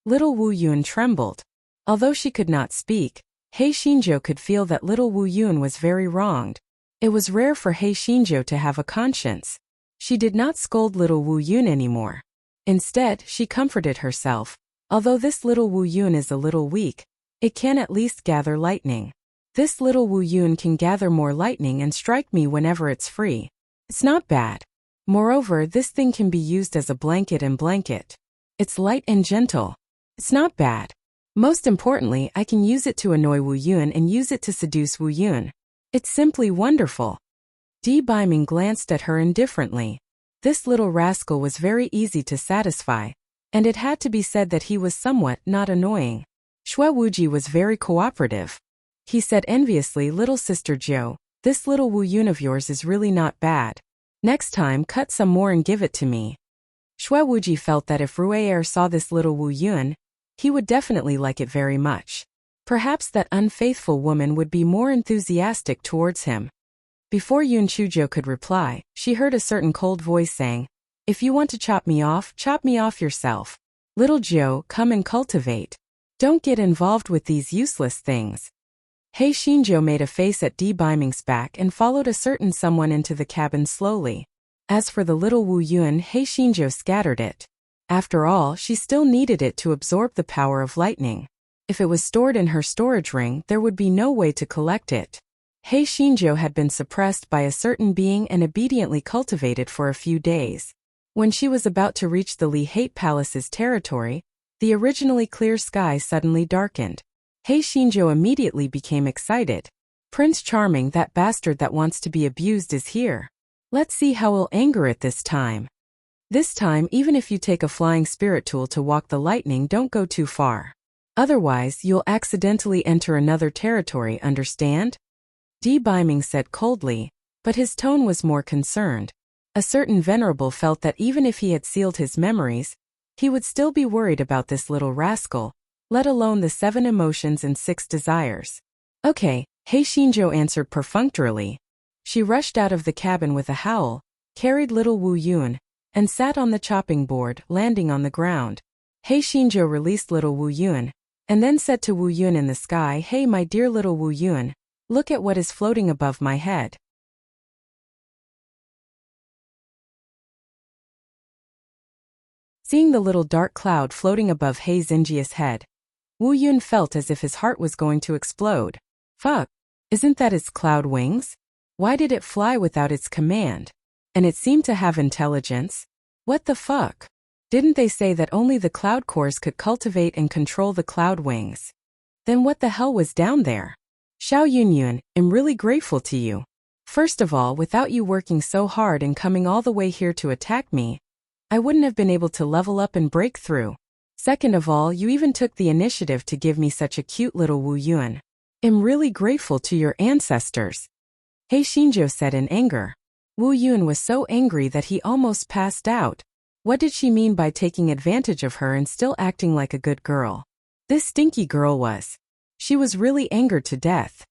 Little Wu Yun trembled. Although she could not speak, He Xinjiu could feel that little Wu Yun was very wronged. It was rare for He Xinjiu to have a conscience. She did not scold little Wu Yun anymore. Instead, she comforted herself. Although this little Wu Yun is a little weak, it can at least gather lightning. This little Wu Yun can gather more lightning and strike me whenever it's free. It's not bad. Moreover, this thing can be used as a blanket and blanket. It's light and gentle. It's not bad. Most importantly, I can use it to annoy Wu Yun and use it to seduce Wu Yun. It's simply wonderful. Di Baiming glanced at her indifferently. This little rascal was very easy to satisfy, and it had to be said that he was somewhat not annoying. Xue Wuji was very cooperative. He said enviously, "Little sister Jiu, this little Wu Yun of yours is really not bad. Next time cut some more and give it to me." Xue Wuji felt that if Ruier saw this little Wu Yun, he would definitely like it very much. Perhaps that unfaithful woman would be more enthusiastic towards him. Before Yun Chujo could reply, she heard a certain cold voice saying, "If you want to chop me off yourself. Little Jiu, come and cultivate. Don't get involved with these useless things." He Xinzhou made a face at Di Baiming's back and followed a certain someone into the cabin slowly. As for the little Wu Yun, He Xinzhou scattered it. After all, she still needed it to absorb the power of lightning. If it was stored in her storage ring, there would be no way to collect it. He Xinzhou had been suppressed by a certain being and obediently cultivated for a few days. When she was about to reach the Li Hate Palace's territory, the originally clear sky suddenly darkened. He Xinzhou immediately became excited. "Prince Charming, that bastard that wants to be abused is here. Let's see how we'll anger it this time. This time, even if you take a flying spirit tool to walk the lightning, don't go too far. Otherwise, you'll accidentally enter another territory, understand?" Di Baiming said coldly, but his tone was more concerned. A certain venerable felt that even if he had sealed his memories, he would still be worried about this little rascal, let alone the 7 emotions and 6 desires. "Okay," He Xinzhou answered perfunctorily. She rushed out of the cabin with a howl, carried little Wu Yun, and sat on the chopping board, landing on the ground. He Xinzhou released little Wu Yun, and then said to Wu Yun in the sky, "Hey, my dear little Wu Yun, look at what is floating above my head." Seeing the little dark cloud floating above He Xinjia's head, Wu Yun felt as if his heart was going to explode. Fuck! Isn't that its cloud wings? Why did it fly without its command? And it seemed to have intelligence? What the fuck? Didn't they say that only the cloud cores could cultivate and control the cloud wings? Then what the hell was down there? Xiao Yunyun, I'm really grateful to you. First of all, without you working so hard and coming all the way here to attack me, I wouldn't have been able to level up and break through. Second of all, you even took the initiative to give me such a cute little Wu Yun. I'm really grateful to your ancestors. He Xinzhou said in anger. Wu Yun was so angry that he almost passed out. What did she mean by taking advantage of her and still acting like a good girl? This stinky girl was. She was really angered to death.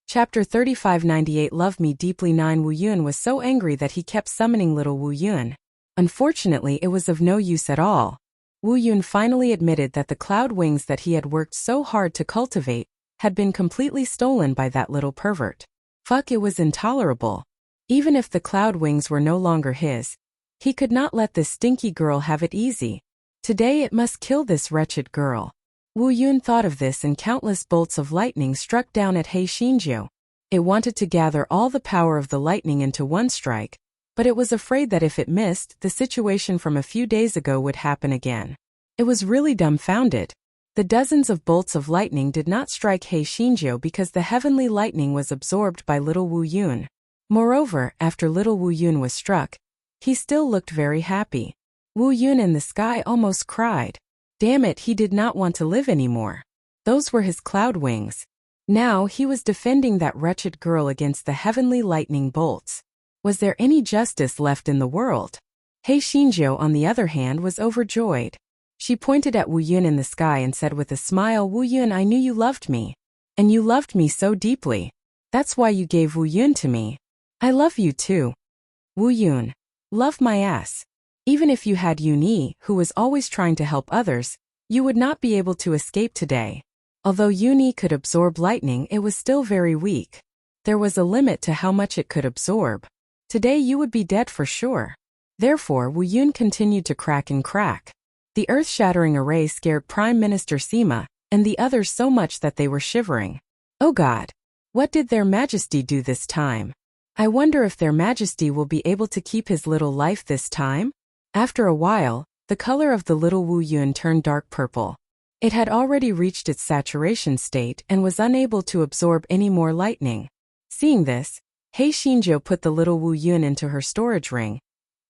Chapter 3598 Love Me Deeply 9 Wu Yun was so angry that he kept summoning little Wu Yun. Unfortunately, it was of no use at all. Wu Yun finally admitted that the cloud wings that he had worked so hard to cultivate had been completely stolen by that little pervert. Fuck, it was intolerable. Even if the cloud wings were no longer his, he could not let this stinky girl have it easy. Today it must kill this wretched girl. Wu Yun thought of this and countless bolts of lightning struck down at He Xinzhou. It wanted to gather all the power of the lightning into one strike, but it was afraid that if it missed, the situation from a few days ago would happen again. It was really dumbfounded. The dozens of bolts of lightning did not strike He Xinzhou because the heavenly lightning was absorbed by little Wu Yun. Moreover, after little Wu Yun was struck, he still looked very happy. Wu Yun in the sky almost cried. Damn it, he did not want to live anymore. Those were his cloud wings. Now he was defending that wretched girl against the heavenly lightning bolts. Was there any justice left in the world? He Xinzhou, on the other hand, was overjoyed. She pointed at Wu Yun in the sky and said with a smile, Wu Yun, I knew you loved me. And you loved me so deeply. That's why you gave Wu Yun to me. I love you too. Wu Yun. Love my ass. Even if you had Yun Yi, who was always trying to help others, You would not be able to escape today. Although Yuni could absorb lightning, it was still very weak. There was a limit to how much it could absorb. Today you would be dead for sure. Therefore, Wu Yun continued to crack and crack. The earth-shattering array scared Prime Minister Sima and the others so much that they were shivering. Oh God! What did Their Majesty do this time? I wonder if Their Majesty will be able to keep his little life this time? After a while, the color of the little Wu Yun turned dark purple. It had already reached its saturation state and was unable to absorb any more lightning. Seeing this, Hei Xinjiu put the little Wu Yun into her storage ring,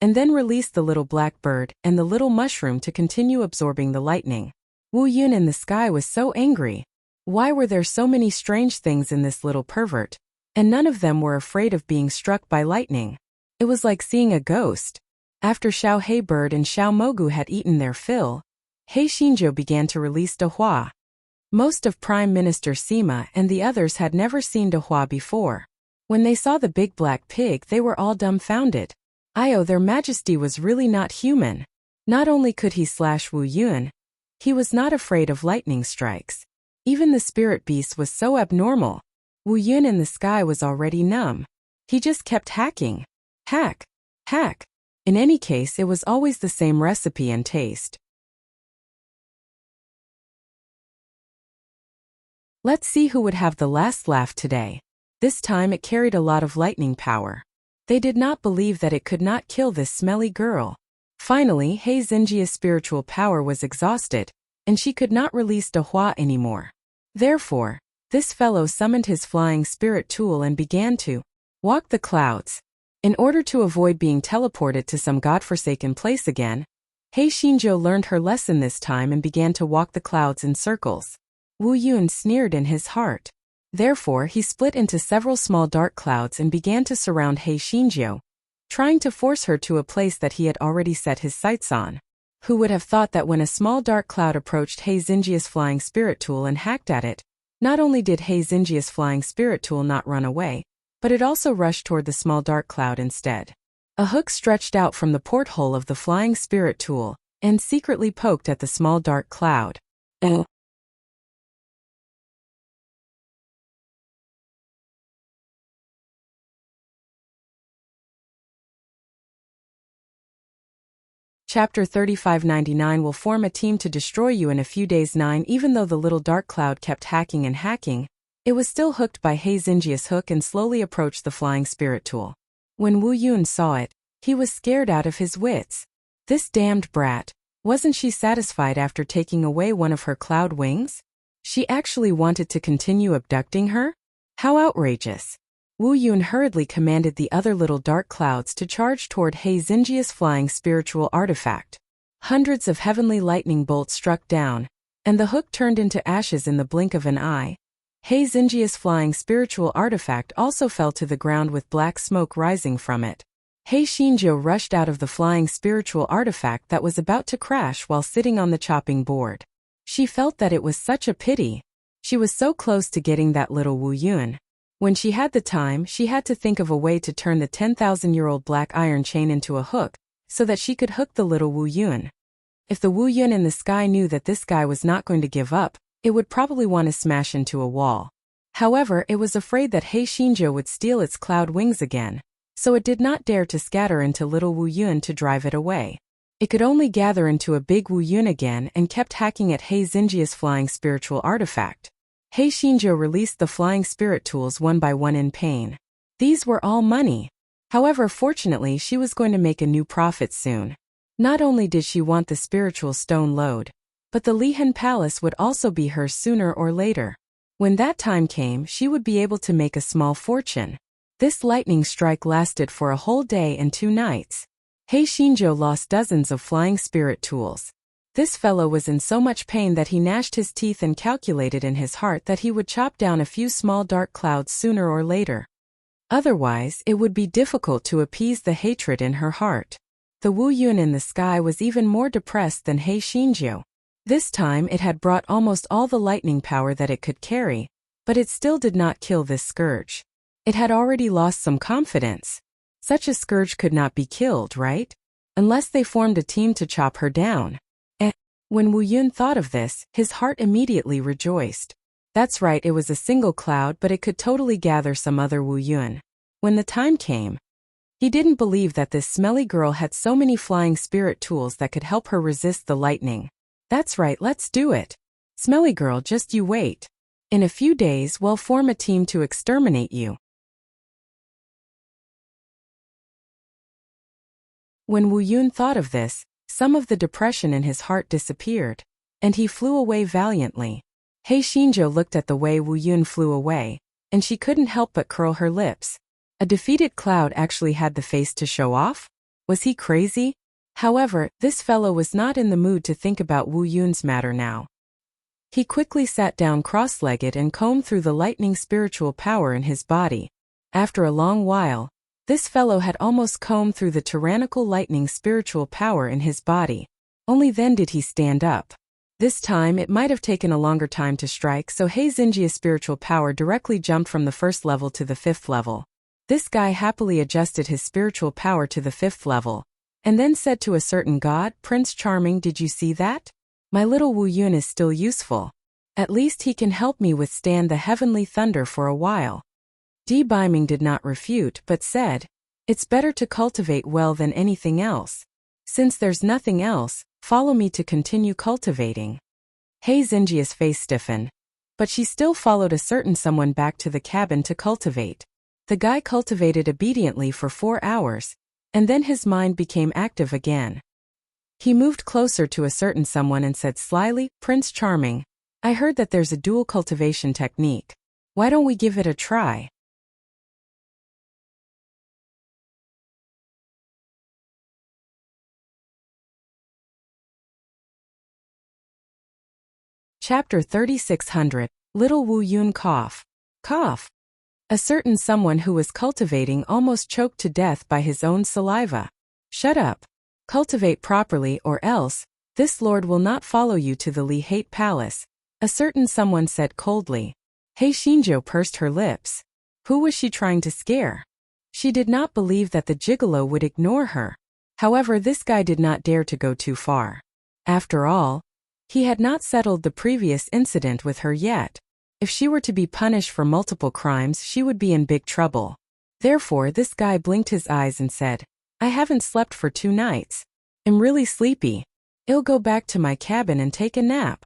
and then released the little black bird and the little mushroom to continue absorbing the lightning. Wu Yun in the sky was so angry. Why were there so many strange things in this little pervert? And none of them were afraid of being struck by lightning. It was like seeing a ghost. After Xiao Hei Bird and Xiao Mogu had eaten their fill, Hei Xinjiu began to release De Hua. Most of Prime Minister Sima and the others had never seen De Hua before. When they saw the big black pig, they were all dumbfounded. Their Majesty was really not human. Not only could he slash Wu Yun, he was not afraid of lightning strikes. Even the spirit beast was so abnormal. Wu Yun in the sky was already numb. He just kept hacking. Hack. Hack. In any case, it was always the same recipe and taste. Let's see who would have the last laugh today. This time it carried a lot of lightning power. They did not believe that it could not kill this smelly girl. Finally, Hei Xinjia's spiritual power was exhausted, and she could not release De Hua anymore. Therefore, this fellow summoned his flying spirit tool and began to walk the clouds. In order to avoid being teleported to some godforsaken place again, Hei Xinjiu learned her lesson this time and began to walk the clouds in circles. Wu Yun sneered in his heart. Therefore, he split into several small dark clouds and began to surround Hei Xinjiu, trying to force her to a place that he had already set his sights on. Who would have thought that when a small dark cloud approached Hei Xinjia's flying spirit tool and hacked at it, not only did Hei Xinjia's flying spirit tool not run away, but it also rushed toward the small dark cloud instead. A hook stretched out from the porthole of the flying spirit tool and secretly poked at the small dark cloud. Chapter 3599 will form a team to destroy you in a few days. 9 Even though the little dark cloud kept hacking and hacking, it was still hooked by Hei Xinjia's hook and slowly approached the flying spirit tool. When Wu Yun saw it, he was scared out of his wits. This damned brat, wasn't she satisfied after taking away one of her cloud wings? She actually wanted to continue abducting her? How outrageous! Wu Yun hurriedly commanded the other little dark clouds to charge toward Hei Xinjia's flying spiritual artifact. Hundreds of heavenly lightning bolts struck down, and the hook turned into ashes in the blink of an eye. Hei Xinjia's flying spiritual artifact also fell to the ground with black smoke rising from it. Hei Xinjiu rushed out of the flying spiritual artifact that was about to crash while sitting on the chopping board. She felt that it was such a pity. She was so close to getting that little Wu Yun. When she had the time, she had to think of a way to turn the 10,000-year-old black iron chain into a hook, so that she could hook the little Wu Yun. If the Wu Yun in the sky knew that this guy was not going to give up, it would probably want to smash into a wall. However, it was afraid that Hei Xinjiu would steal its cloud wings again, so it did not dare to scatter into little Wu Yun to drive it away. It could only gather into a big Wu Yun again and kept hacking at Hei Xinjia's flying spiritual artifact. Hei Xinjiu released the flying spirit tools one by one in pain. These were all money. However, fortunately, she was going to make a new profit soon. Not only did she want the spiritual stone lode, but the Lihan Palace would also be hers sooner or later. When that time came, she would be able to make a small fortune. This lightning strike lasted for a whole day and 2 nights. Hei Xinjiu lost dozens of flying spirit tools. This fellow was in so much pain that he gnashed his teeth and calculated in his heart that he would chop down a few small dark clouds sooner or later. Otherwise, it would be difficult to appease the hatred in her heart. The Wu Yun in the sky was even more depressed than Hei Xinjiu. This time it had brought almost all the lightning power that it could carry, but it still did not kill this scourge. It had already lost some confidence. Such a scourge could not be killed, right? Unless they formed a team to chop her down. When Wu Yun thought of this, his heart immediately rejoiced. That's right, it was a single cloud, but it could totally gather some other Wu Yun. When the time came, he didn't believe that this smelly girl had so many flying spirit tools that could help her resist the lightning. That's right, let's do it. Smelly girl, just you wait. In a few days, we'll form a team to exterminate you. When Wu Yun thought of this, some of the depression in his heart disappeared, and he flew away valiantly. Hei Xinzhou looked at the way Wu Yun flew away, and she couldn't help but curl her lips. A defeated cloud actually had the face to show off? Was he crazy? However, this fellow was not in the mood to think about Wu Yun's matter now. He quickly sat down cross-legged and combed through the lightning spiritual power in his body. After a long while, this fellow had almost combed through the tyrannical lightning spiritual power in his body. Only then did he stand up. This time it might have taken a longer time to strike, so Hei Xinjia's spiritual power directly jumped from the first level to the 5th level. This guy happily adjusted his spiritual power to the 5th level, and then said to a certain god, "Prince Charming, did you see that? My little Wu Yun is still useful. At least he can help me withstand the heavenly thunder for a while." Di Baiming did not refute but said, "It's better to cultivate well than anything else. Since there's nothing else, follow me to continue cultivating." Hei Xinjia's face stiffened, but she still followed a certain someone back to the cabin to cultivate. The guy cultivated obediently for 4 hours, and then his mind became active again. He moved closer to a certain someone and said slyly, "Prince Charming, I heard that there's a dual cultivation technique. Why don't we give it a try?" Chapter 3600, Little Wu Yun Cough. Cough. A certain someone who was cultivating almost choked to death by his own saliva. "Shut up. Cultivate properly or else, this lord will not follow you to the Li Hate Palace," a certain someone said coldly. Hei Xinzhou pursed her lips. Who was she trying to scare? She did not believe that the gigolo would ignore her. However, this guy did not dare to go too far. After all, he had not settled the previous incident with her yet. If she were to be punished for multiple crimes, she would be in big trouble. Therefore, this guy blinked his eyes and said, "I haven't slept for 2 nights. I'm really sleepy. I'll go back to my cabin and take a nap."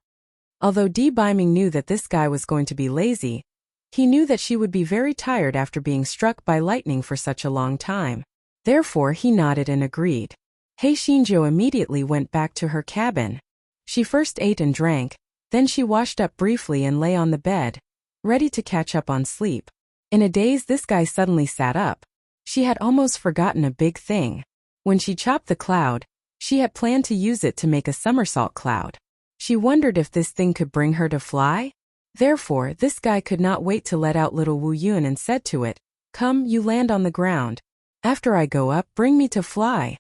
Although Di Baiming knew that this guy was going to be lazy, he knew that she would be very tired after being struck by lightning for such a long time. Therefore, he nodded and agreed. Hei Xinzhou immediately went back to her cabin. She first ate and drank, then she washed up briefly and lay on the bed, ready to catch up on sleep. In a daze, this guy suddenly sat up. She had almost forgotten a big thing. When she chopped the cloud, she had planned to use it to make a somersault cloud. She wondered if this thing could bring her to fly. Therefore, this guy could not wait to let out little Wu Yun and said to it, "Come, you land on the ground. After I go up, bring me to fly."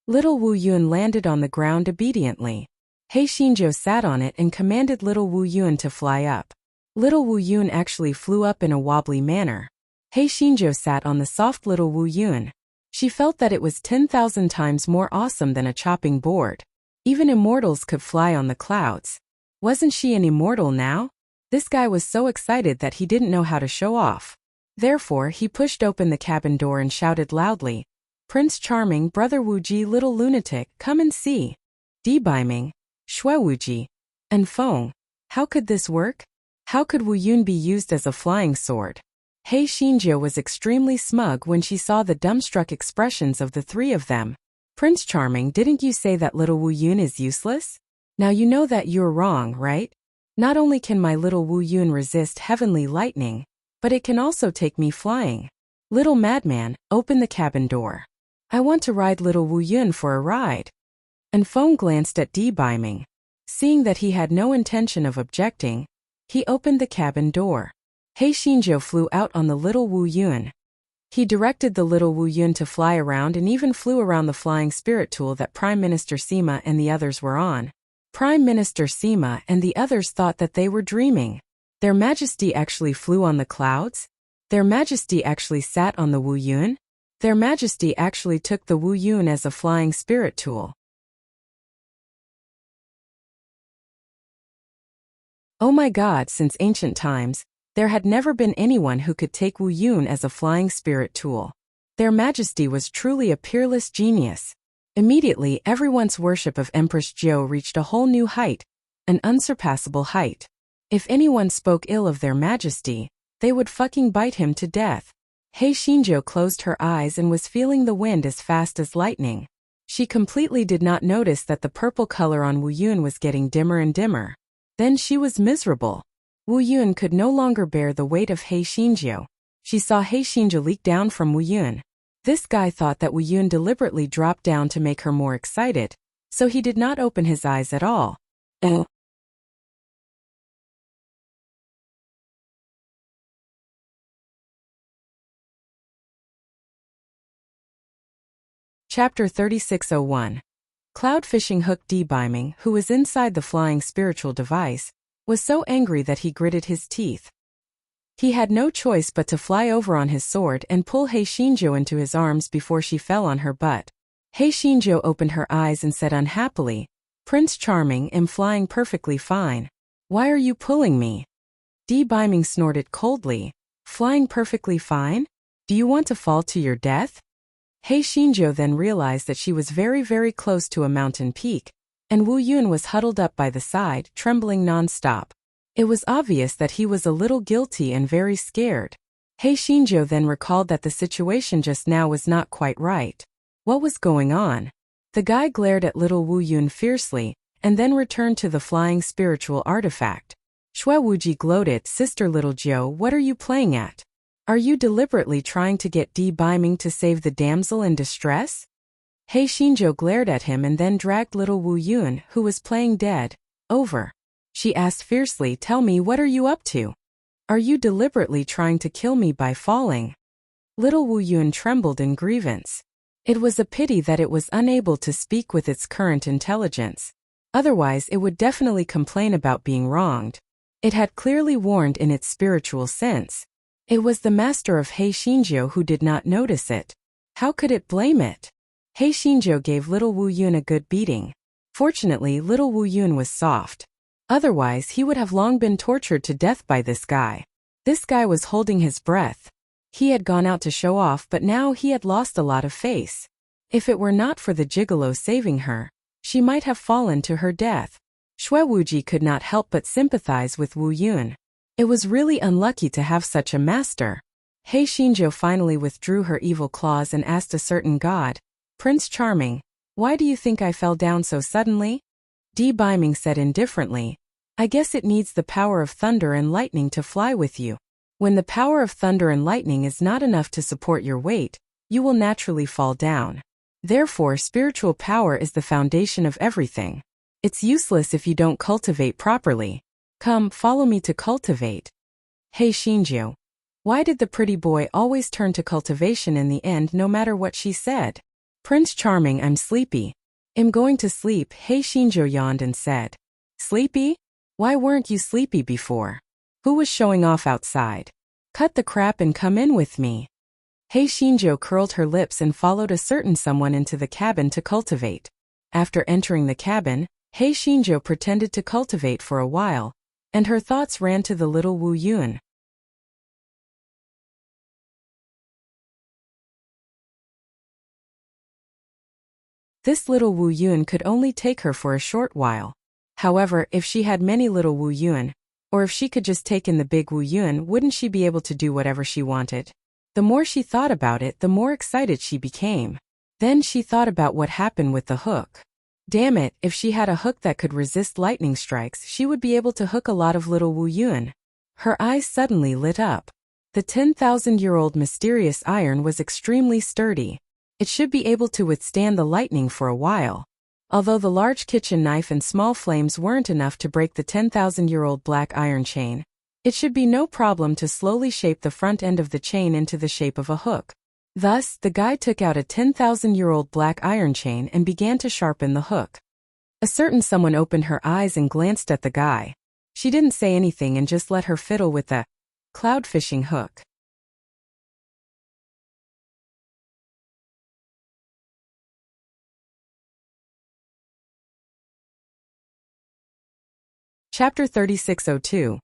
Little Wu Yun landed on the ground obediently. Hei Xinzhou sat on it and commanded little Wu Yun to fly up. Little Wu Yun actually flew up in a wobbly manner. Hei Xinzhou sat on the soft little Wu Yun. She felt that it was 10,000 times more awesome than a chopping board. Even immortals could fly on the clouds. Wasn't she an immortal now? This guy was so excited that he didn't know how to show off. Therefore, he pushed open the cabin door and shouted loudly, "Prince Charming, Brother Wuji, little lunatic, come and see. Di Baiming, Shui Wuji, and Feng. How could this work? How could Wu Yun be used as a flying sword?" Hei Xinzhou was extremely smug when she saw the dumbstruck expressions of the 3 of them. "Prince Charming, didn't you say that little Wu Yun is useless? Now you know that you're wrong, right? Not only can my little Wu Yun resist heavenly lightning, but it can also take me flying. Little madman, open the cabin door. I want to ride little Wu Yun for a ride." And Feng glanced at Di Baiming. Seeing that he had no intention of objecting, he opened the cabin door. Hei Xinzhou flew out on the little Wu Yun. He directed the little Wu Yun to fly around and even flew around the flying spirit tool that Prime Minister Sima and the others were on. Prime Minister Sima and the others thought that they were dreaming. Their Majesty actually flew on the clouds? Their Majesty actually sat on the Wu Yun? Their Majesty actually took the Wu Yun as a flying spirit tool. Oh my god, since ancient times, there had never been anyone who could take Wu Yun as a flying spirit tool. Their majesty was truly a peerless genius. Immediately, everyone's worship of Empress Jiao reached a whole new height, an unsurpassable height. If anyone spoke ill of their majesty, they would fucking bite him to death. Hei Xinzhou closed her eyes and was feeling the wind as fast as lightning. She completely did not notice that the purple color on Wu Yun was getting dimmer and dimmer. Then she was miserable. Wu Yun could no longer bear the weight of Hei Xinzhou. She saw Hei Xinzhou leak down from Wu Yun. This guy thought that Wu Yun deliberately dropped down to make her more excited, so he did not open his eyes at all. Chapter 3601. Cloud fishing hook D-Biming, who was inside the flying spiritual device, was so angry that he gritted his teeth. He had no choice but to fly over on his sword and pull Hei Xinzhou into his arms before she fell on her butt. Hei Xinzhou opened her eyes and said unhappily, "Prince Charming, am flying perfectly fine. Why are you pulling me?" D-Biming snorted coldly, "Flying perfectly fine? Do you want to fall to your death?" Hei Xinzhou then realized that she was very, very close to a mountain peak, and Wu Yun was huddled up by the side, trembling non-stop. It was obvious that he was a little guilty and very scared. Hei Xinzhou then recalled that the situation just now was not quite right. What was going on? The guy glared at little Wu Yun fiercely, and then returned to the flying spiritual artifact. Shui Wuji gloated, "Sister little Jiao, what are you playing at? Are you deliberately trying to get D-Biming to save the damsel in distress?" Hei Xinzhou glared at him and then dragged little Wu Yun, who was playing dead, over. She asked fiercely, "Tell me, what are you up to? Are you deliberately trying to kill me by falling?" Little Wu Yun trembled in grievance. It was a pity that it was unable to speak with its current intelligence. Otherwise it would definitely complain about being wronged. It had clearly warned in its spiritual sense. It was the master of Hei Xinzhou who did not notice it. How could it blame it? Hei Xinzhou gave little Wu Yun a good beating. Fortunately, little Wu Yun was soft. Otherwise, he would have long been tortured to death by this guy. This guy was holding his breath. He had gone out to show off, but now he had lost a lot of face. If it were not for the gigolo saving her, she might have fallen to her death. Shui Wuji could not help but sympathize with Wu Yun. It was really unlucky to have such a master. Hei Xinzhou finally withdrew her evil claws and asked a certain god, "Prince Charming, why do you think I fell down so suddenly?" D-Biming said indifferently, "I guess it needs the power of thunder and lightning to fly with you. When the power of thunder and lightning is not enough to support your weight, you will naturally fall down. Therefore, spiritual power is the foundation of everything. It's useless if you don't cultivate properly. Come, follow me to cultivate." Hei Xinzhou. Why did the pretty boy always turn to cultivation in the end no matter what she said? "Prince Charming, I'm sleepy. I'm going to sleep." Hei Xinzhou yawned and said, "Sleepy? Why weren't you sleepy before? Who was showing off outside? Cut the crap and come in with me." Hei Xinzhou curled her lips and followed a certain someone into the cabin to cultivate. After entering the cabin, Hei Xinzhou pretended to cultivate for a while, and her thoughts ran to the little Wu Yun. This little Wu Yun could only take her for a short while. However, if she had many little Wu Yun, or if she could just take in the big Wu Yun, wouldn't she be able to do whatever she wanted? The more she thought about it, the more excited she became. Then she thought about what happened with the hook. Damn it, if she had a hook that could resist lightning strikes, she would be able to hook a lot of little Wu Yun. Her eyes suddenly lit up. The 10,000-year-old mysterious iron was extremely sturdy. It should be able to withstand the lightning for a while. Although the large kitchen knife and small flames weren't enough to break the 10,000-year-old black iron chain, it should be no problem to slowly shape the front end of the chain into the shape of a hook. Thus, the guy took out a 10,000-year-old black iron chain and began to sharpen the hook. A certain someone opened her eyes and glanced at the guy. She didn't say anything and just let her fiddle with the cloud fishing hook. Chapter 3602.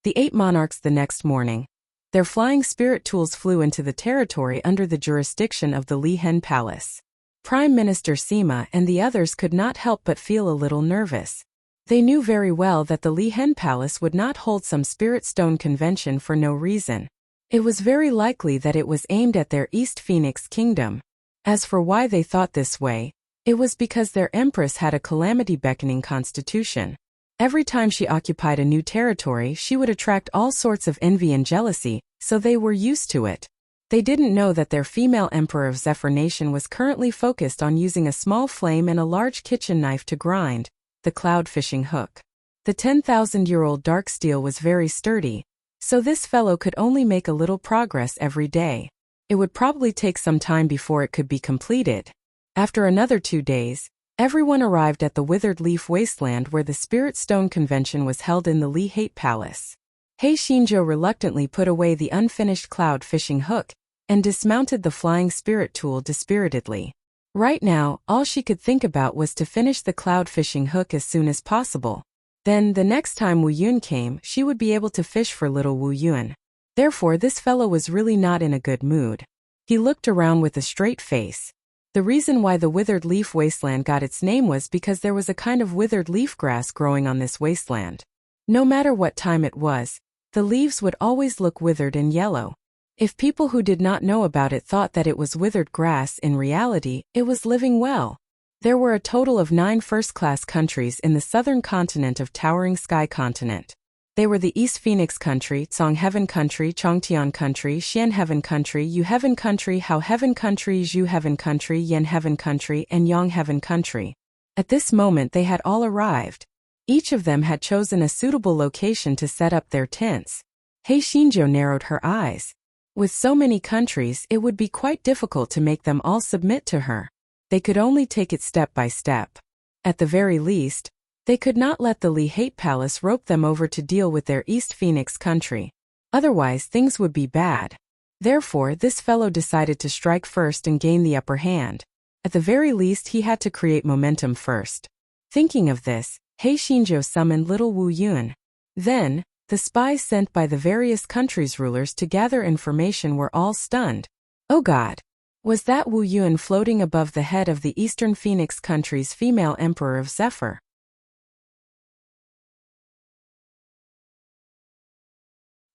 The 8 monarchs. The next morning, their flying spirit tools flew into the territory under the jurisdiction of the Li Hen Palace. Prime Minister Sima and the others could not help but feel a little nervous. They knew very well that the Li Hen Palace would not hold some spirit stone convention for no reason. It was very likely that it was aimed at their East Phoenix kingdom. As for why they thought this way, it was because their empress had a calamity-beckoning constitution. Every time she occupied a new territory, she would attract all sorts of envy and jealousy, so they were used to it. They didn't know that their female emperor of Zephyr Nation was currently focused on using a small flame and a large kitchen knife to grind the cloud fishing hook. The 10,000-year-old dark steel was very sturdy, so this fellow could only make a little progress every day. It would probably take some time before it could be completed. After another 2 days, everyone arrived at the Withered Leaf Wasteland where the Spirit Stone Convention was held in the Li Hate Palace. Hei Xinzhou reluctantly put away the unfinished cloud fishing hook and dismounted the flying spirit tool dispiritedly. Right now, all she could think about was to finish the cloud fishing hook as soon as possible. Then, the next time Wu Yun came, she would be able to fish for little Wu Yun. Therefore, this fellow was really not in a good mood. He looked around with a straight face. The reason why the Withered Leaf Wasteland got its name was because there was a kind of withered leaf grass growing on this wasteland. No matter what time it was, the leaves would always look withered and yellow. If people who did not know about it thought that it was withered grass, in reality, it was living well. There were a total of 9 first-class countries in the southern continent of Towering Sky Continent. They were the East Phoenix Country, Song Heaven Country, Chongtian Country, Xian Heaven Country, Yu Heaven Country, Hao Heaven Country, Zhu Heaven Country, Yen Heaven Country, and Yang Heaven Country. At this moment they had all arrived. Each of them had chosen a suitable location to set up their tents. Hei Xinzhou narrowed her eyes. With so many countries, it would be quite difficult to make them all submit to her. They could only take it step by step. At the very least, they could not let the Li Hate Palace rope them over to deal with their East Phoenix country. Otherwise, things would be bad. Therefore, this fellow decided to strike first and gain the upper hand. At the very least, he had to create momentum first. Thinking of this, Hei Xinzhou summoned little Wu Yun. Then, the spies sent by the various countries' rulers to gather information were all stunned. Oh God! Was that Wu Yun floating above the head of the Eastern Phoenix country's female emperor of Zephyr?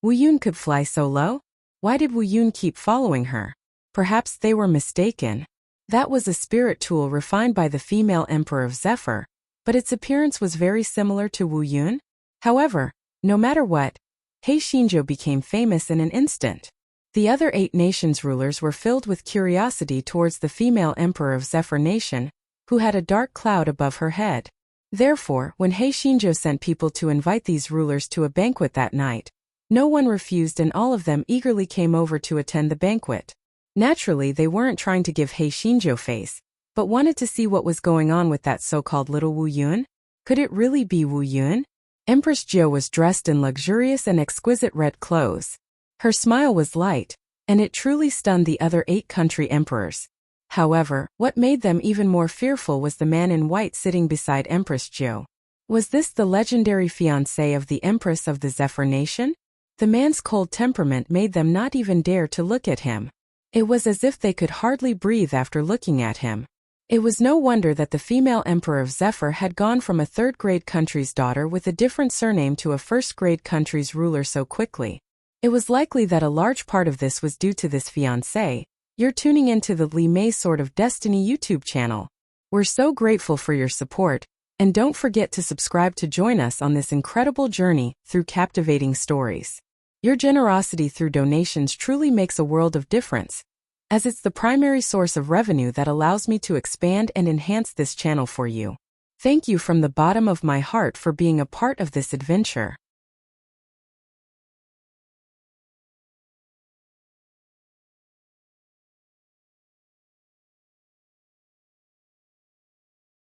Wu Yun could fly so low? Why did Wu Yun keep following her? Perhaps they were mistaken. That was a spirit tool refined by the female emperor of Zephyr, but its appearance was very similar to Wu Yun. However, no matter what, Hei Xinzhou became famous in an instant. The other 8 nations' rulers were filled with curiosity towards the female emperor of Zephyr Nation, who had a dark cloud above her head. Therefore, when Hei Xinzhou sent people to invite these rulers to a banquet that night, no one refused and all of them eagerly came over to attend the banquet. Naturally, they weren't trying to give Hei Xinzhou face, but wanted to see what was going on with that so-called little Wu Yun. Could it really be Wu Yun? Empress Zhou was dressed in luxurious and exquisite red clothes. Her smile was light, and it truly stunned the other 8 country emperors. However, what made them even more fearful was the man in white sitting beside Empress Zhou. Was this the legendary fiancé of the Empress of the Zephyr Nation? The man's cold temperament made them not even dare to look at him. It was as if they could hardly breathe after looking at him. It was no wonder that the female emperor of Zephyr had gone from a third-grade country's daughter with a different surname to a first-grade country's ruler so quickly. It was likely that a large part of this was due to this fiancé. You're tuning into the Li Mei Sword of Destiny YouTube channel. We're so grateful for your support, and don't forget to subscribe to join us on this incredible journey through captivating stories. Your generosity through donations truly makes a world of difference, as it's the primary source of revenue that allows me to expand and enhance this channel for you. Thank you from the bottom of my heart for being a part of this adventure.